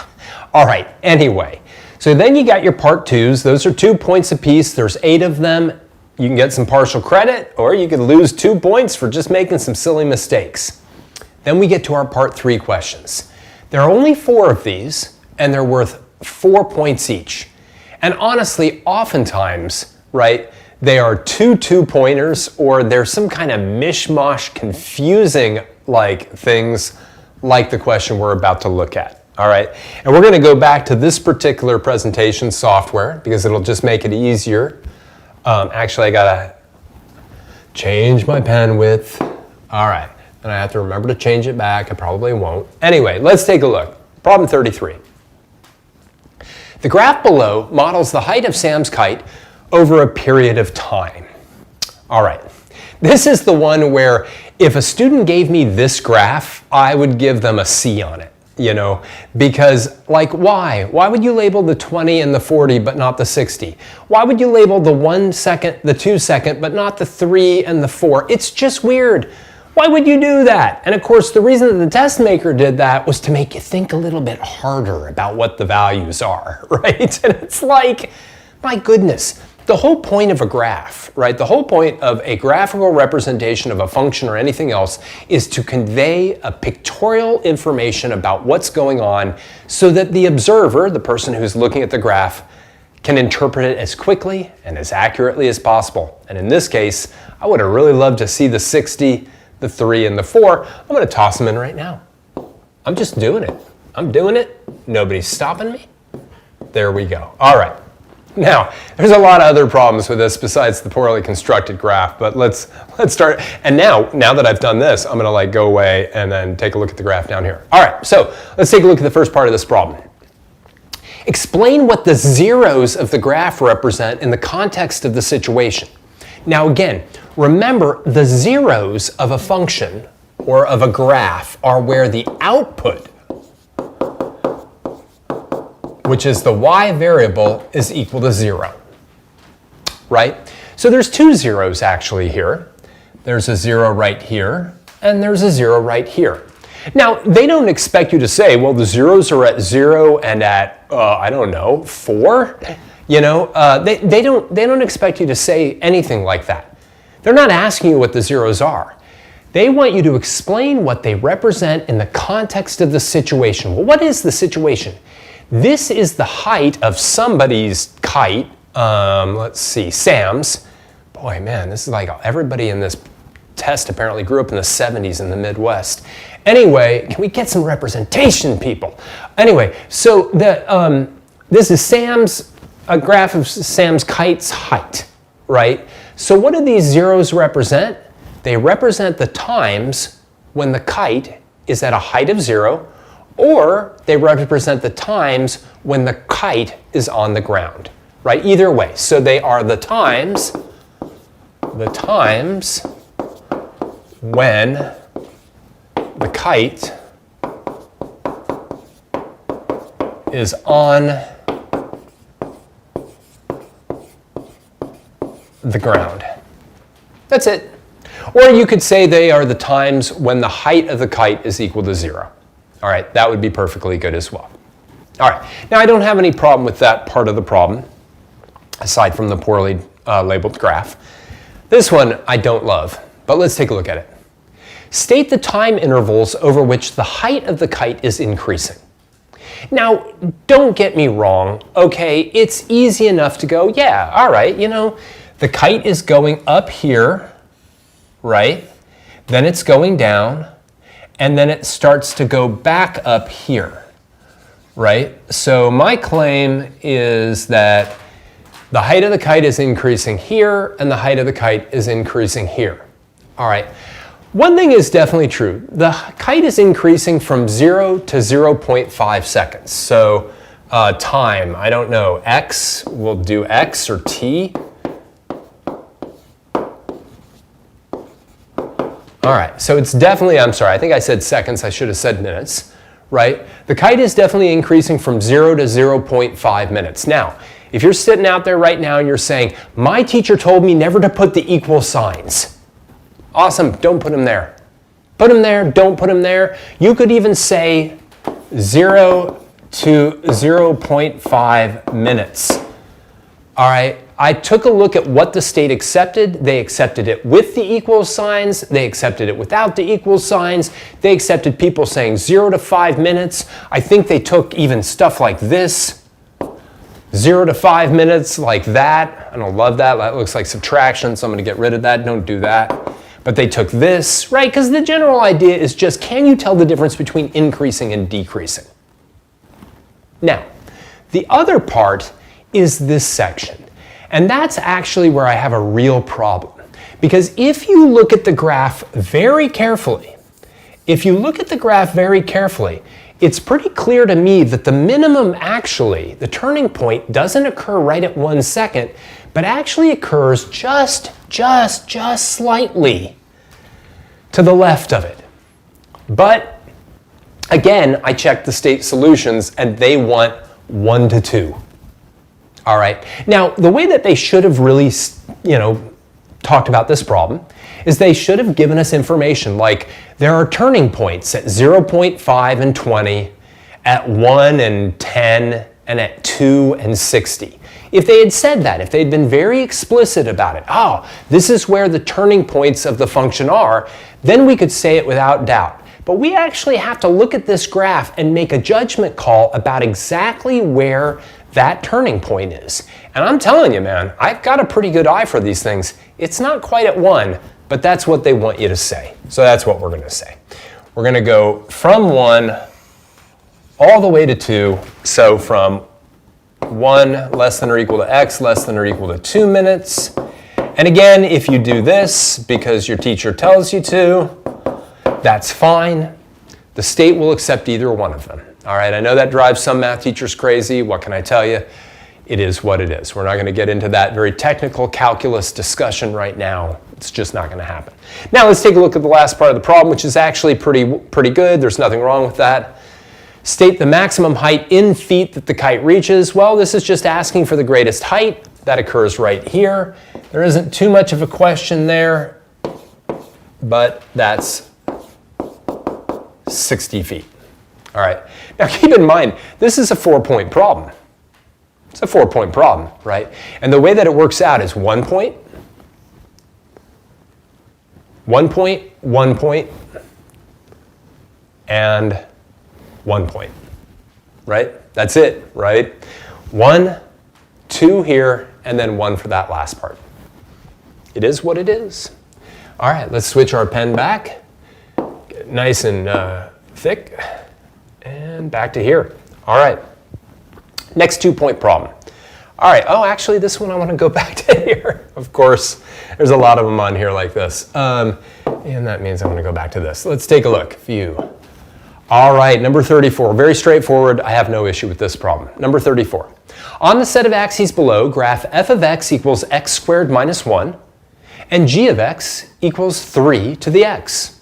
All right, anyway. So then you got your part 2s. Those are 2 points apiece. There's 8 of them. You can get some partial credit, or you could lose 2 points for just making some silly mistakes. Then we get to our part 3 questions. There are only 4 of these, and they're worth 4 points each. And honestly, oftentimes, right, they are 2 2-pointers, or there's some kind of mishmash, confusing like things like the question we're about to look at. All right, and we're going to go back to this particular presentation software because it'll just make it easier. Actually, I got to change my pen width. All right, and I have to remember to change it back. I probably won't. Anyway, let's take a look. Problem 33. The graph below models the height of Sam's kite over a period of time. All right, this is the one where if a student gave me this graph, I would give them a C on it, you know, because like why? Why would you label the 20 and the 40 but not the 60? Why would you label the 1 second, the 2 second, but not the 3 and the 4? It's just weird. Why would you do that? And of course, the reason that the test maker did that was to make you think a little bit harder about what the values are, right? And it's like, my goodness, the whole point of a graph, right? The whole point of a graphical representation of a function or anything else is to convey a pictorial information about what's going on so that the observer, the person who's looking at the graph, can interpret it as quickly and as accurately as possible. And in this case, I would have really loved to see the 60, the 3, and the 4. I'm going to toss them in right now. I'm just doing it. I'm doing it. Nobody's stopping me. There we go. All right. Now, there's a lot of other problems with this besides the poorly constructed graph, but let's start. And now that I've done this, I'm going to go away and then take a look at the graph down here. All right, so let's take a look at the first part of this problem. Explain what the zeros of the graph represent in the context of the situation. Now again, remember the zeros of a function or of a graph are where the output, which is the y variable, is equal to 0, right? So there's two zeros actually here. There's a 0 right here, and there's a 0 right here. Now, they don't expect you to say, well, the zeros are at 0 and at, I don't know, 4. You know, they don't expect you to say anything like that. They're not asking you what the zeros are. They want you to explain what they represent in the context of the situation. Well, what is the situation? This is the height of somebody's kite. Let's see, Sam's. Boy, man, this is like everybody in this test apparently grew up in the 70s in the Midwest. Anyway, can we get some representation, people? Anyway, so this is a graph of Sam's kite's height, right? So what do these zeros represent? They represent the times when the kite is at a height of 0, or they represent the times when the kite is on the ground, right? Either way. So they are the times when the kite is on the ground. That's it. Or you could say they are the times when the height of the kite is equal to 0. All right, that would be perfectly good as well. All right, now I don't have any problem with that part of the problem, aside from the poorly labeled graph. This one I don't love, but let's take a look at it. State the time intervals over which the height of the kite is increasing. Now, don't get me wrong, okay, it's easy enough to go, yeah, all right, you know, the kite is going up here, right? Then it's going down, and then it starts to go back up here, right? So my claim is that the height of the kite is increasing here, and the height of the kite is increasing here. All right. One thing is definitely true. The kite is increasing from 0 to 0.5 seconds. So time, I don't know, x, we'll do x or t. All right, so it's definitely, I'm sorry, I think I said seconds, I should have said minutes, right? The kite is definitely increasing from 0 to 0.5 minutes. Now, if you're sitting out there right now and you're saying, my teacher told me never to put the equal signs. Awesome, don't put them there. Put them there, don't put them there. You could even say 0 to 0.5 minutes. All right, I took a look at what the state accepted. They accepted it with the equal signs. They accepted it without the equal signs. They accepted people saying 0 to 5 minutes. I think they took even stuff like this. 0 to 5 minutes like that. I don't love that. That looks like subtraction, so I'm going to get rid of that. Don't do that. But they took this, right? Because the general idea is just, can you tell the difference between increasing and decreasing? Now, the other part is this section. And that's actually where I have a real problem. Because if you look at the graph very carefully, it's pretty clear to me that the minimum actually, the turning point, doesn't occur right at 1 second, but actually occurs just slightly to the left of it. But again, I checked the state solutions and they want 1 to 2. All right. Now, the way that they should have really, talked about this problem is they should have given us information like there are turning points at 0.5 and 20, at 1 and 10, and at 2 and 60. If they had said that, if they'd been very explicit about it, this is where the turning points of the function are, then we could say it without doubt. But we actually have to look at this graph and make a judgment call about exactly where that turning point is. And I'm telling you, man, I've got a pretty good eye for these things. It's not quite at 1, but that's what they want you to say. So that's what we're going to say. We're going to go from 1 all the way to 2. So from 1 less than or equal to x less than or equal to 2 minutes. And again, if you do this because your teacher tells you to, that's fine. The state will accept either one of them. All right, I know that drives some math teachers crazy. What can I tell you? It is what it is. We're not going to get into that very technical calculus discussion right now. It's just not going to happen. Now let's take a look at the last part of the problem, which is actually pretty good. There's nothing wrong with that. State the maximum height in feet that the kite reaches. Well, this is just asking for the greatest height. That occurs right here. There isn't too much of a question there, but that's 60 feet. All right. Now keep in mind, this is a 4-point problem. It's a 4-point problem, right? And the way that it works out is 1 point, 1 point, 1 point, and 1 point, right? That's it, right? 1, 2 here, and then 1 for that last part. It is what it is. All right, let's switch our pen back. Get it nice and thick. And back to here. All right. Next 2-point problem. All right. Oh, actually, this one I want to go back to here. Of course, there's a lot of them on here like this. And that means I want to go back to this. Let's take a look. View. All right. Number 34. Very straightforward. I have no issue with this problem. Number 34. On the set of axes below, graph f of x equals x squared minus 1, and g of x equals 3 to the x.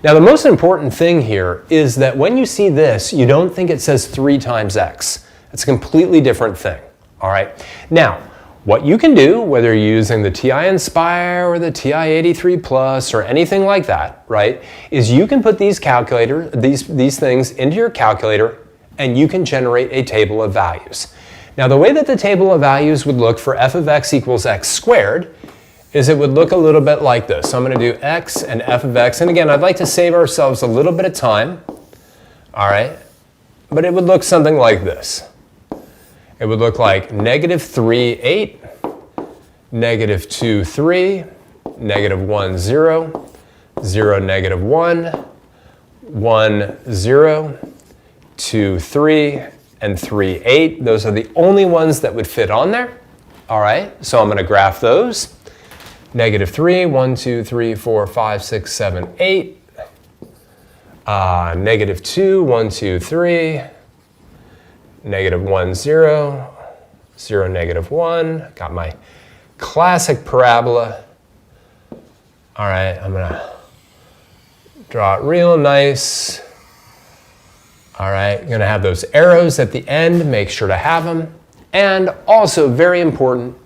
Now, the most important thing here is that when you see this, you don't think it says 3 times x. It's a completely different thing, all right? Now, what you can do, whether you're using the TI Inspire or the TI 83 Plus or anything like that, right, is you can put these things into your calculator and you can generate a table of values. Now, the way that the table of values would look for f of x equals x squared is it would look a little bit like this. So I'm going to do x and f of x. And again, I'd like to save ourselves a little bit of time. All right. But it would look something like this. It would look like negative 3, 8, negative 2, 3, negative 1, 0, 0, negative 1, 1, 0, 2, 3, and 3, 8. Those are the only ones that would fit on there. All right. So I'm going to graph those. Negative 3, 1, 2, 3, 4, 5, 6, 7, 8. Negative 2, 1, 2, 3. Negative 1, 0. 0, negative 1. Got my classic parabola. All right, I'm going to draw it real nice. All right, you're going to have those arrows at the end. Make sure to have them. And also, very important,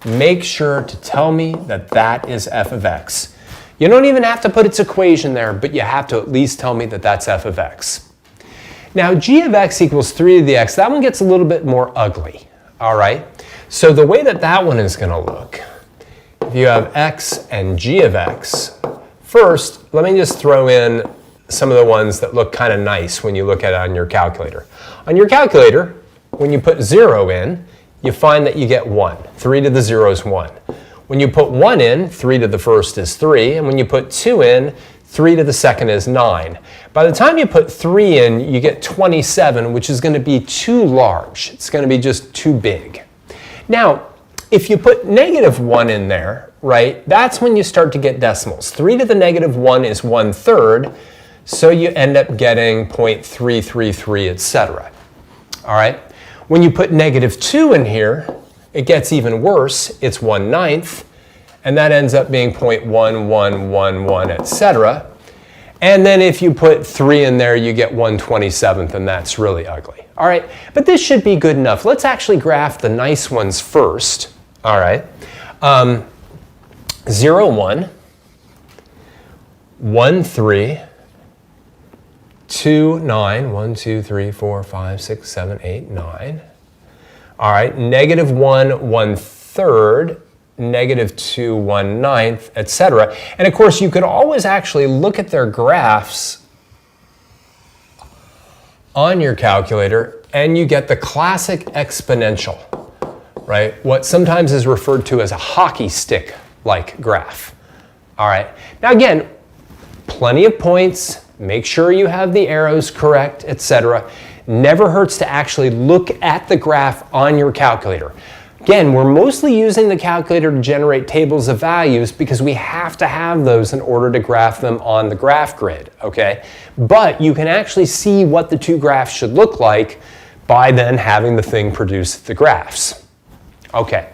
make sure to tell me that that is f of x. You don't even have to put its equation there, but you have to at least tell me that that's f of x. Now, g of x equals 3 to the x, that one gets a little bit more ugly, all right? So the way that that one is going to look, if you have x and g of x, first, let me just throw in some of the ones that look kind of nice when you look at it on your calculator. On your calculator, when you put 0 in, you find that you get 1. 3 to the 0 is 1. When you put 1 in, 3 to the first is 3. And when you put 2 in, 3 to the second is 9. By the time you put 3 in, you get 27, which is going to be too large. It's going to be just too big. Now, if you put -1 in there, right, that's when you start to get decimals. 3 to the -1 is 1/3, so you end up getting 0.333, etc. All right? When you put -2 in here, it gets even worse. It's 1/9, and that ends up being 0.1111, etc. And then if you put 3 in there, you get 1/27, and that's really ugly. All right, but this should be good enough. Let's actually graph the nice ones first. All right, 0, 1, 1, 3, 2, 9, 1, 2, 3, 4, 5, 6, 7, 8, 9. All right, -1, 1/3, -2, 1/9, etc. And of course, you could always actually look at their graphs on your calculator, and you get the classic exponential, right? What sometimes is referred to as a hockey stick-like graph. All right. Now again, plenty of points. Make sure you have the arrows correct, etc. Never hurts to actually look at the graph on your calculator. Again, we're mostly using the calculator to generate tables of values because we have to have those in order to graph them on the graph grid, okay? But you can actually see what the two graphs should look like by then having the thing produce the graphs. Okay,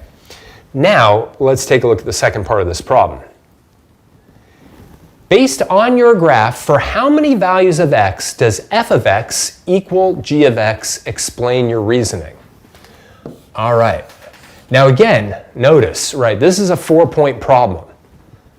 now let's take a look at the second part of this problem. Based on your graph, for how many values of x does f of x equal g of x? Explain your reasoning. All right. Now again, notice, right, this is a 4-point problem.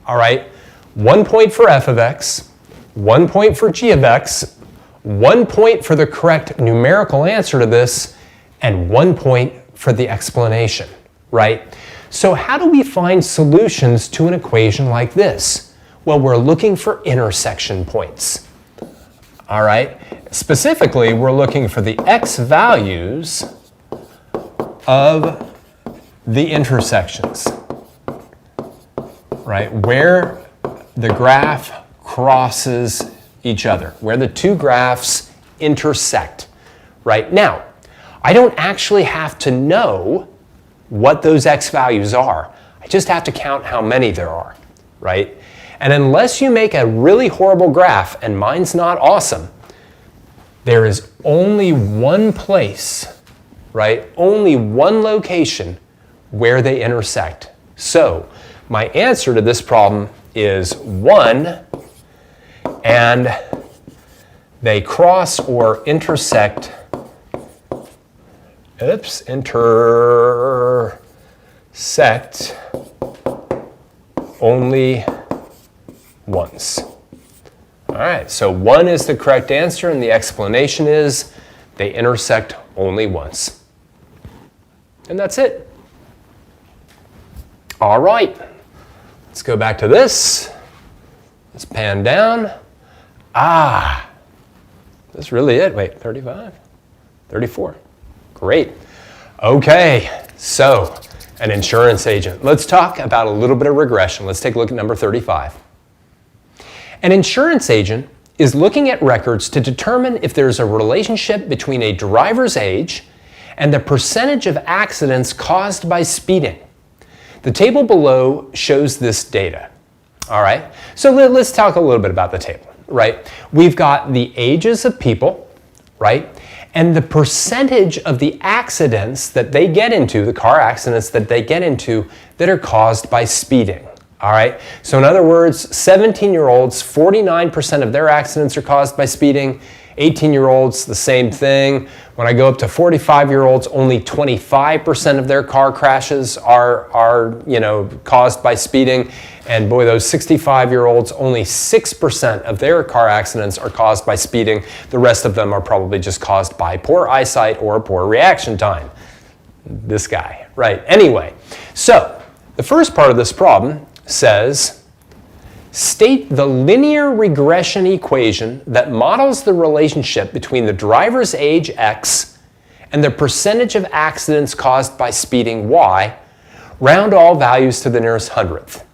All right, 1 point for f of x, 1 point for g of x, 1 point for the correct numerical answer to this, and 1 point for the explanation, right? So how do we find solutions to an equation like this? Well, we're looking for intersection points. All right, specifically, we're looking for the x values of the intersections, right? Where the graph crosses each other, where the two graphs intersect, right? Now, I don't actually have to know what those x values are. I just have to count how many there are, right? And unless you make a really horrible graph, and mine's not awesome, there is only one place, right? Only one location where they intersect. So my answer to this problem is 1, and they cross or intersect, intersect only once. All right, so 1 is the correct answer, and the explanation is they intersect only once. And that's it. All right, let's go back to this. Let's pan down. That's really it. Wait, 35? 34. Great. Okay, so an insurance agent. Let's talk about a little bit of regression. Let's take a look at number 35. An insurance agent is looking at records to determine if there's a relationship between a driver's age and the percentage of accidents caused by speeding. The table below shows this data. All right, so let's talk a little bit about the table, right? We've got the ages of people, right? And the percentage of the accidents that they get into, the car accidents that they get into that are caused by speeding. All right, so in other words, 17-year-olds, 49% of their accidents are caused by speeding. 18-year-olds, the same thing. When I go up to 45-year-olds, only 25% of their car crashes are caused by speeding. And boy, those 65-year-olds, only 6% of their car accidents are caused by speeding. The rest of them are probably just caused by poor eyesight or poor reaction time. This guy, right? Anyway, so the first part of this problem says, state the linear regression equation that models the relationship between the driver's age x and the percentage of accidents caused by speeding y. Round all values to the nearest hundredth.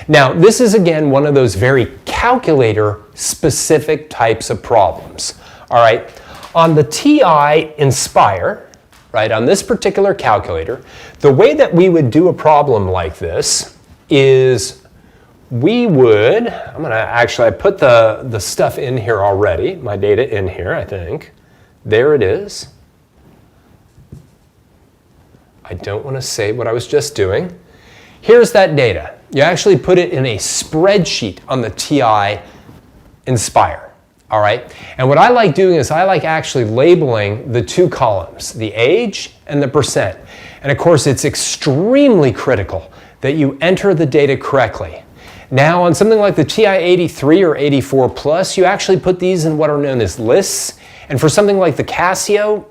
Now, this is again one of those very calculator-specific types of problems. All right, on the TI Inspire, right, on this particular calculator, the way that we would do a problem like this is we would, I put the stuff in here already, my data in here, I think. There it is. I don't want to say what I was just doing. Here's that data. You actually put it in a spreadsheet on the TI Inspire, all right? And what I like doing is I like actually labeling the two columns, the age and the percent. And of course, it's extremely critical that you enter the data correctly. Now, on something like the TI 83 or 84 Plus, you actually put these in what are known as lists. And for something like the Casio,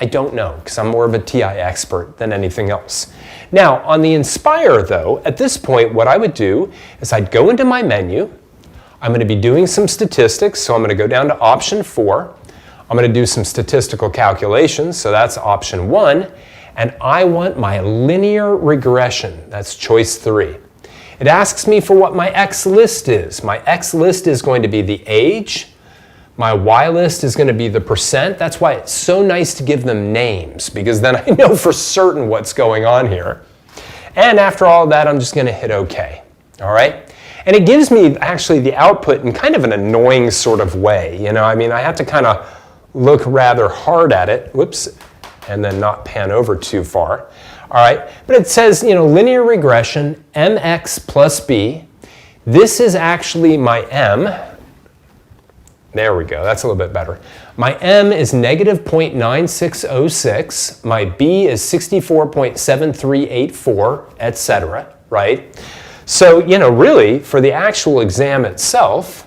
I don't know, because I'm more of a TI expert than anything else. Now, on the Inspire, though, at this point, what I would do is I'd go into my menu. I'm going to be doing some statistics, so I'm going to go down to option 4. I'm going to do some statistical calculations, so that's option 1. And I want my linear regression. That's choice 3. It asks me for what my X list is. My X list is going to be the age. My Y list is going to be the percent. That's why it's so nice to give them names, because then I know for certain what's going on here. And after all of that, I'm just going to hit OK. All right? And it gives me actually the output in kind of an annoying sort of way. You know, I mean, I have to kind of look rather hard at it. Whoops. And then not pan over too far. All right? But it says, you know, linear regression, mx plus b. This is actually my m. There we go, that's a little bit better. My m is negative 0.9606, my b is 64.7384, etc., right? So, you know, really, for the actual exam itself,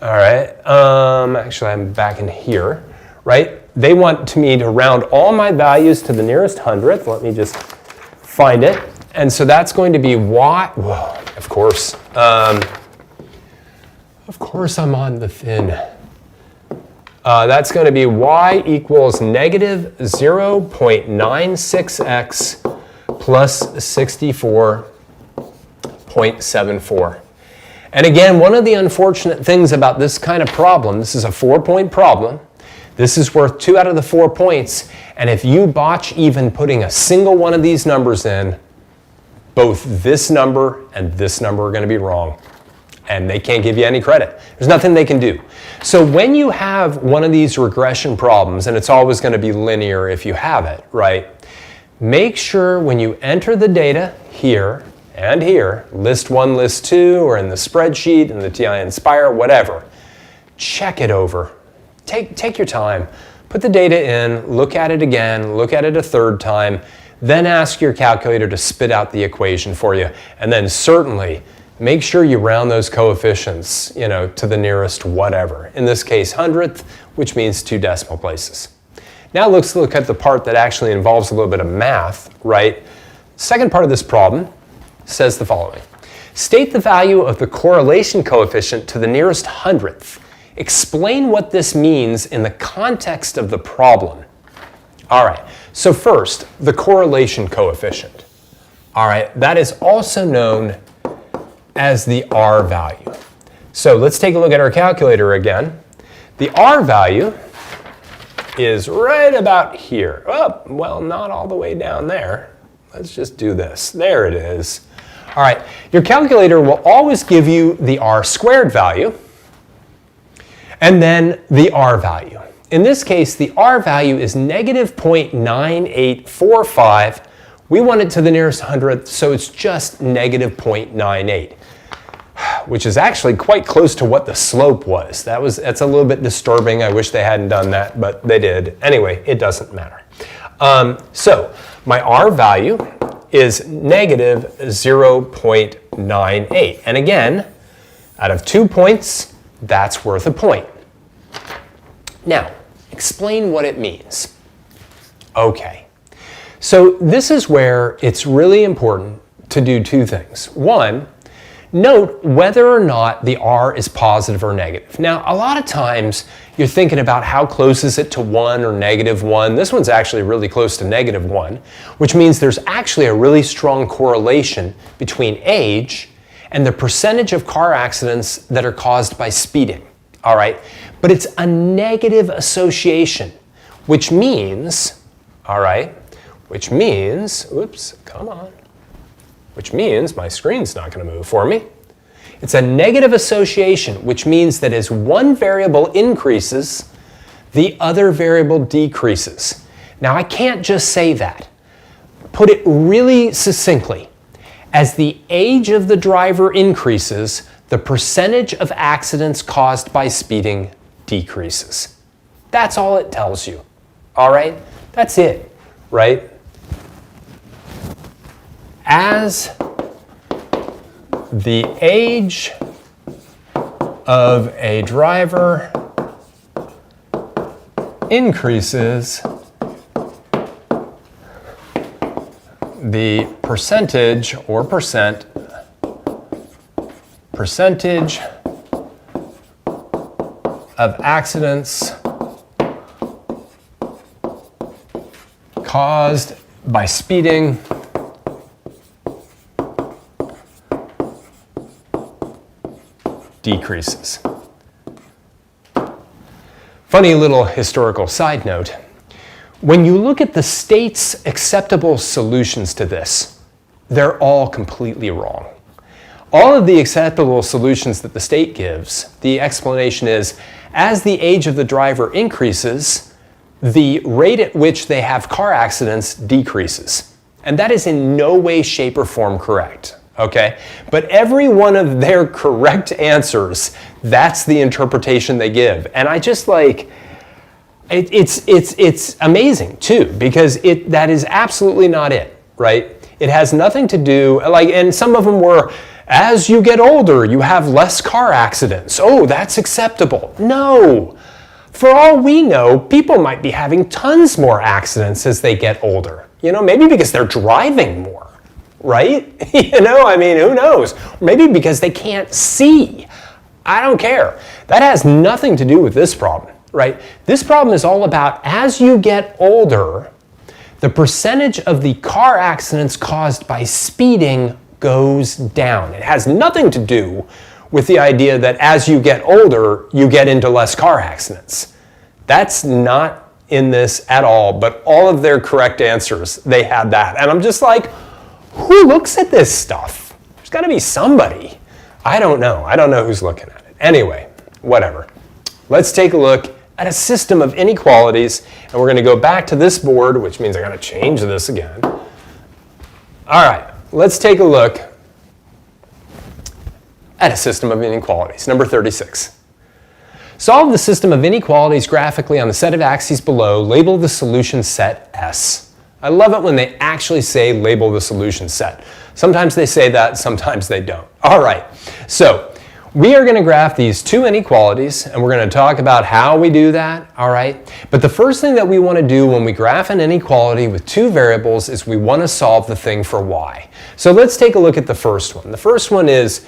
all right, actually I'm back in here, right? They want me to round all my values to the nearest hundredth. Let me just find it. And so that's going to be y, whoa, of course. Of course I'm on the thin. That's going to be y equals negative 0.96x plus 64.74. And again, one of the unfortunate things about this kind of problem, this is a 4-point problem. This is worth 2 out of the 4 points. And if you botch even putting a single one of these numbers in, both this number and this number are going to be wrong. And they can't give you any credit. There's nothing they can do. So when you have one of these regression problems, and it's always going to be linear if you have it, right? Make sure when you enter the data here and here, list 1, list 2, or in the spreadsheet, in the TI Inspire, whatever, check it over. Take your time. Put the data in, look at it again, look at it a third time, then ask your calculator to spit out the equation for you. And then certainly, make sure you round those coefficients, you know, to the nearest whatever. In this case, hundredth, which means 2 decimal places. Now let's look at the part that actually involves a little bit of math, right? Second part of this problem says the following. State the value of the correlation coefficient to the nearest hundredth. Explain what this means in the context of the problem. All right, so first, the correlation coefficient. All right, that is also known as the R value. So let's take a look at our calculator again. The R value is right about here. Oh, well, not all the way down there. Let's just do this. There it is. All right, your calculator will always give you the R squared value and then the R value. In this case, the R value is negative 0.9845. We want it to the nearest hundredth, so it's just negative 0.98. Which is actually quite close to what the slope was. That's a little bit disturbing. I wish they hadn't done that, but they did. Anyway, it doesn't matter. So my R value is negative 0.98. And again, out of 2 points, that's worth a point. Now, explain what it means. Okay. So this is where it's really important to do 2 things. One, Note whether or not the r is positive or negative. Now, a lot of times you're thinking about how close is it to 1 or -1. This one's actually really close to -1, which means there's actually a really strong correlation between age and the percentage of car accidents that are caused by speeding. All right? But it's a negative association, which means, all right, which means my screen's not going to move for me. It's a negative association, which means that as one variable increases, the other variable decreases. Now, I can't just say that. Put it really succinctly. As the age of the driver increases, the percentage of accidents caused by speeding decreases. That's all it tells you. All right? That's it, right? As the age of a driver increases, the percentage of accidents caused by speeding decreases. Funny little historical side note. When you look at the state's acceptable solutions to this, they're all completely wrong. All of the acceptable solutions that the state gives, the explanation is, as the age of the driver increases, the rate at which they have car accidents decreases. And that is in no way, shape, or form correct. Okay? But every one of their correct answers, that's the interpretation they give. And I just like, it's amazing too, because that is absolutely not it, right? It has nothing to do, and some of them were, as you get older, you have less car accidents. Oh, that's acceptable. No. For all we know, people might be having tons more accidents as they get older. Maybe because they're driving more, right? Who knows? Maybe because they can't see. I don't care. That has nothing to do with this problem, right? This problem is all about, as you get older, the percentage of the car accidents caused by speeding goes down. It has nothing to do with the idea that as you get older, you get into less car accidents. That's not in this at all, but all of their correct answers, they had that. And I'm just like, who looks at this stuff? There's got to be somebody. I don't know. I don't know who's looking at it. Anyway, whatever. Let's take a look at a system of inequalities, and we're going to go back to this board, which means I got to change this again. All right. Let's take a look at a system of inequalities. Number 36. Solve the system of inequalities graphically on the set of axes below. Label the solution set S. I love it when they actually say label the solution set. Sometimes they say that, sometimes they don't. All right, so we are going to graph these two inequalities, and we're going to talk about how we do that, all right? But the first thing that we want to do when we graph an inequality with two variables is we want to solve the thing for y. So let's take a look at the first one. The first one is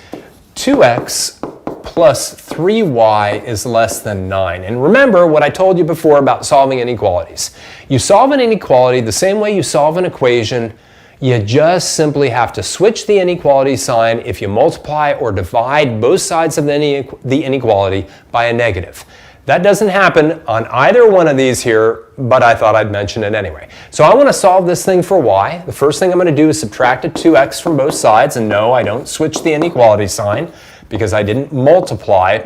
2x plus 3y is less than 9. And remember what I told you before about solving inequalities. You solve an inequality the same way you solve an equation. You just simply have to switch the inequality sign if you multiply or divide both sides of the inequality by a negative. That doesn't happen on either one of these here, but I thought I'd mention it anyway. So I want to solve this thing for y. The first thing I'm going to do is subtract a 2x from both sides, and no, I don't switch the inequality sign because I didn't multiply.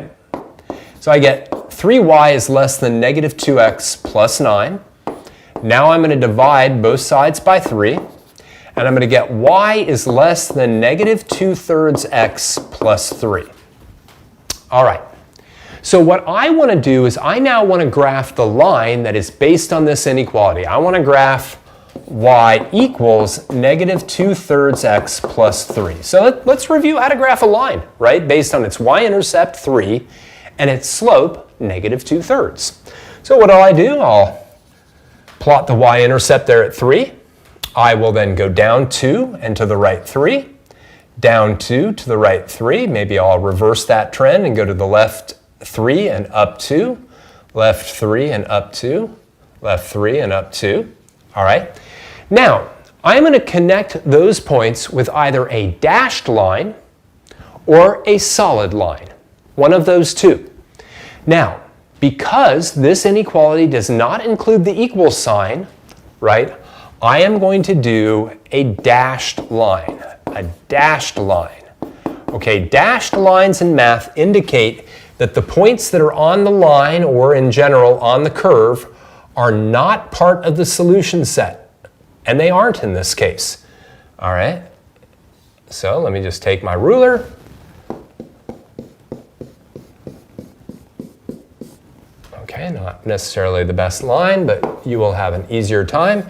So I get 3y is less than negative 2x plus 9. Now I'm going to divide both sides by 3. And I'm going to get y is less than negative 2/3 x plus 3. All right. So what I want to do is I now want to graph the line that is based on this inequality. I want to graph y equals negative 2/3 x plus 3. So let's review how to graph a line, right? Based on its y-intercept 3 and its slope negative 2/3. So what do? I'll plot the y-intercept there at 3. I will then go down 2 and to the right 3. down 2, to the right 3. Maybe I'll reverse that trend and go to the left 3 and up 2, left 3 and up 2, left 3 and up 2. All right. Now, I'm going to connect those points with either a dashed line or a solid line, one of those two. Now, because this inequality does not include the equal sign, right, I am going to do a dashed line, a dashed line. Okay, dashed lines in math indicate that the points that are on the line, or in general on the curve, are not part of the solution set. And they aren't in this case. All right, so let me just take my ruler. Okay, not necessarily the best line, but you will have an easier time.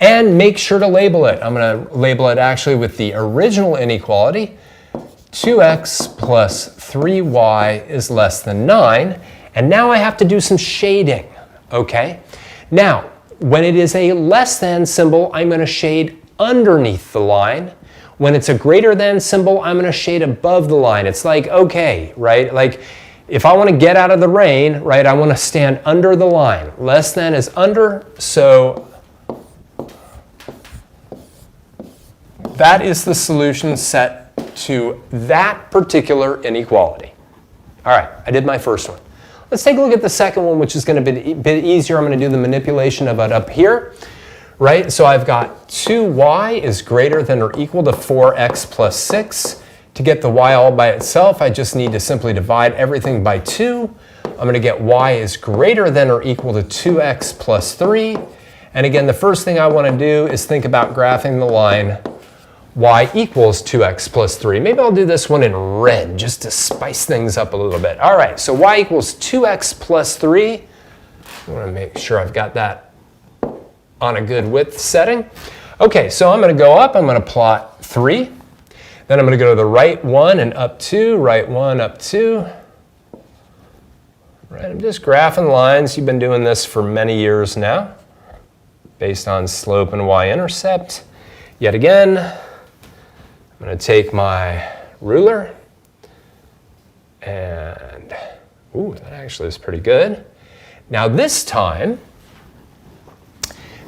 And make sure to label it. I'm going to label it actually with the original inequality. 2x plus 3y is less than 9. And now I have to do some shading. Okay? Now, when it is a less than symbol, I'm going to shade underneath the line. When it's a greater than symbol, I'm going to shade above the line. It's like, okay, right? Like, if I want to get out of the rain, right, I want to stand under the line. Less than is under, so that is the solution set to that particular inequality. All right, I did my first one. Let's take a look at the second one, which is going to be a bit easier. I'm going to do the manipulation of it up here, right? So I've got 2y is greater than or equal to 4x plus 6. To get the y all by itself, I just need to simply divide everything by 2. I'm going to get y is greater than or equal to 2x plus 3. And again, the first thing I want to do is think about graphing the line y equals 2x plus 3. Maybe I'll do this one in red just to spice things up a little bit. All right, so y equals 2x plus 3. I want to make sure I've got that on a good width setting. Okay, so I'm going to go up. I'm going to plot 3. Then I'm going to go to the right 1 and up 2, right 1, up 2. Right, I'm just graphing lines. You've been doing this for many years now, based on slope and y-intercept. Yet again, I'm going to take my ruler and, ooh, that actually is pretty good. Now this time,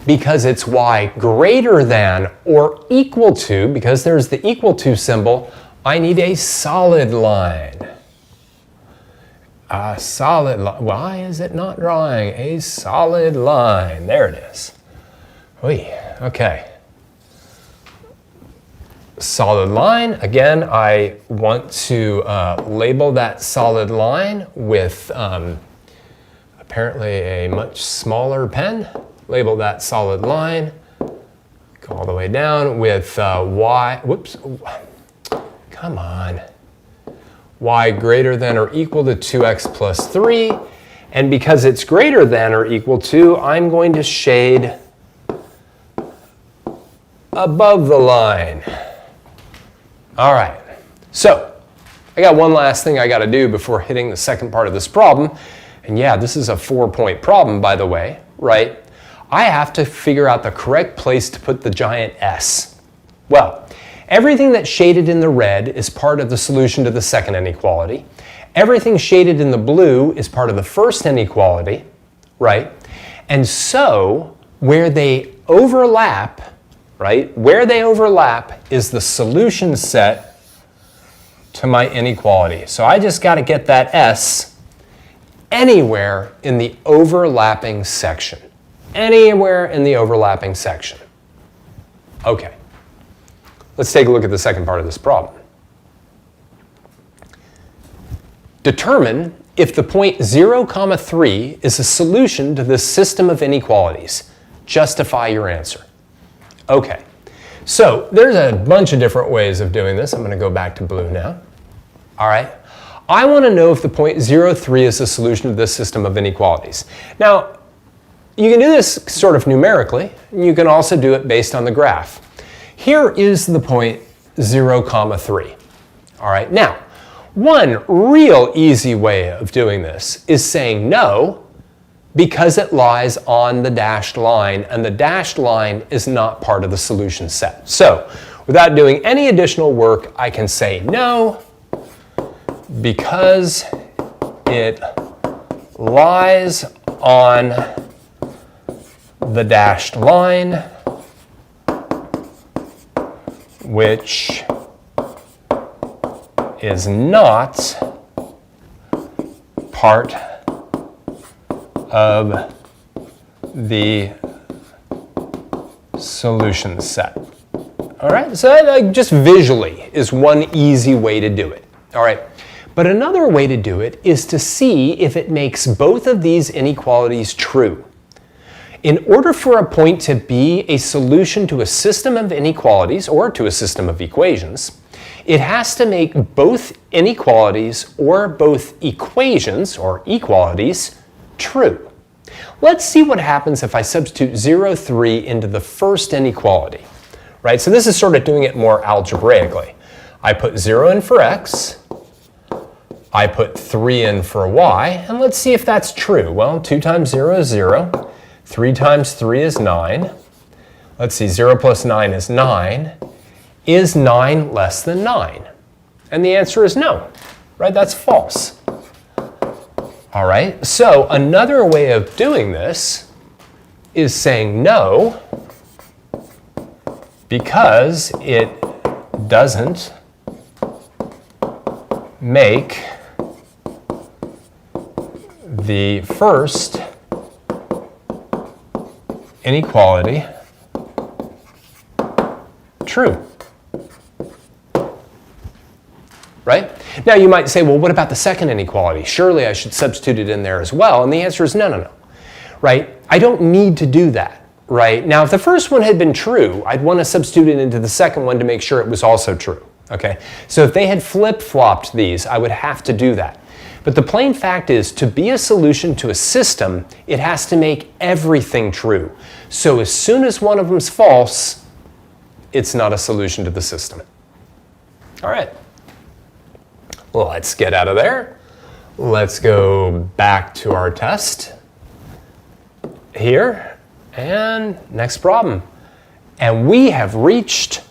because it's y greater than or equal to, because there's the equal to symbol, I need a solid line. A solid line. Why is it not drawing a solid line? There it is. Oy, okay. Solid line. Again, I want to label that solid line with apparently a much smaller pen. Label that solid line. Go all the way down with y. Whoops. Come on. Y greater than or equal to 2x plus 3. And because it's greater than or equal to, I'm going to shade above the line. All right. So I got one last thing I got to do before hitting the second part of this problem. And yeah, this is a 4-point problem, by the way, right? I have to figure out the correct place to put the giant S. Well, everything that's shaded in the red is part of the solution to the second inequality. Everything shaded in the blue is part of the first inequality, right? And so where they overlap, right, where they overlap is the solution set to my inequality. So I just got to get that S anywhere in the overlapping section. Anywhere in the overlapping section. Okay. Let's take a look at the second part of this problem. Determine if the point 0, 3 is a solution to this system of inequalities. Justify your answer. Okay. So there's a bunch of different ways of doing this. I'm going to go back to blue now. All right. I want to know if the point 0, 3 is a solution to this system of inequalities. Now, you can do this sort of numerically. You can also do it based on the graph. Here is the point 0, 3. All right, now, one real easy way of doing this is saying no because it lies on the dashed line, and the dashed line is not part of the solution set. So Without doing any additional work, I can say no because it lies on the dashed line, which is not part of the solution set. All right, so that just visually is one easy way to do it. All right, but another way to do it is to see if it makes both of these inequalities true. In order for a point to be a solution to a system of inequalities or to a system of equations, it has to make both inequalities or both equations or equalities true. Let's see what happens if I substitute 0, 3 into the first inequality. Right? So this is sort of doing it more algebraically. I put 0 in for x, I put 3 in for y, and let's see if that's true. Well, 2 times 0 is 0, 3 times 3 is 9. Let's see, 0 plus 9 is 9. Is 9 less than 9? And the answer is no, right? That's false. All right, so another way of doing this is saying no, because it doesn't make the first inequality true. Right? Now you might say, well, what about the second inequality? Surely I should substitute it in there as well. And the answer is no, no, no. Right? I don't need to do that. Right? Now, if the first one had been true, I'd want to substitute it into the second one to make sure it was also true. Okay? So if they had flip-flopped these, I would have to do that. But the plain fact is, to be a solution to a system, it has to make everything true. So as soon as one of them's false, it's not a solution to the system. All right. Well, let's get out of there. Let's go back to our test here. And next problem. And we have reached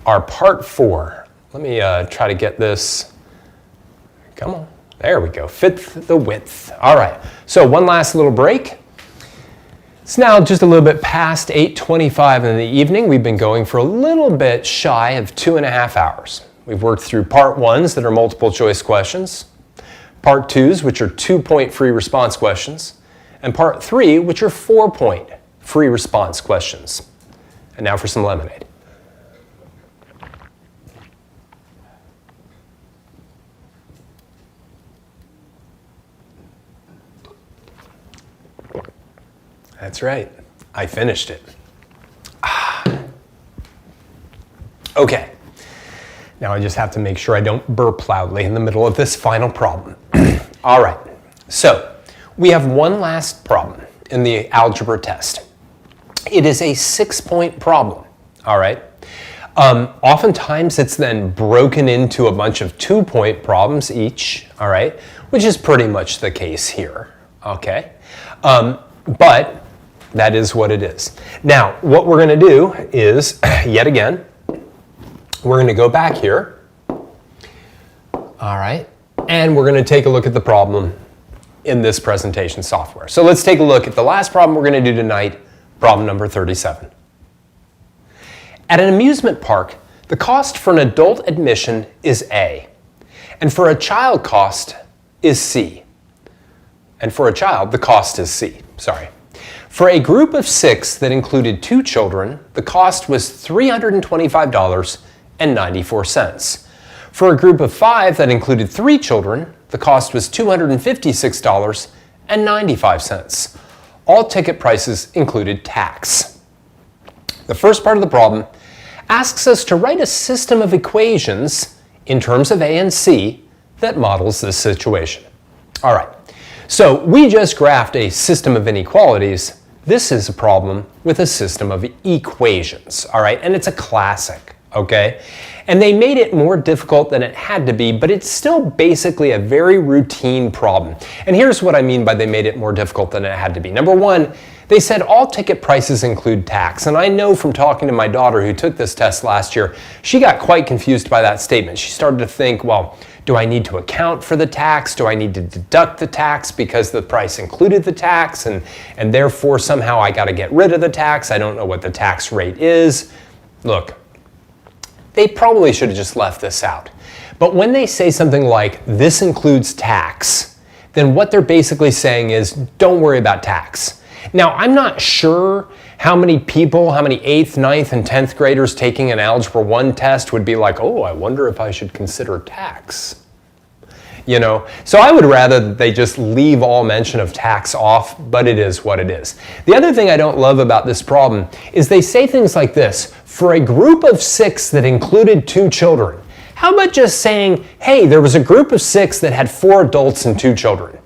our part 4. Let me try to get this. Come on. There we go. Fit the width. All right. So one last little break. It's now just a little bit past 8:25 in the evening. We've been going for a little bit shy of 2.5 hours. We've worked through part 1s that are multiple choice questions, part 2s, which are 2-point free response questions, and part 3, which are 4-point free response questions. And now for some lemonade. That's right. I finished it. Okay. Now I just have to make sure I don't burp loudly in the middle of this final problem. All right. So we have one last problem in the algebra test. It is a 6-point problem, all right? Oftentimes it's then broken into a bunch of 2-point problems each, all right? Which is pretty much the case here, okay? But that is what it is. Now, what we're gonna do is, yet again, we're gonna go back here, all right? And we're gonna take a look at the problem in this presentation software. So let's take a look at the last problem we're gonna do tonight, problem number 37. At an amusement park, the cost for an adult admission is A, and for a child cost is C. And for a child, the cost is C, sorry. For a group of 6 that included 2 children, the cost was $325.94. For a group of 5 that included 3 children, the cost was $256.95. All ticket prices included tax. The first part of the problem asks us to write a system of equations in terms of A and C that models this situation. All right, so we just graphed a system of inequalities. This is a problem with a system of equations, all right? And it's a classic, okay? And they made it more difficult than it had to be, but it's still basically a very routine problem. And here's what I mean by they made it more difficult than it had to be. Number one, They said all ticket prices include tax, and I know from talking to my daughter who took this test last year, she got quite confused by that statement. She started to think, well, do I need to account for the tax? Do I need to deduct the tax because the price included the tax, and therefore somehow I got to get rid of the tax? I don't know what the tax rate is. Look, they probably should have just left this out. But when they say something like, this includes tax, then what they're basically saying is, don't worry about tax. Now, I'm not sure how many people, how many 8th, 9th, and 10th graders taking an Algebra 1 test would be like, oh, I wonder if I should consider tax. You know, so I would rather that they just leave all mention of tax off, but it is what it is. The other thing I don't love about this problem is they say things like this: for a group of 6 that included 2 children, how about just saying, hey, there was a group of 6 that had 4 adults and 2 children?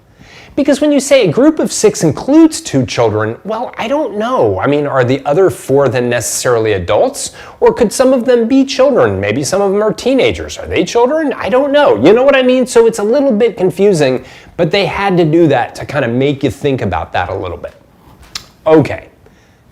Because when you say a group of 6 includes 2 children, well, I don't know. I mean, are the other 4 then necessarily adults? Or could some of them be children? Maybe some of them are teenagers. Are they children? I don't know. You know what I mean? So it's a little bit confusing, but they had to do that to kind of make you think about that a little bit. Okay,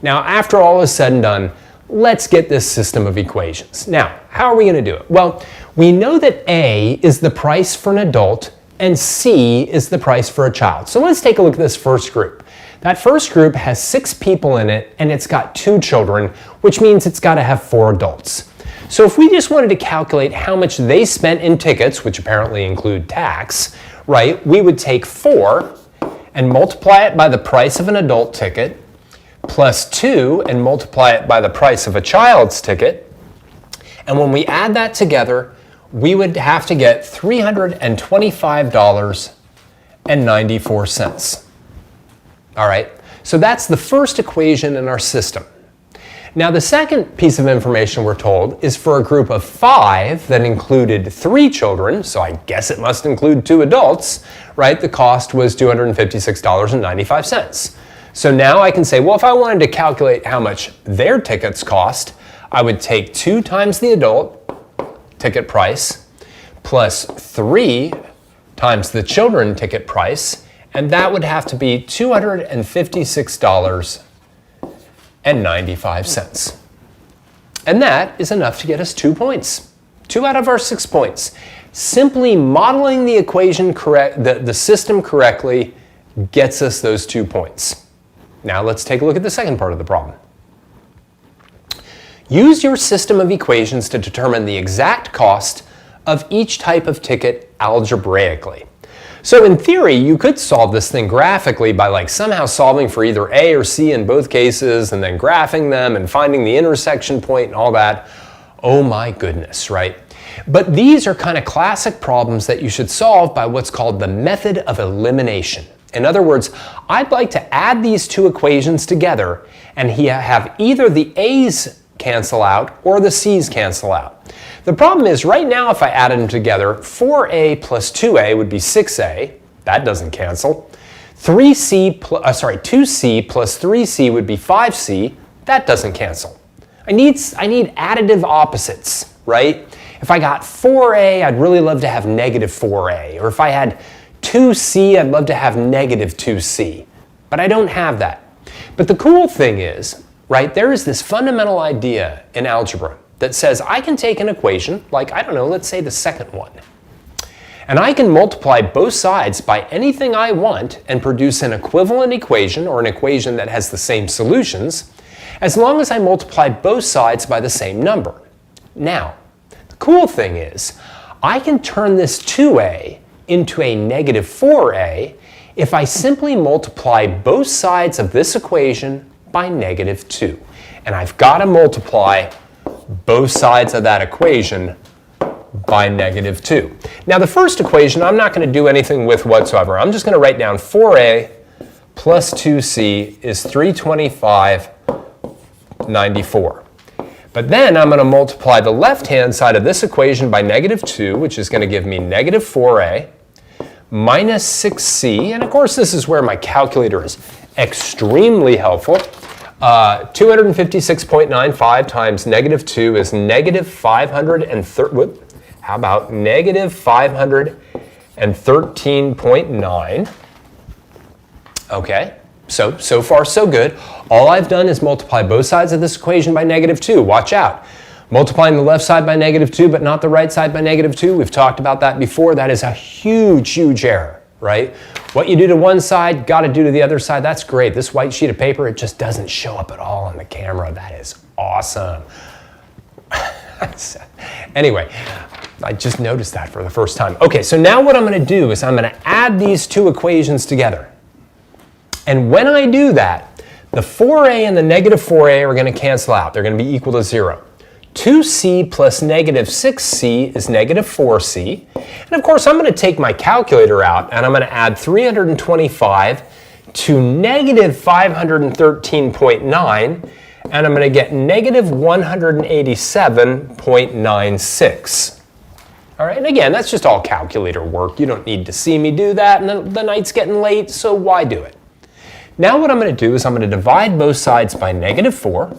now after all is said and done, let's get this system of equations. Now, how are we going to do it? Well, we know that A is the price for an adult and C is the price for a child. So let's take a look at this first group. That first group has 6 people in it and it's got 2 children, which means it's got to have 4 adults. So if we just wanted to calculate how much they spent in tickets, which apparently include tax, right, we would take 4 and multiply it by the price of an adult ticket, plus 2 and multiply it by the price of a child's ticket. And when we add that together, we would have to get $325.94. All right, so that's the first equation in our system. Now the second piece of information we're told is for a group of 5 that included 3 children, so I guess it must include 2 adults, right? The cost was $256.95. So now I can say, well, if I wanted to calculate how much their tickets cost, I would take 2 times the adult ticket price plus 3 times the children ticket price, and that would have to be $256.95. And that is enough to get us 2 points. 2 out of our 6 points. Simply modeling the equation the system correctly gets us those 2 points. Now let's take a look at the second part of the problem. Use your system of equations to determine the exact cost of each type of ticket algebraically. So in theory, you could solve this thing graphically by somehow solving for either A or C in both cases and then graphing them and finding the intersection point and all that. Oh my goodness, right? But these are kind of classic problems that you should solve by what's called the method of elimination. In other words, I'd like to add these 2 equations together and have either the A's cancel out or the C's cancel out. The problem is right now if I added them together, 4A plus 2A would be 6A. That doesn't cancel. 2C plus 3C would be 5C. That doesn't cancel. I need additive opposites, right? If I got 4A, I'd really love to have negative 4A. Or if I had 2C, I'd love to have negative 2C. But I don't have that. But the cool thing is, right, there is this fundamental idea in algebra that says I can take an equation, like, I don't know, let's say the second one, and I can multiply both sides by anything I want and produce an equivalent equation or an equation that has the same solutions, as long as I multiply both sides by the same number. Now, the cool thing is, I can turn this 2A into a negative 4A if I simply multiply both sides of this equation by negative 2. And I've got to multiply both sides of that equation by negative 2. Now the first equation I'm not going to do anything with whatsoever. I'm just going to write down 4A plus 2C is 325.94. But then I'm going to multiply the left-hand side of this equation by negative 2, which is going to give me negative 4A minus 6C. And of course, this is where my calculator is extremely helpful. 256.95 times negative 2 is negative 513. How about negative 513.9? Okay. So far so good. All I've done is multiply both sides of this equation by -2. Watch out. Multiplying the left side by -2, but not the right side by -2. We've talked about that before. That is a huge, huge error, right? What you do to one side, got to do to the other side. That's great. This white sheet of paper, it just doesn't show up at all on the camera. That is awesome. Anyway, I just noticed that for the first time. Okay, so now what I'm going to do is I'm going to add these two equations together. And when I do that, the 4a and the -4a are going to cancel out. They're going to be equal to 0. 2c plus -6c is -4c. And of course, I'm going to take my calculator out and I'm going to add 325 to -513.9. And I'm going to get -187.96. All right, and again, that's just all calculator work. You don't need to see me do that, and the night's getting late, so why do it? Now what I'm going to do is I'm going to divide both sides by -4,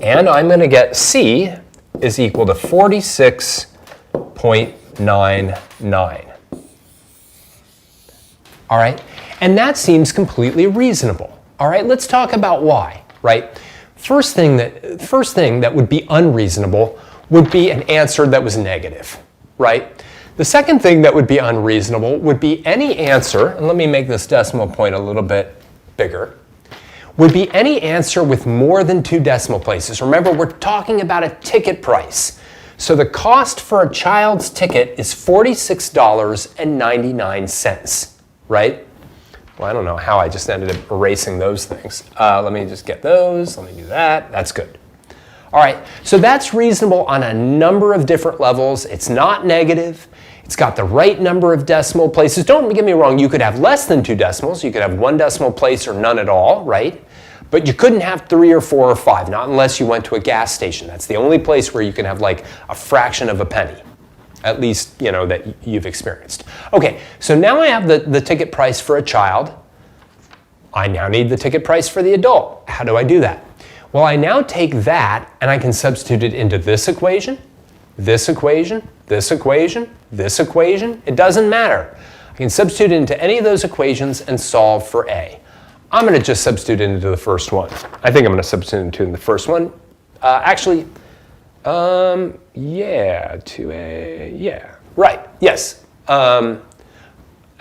and I'm going to get c is equal to 46.99. All right, and that seems completely reasonable. All right, let's talk about why, right? First thing that would be unreasonable would be an answer that was negative, right? The second thing that would be unreasonable would be any answer, and let me make this decimal point a little bit bigger, would be any answer with more than 2 decimal places. Remember, we're talking about a ticket price. So the cost for a child's ticket is $46.99, right? Well, I don't know how I just ended up erasing those things. Let me just get those. Let me do that. That's good. All right, so that's reasonable on a number of different levels. It's not negative. It's got the right number of decimal places. Don't get me wrong, you could have less than 2 decimals. You could have 1 decimal place or none at all, right? But you couldn't have 3 or 4 or 5, not unless you went to a gas station. That's the only place where you can have like a fraction of a penny, at least, you know, that you've experienced. Okay, so now I have the ticket price for a child. I now need the ticket price for the adult. How do I do that? Well, I now take that and I can substitute it into this equation, this equation, this equation, this equation. It doesn't matter. I can substitute it into any of those equations and solve for a. I'm going to just substitute it into the first one. I think I'm going to substitute it into the first one. Yeah, 2a, yeah, right, yes.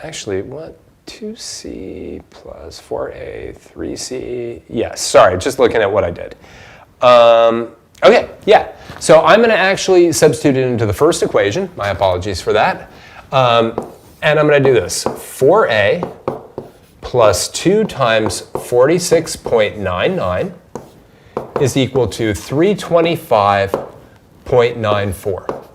Actually, what? 2c plus 4a, 3c, yes, sorry, just looking at what I did. Okay, yeah, so I'm going to actually substitute it into the first equation. My apologies for that. And I'm going to do this. 4a plus 2 times 46.99 is equal to 325.94.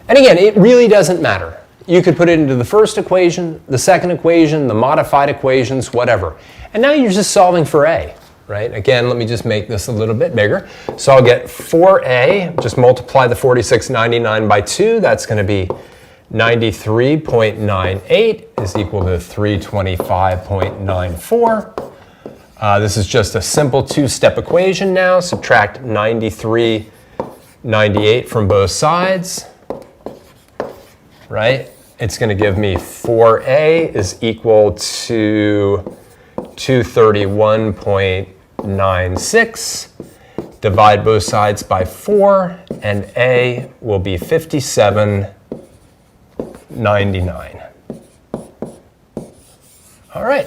And again, it really doesn't matter. You could put it into the first equation, the second equation, the modified equations, whatever. And now you're just solving for a, right? Again, let me just make this a little bit bigger. So I'll get 4a, just multiply the 46.99 by 2. That's going to be 93.98 is equal to 325.94. This is just a simple 2-step equation now. Subtract 93.98 from both sides. Right? It's going to give me 4a is equal to 231.96. Divide both sides by 4, and a will be 57.99. All right.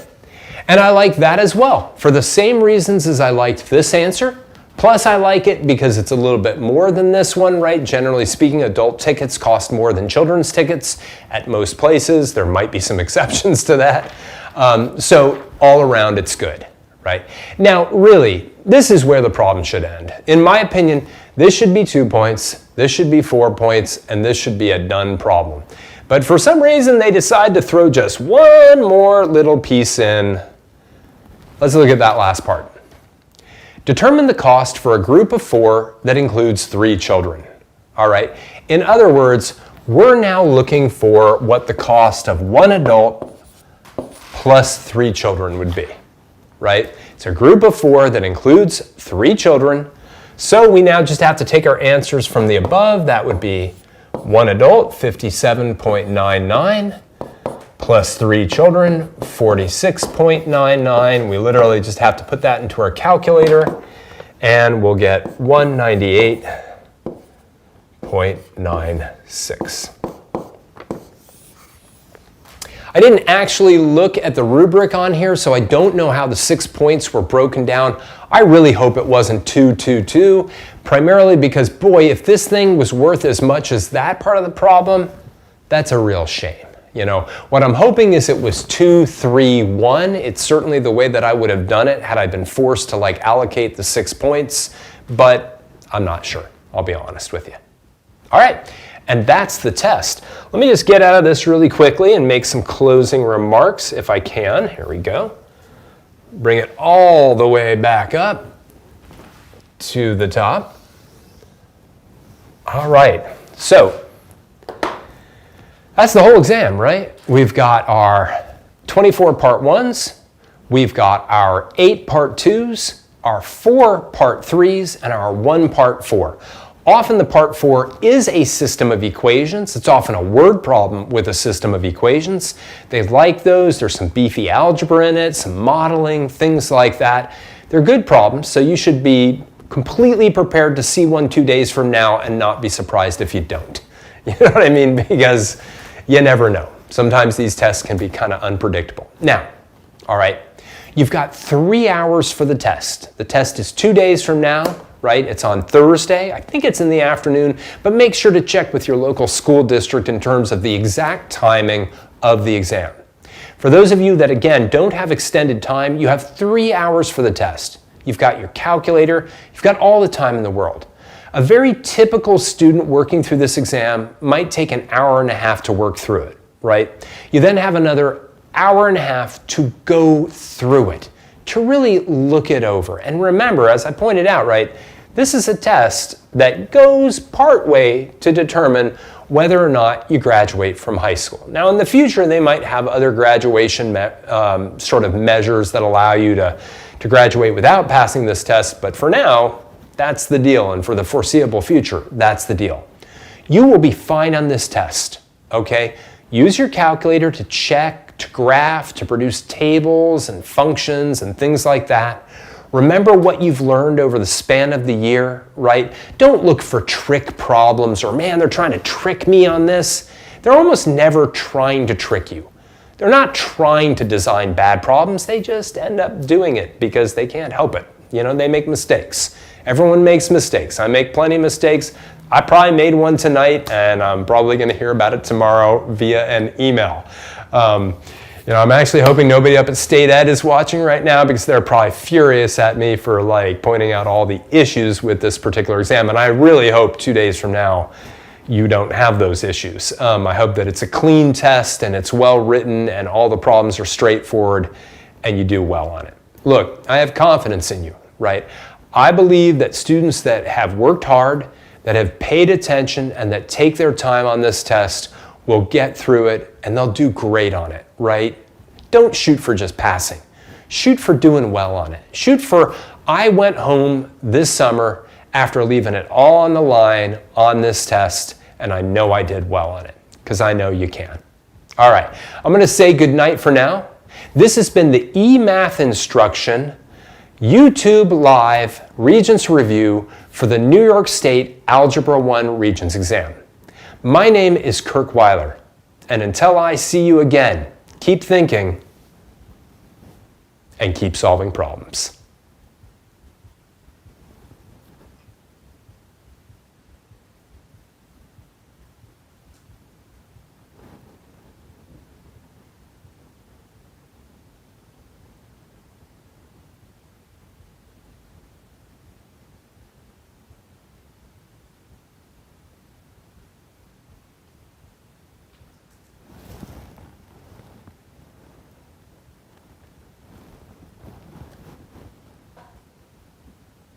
And I like that as well, for the same reasons as I liked this answer. Plus, I like it because it's a little bit more than this one, right? Generally speaking, adult tickets cost more than children's tickets at most places. There might be some exceptions to that. So all around, it's good, right? Now, really, this is where the problem should end. In my opinion, this should be 2 points, this should be 4 points, and this should be a done problem. But for some reason, they decide to throw just one more little piece in. Let's look at that last part. Determine the cost for a group of 4 that includes 3 children. All right. In other words, we're now looking for what the cost of 1 adult plus 3 children would be. Right? It's a group of 4 that includes 3 children. So we now just have to take our answers from the above. That would be 1 adult, 57.99, plus 3 children, 46.99. We literally just have to put that into our calculator, and we'll get 198.96. I didn't actually look at the rubric on here, so I don't know how the 6 points were broken down. I really hope it wasn't 2, 2, 2, primarily because, boy, if this thing was worth as much as that part of the problem, that's a real shame. You know, what I'm hoping is it was 2, 3, 1. It's certainly the way that I would have done it had I been forced to like allocate the 6 points, but I'm not sure. I'll be honest with you. All right. And that's the test. Let me just get out of this really quickly and make some closing remarks if I can. Here we go. Bring it all the way back up to the top. All right, so that's the whole exam, right? We've got our 24 part 1s, we've got our 8 part 2s, our 4 part 3s, and our 1 part 4. Often the part 4 is a system of equations. It's often a word problem with a system of equations. They like those. There's some beefy algebra in it, some modeling, things like that. They're good problems, so you should be completely prepared to see one 2 days from now and not be surprised if you don't. You know what I mean? Because you never know. Sometimes these tests can be kind of unpredictable. Now, all right, you've got 3 hours for the test. The test is 2 days from now. Right? It's on Thursday. I think it's in the afternoon, but make sure to check with your local school district in terms of the exact timing of the exam. For those of you that, again, don't have extended time, you have 3 hours for the test. You've got your calculator, you've got all the time in the world. A very typical student working through this exam might take an hour and a half to work through it, right? You then have another hour and a half to go through it, to really look it over. And remember, as I pointed out, right, this is a test that goes part way to determine whether or not you graduate from high school. Now, in the future, they might have other graduation sort of measures that allow you to graduate without passing this test, but for now, that's the deal, and for the foreseeable future, that's the deal. You will be fine on this test, okay? Use your calculator to check, to graph, to produce tables and functions and things like that. Remember what you've learned over the span of the year, right? Don't look for trick problems or, man, they're trying to trick me on this. They're almost never trying to trick you. They're not trying to design bad problems. They just end up doing it because they can't help it. You know, they make mistakes. Everyone makes mistakes. I make plenty of mistakes. I probably made one tonight, and I'm probably going to hear about it tomorrow via an email. You know, I'm actually hoping nobody up at State Ed is watching right now because they're probably furious at me for like pointing out all the issues with this particular exam. And I really hope 2 days from now you don't have those issues. I hope that it's a clean test and it's well written and all the problems are straightforward and you do well on it. Look, I have confidence in you, right? I believe that students that have worked hard, that have paid attention, and that take their time on this test will get through it and they'll do great on it, right? Don't shoot for just passing. Shoot for doing well on it. Shoot for, I went home this summer after leaving it all on the line on this test, and I know I did well on it, because I know you can. All right, I'm going to say goodnight for now. This has been the eMath Instruction YouTube Live Regents Review for the New York State Algebra 1 Regents exam. My name is Kirk Weiler, and until I see you again, keep thinking and keep solving problems.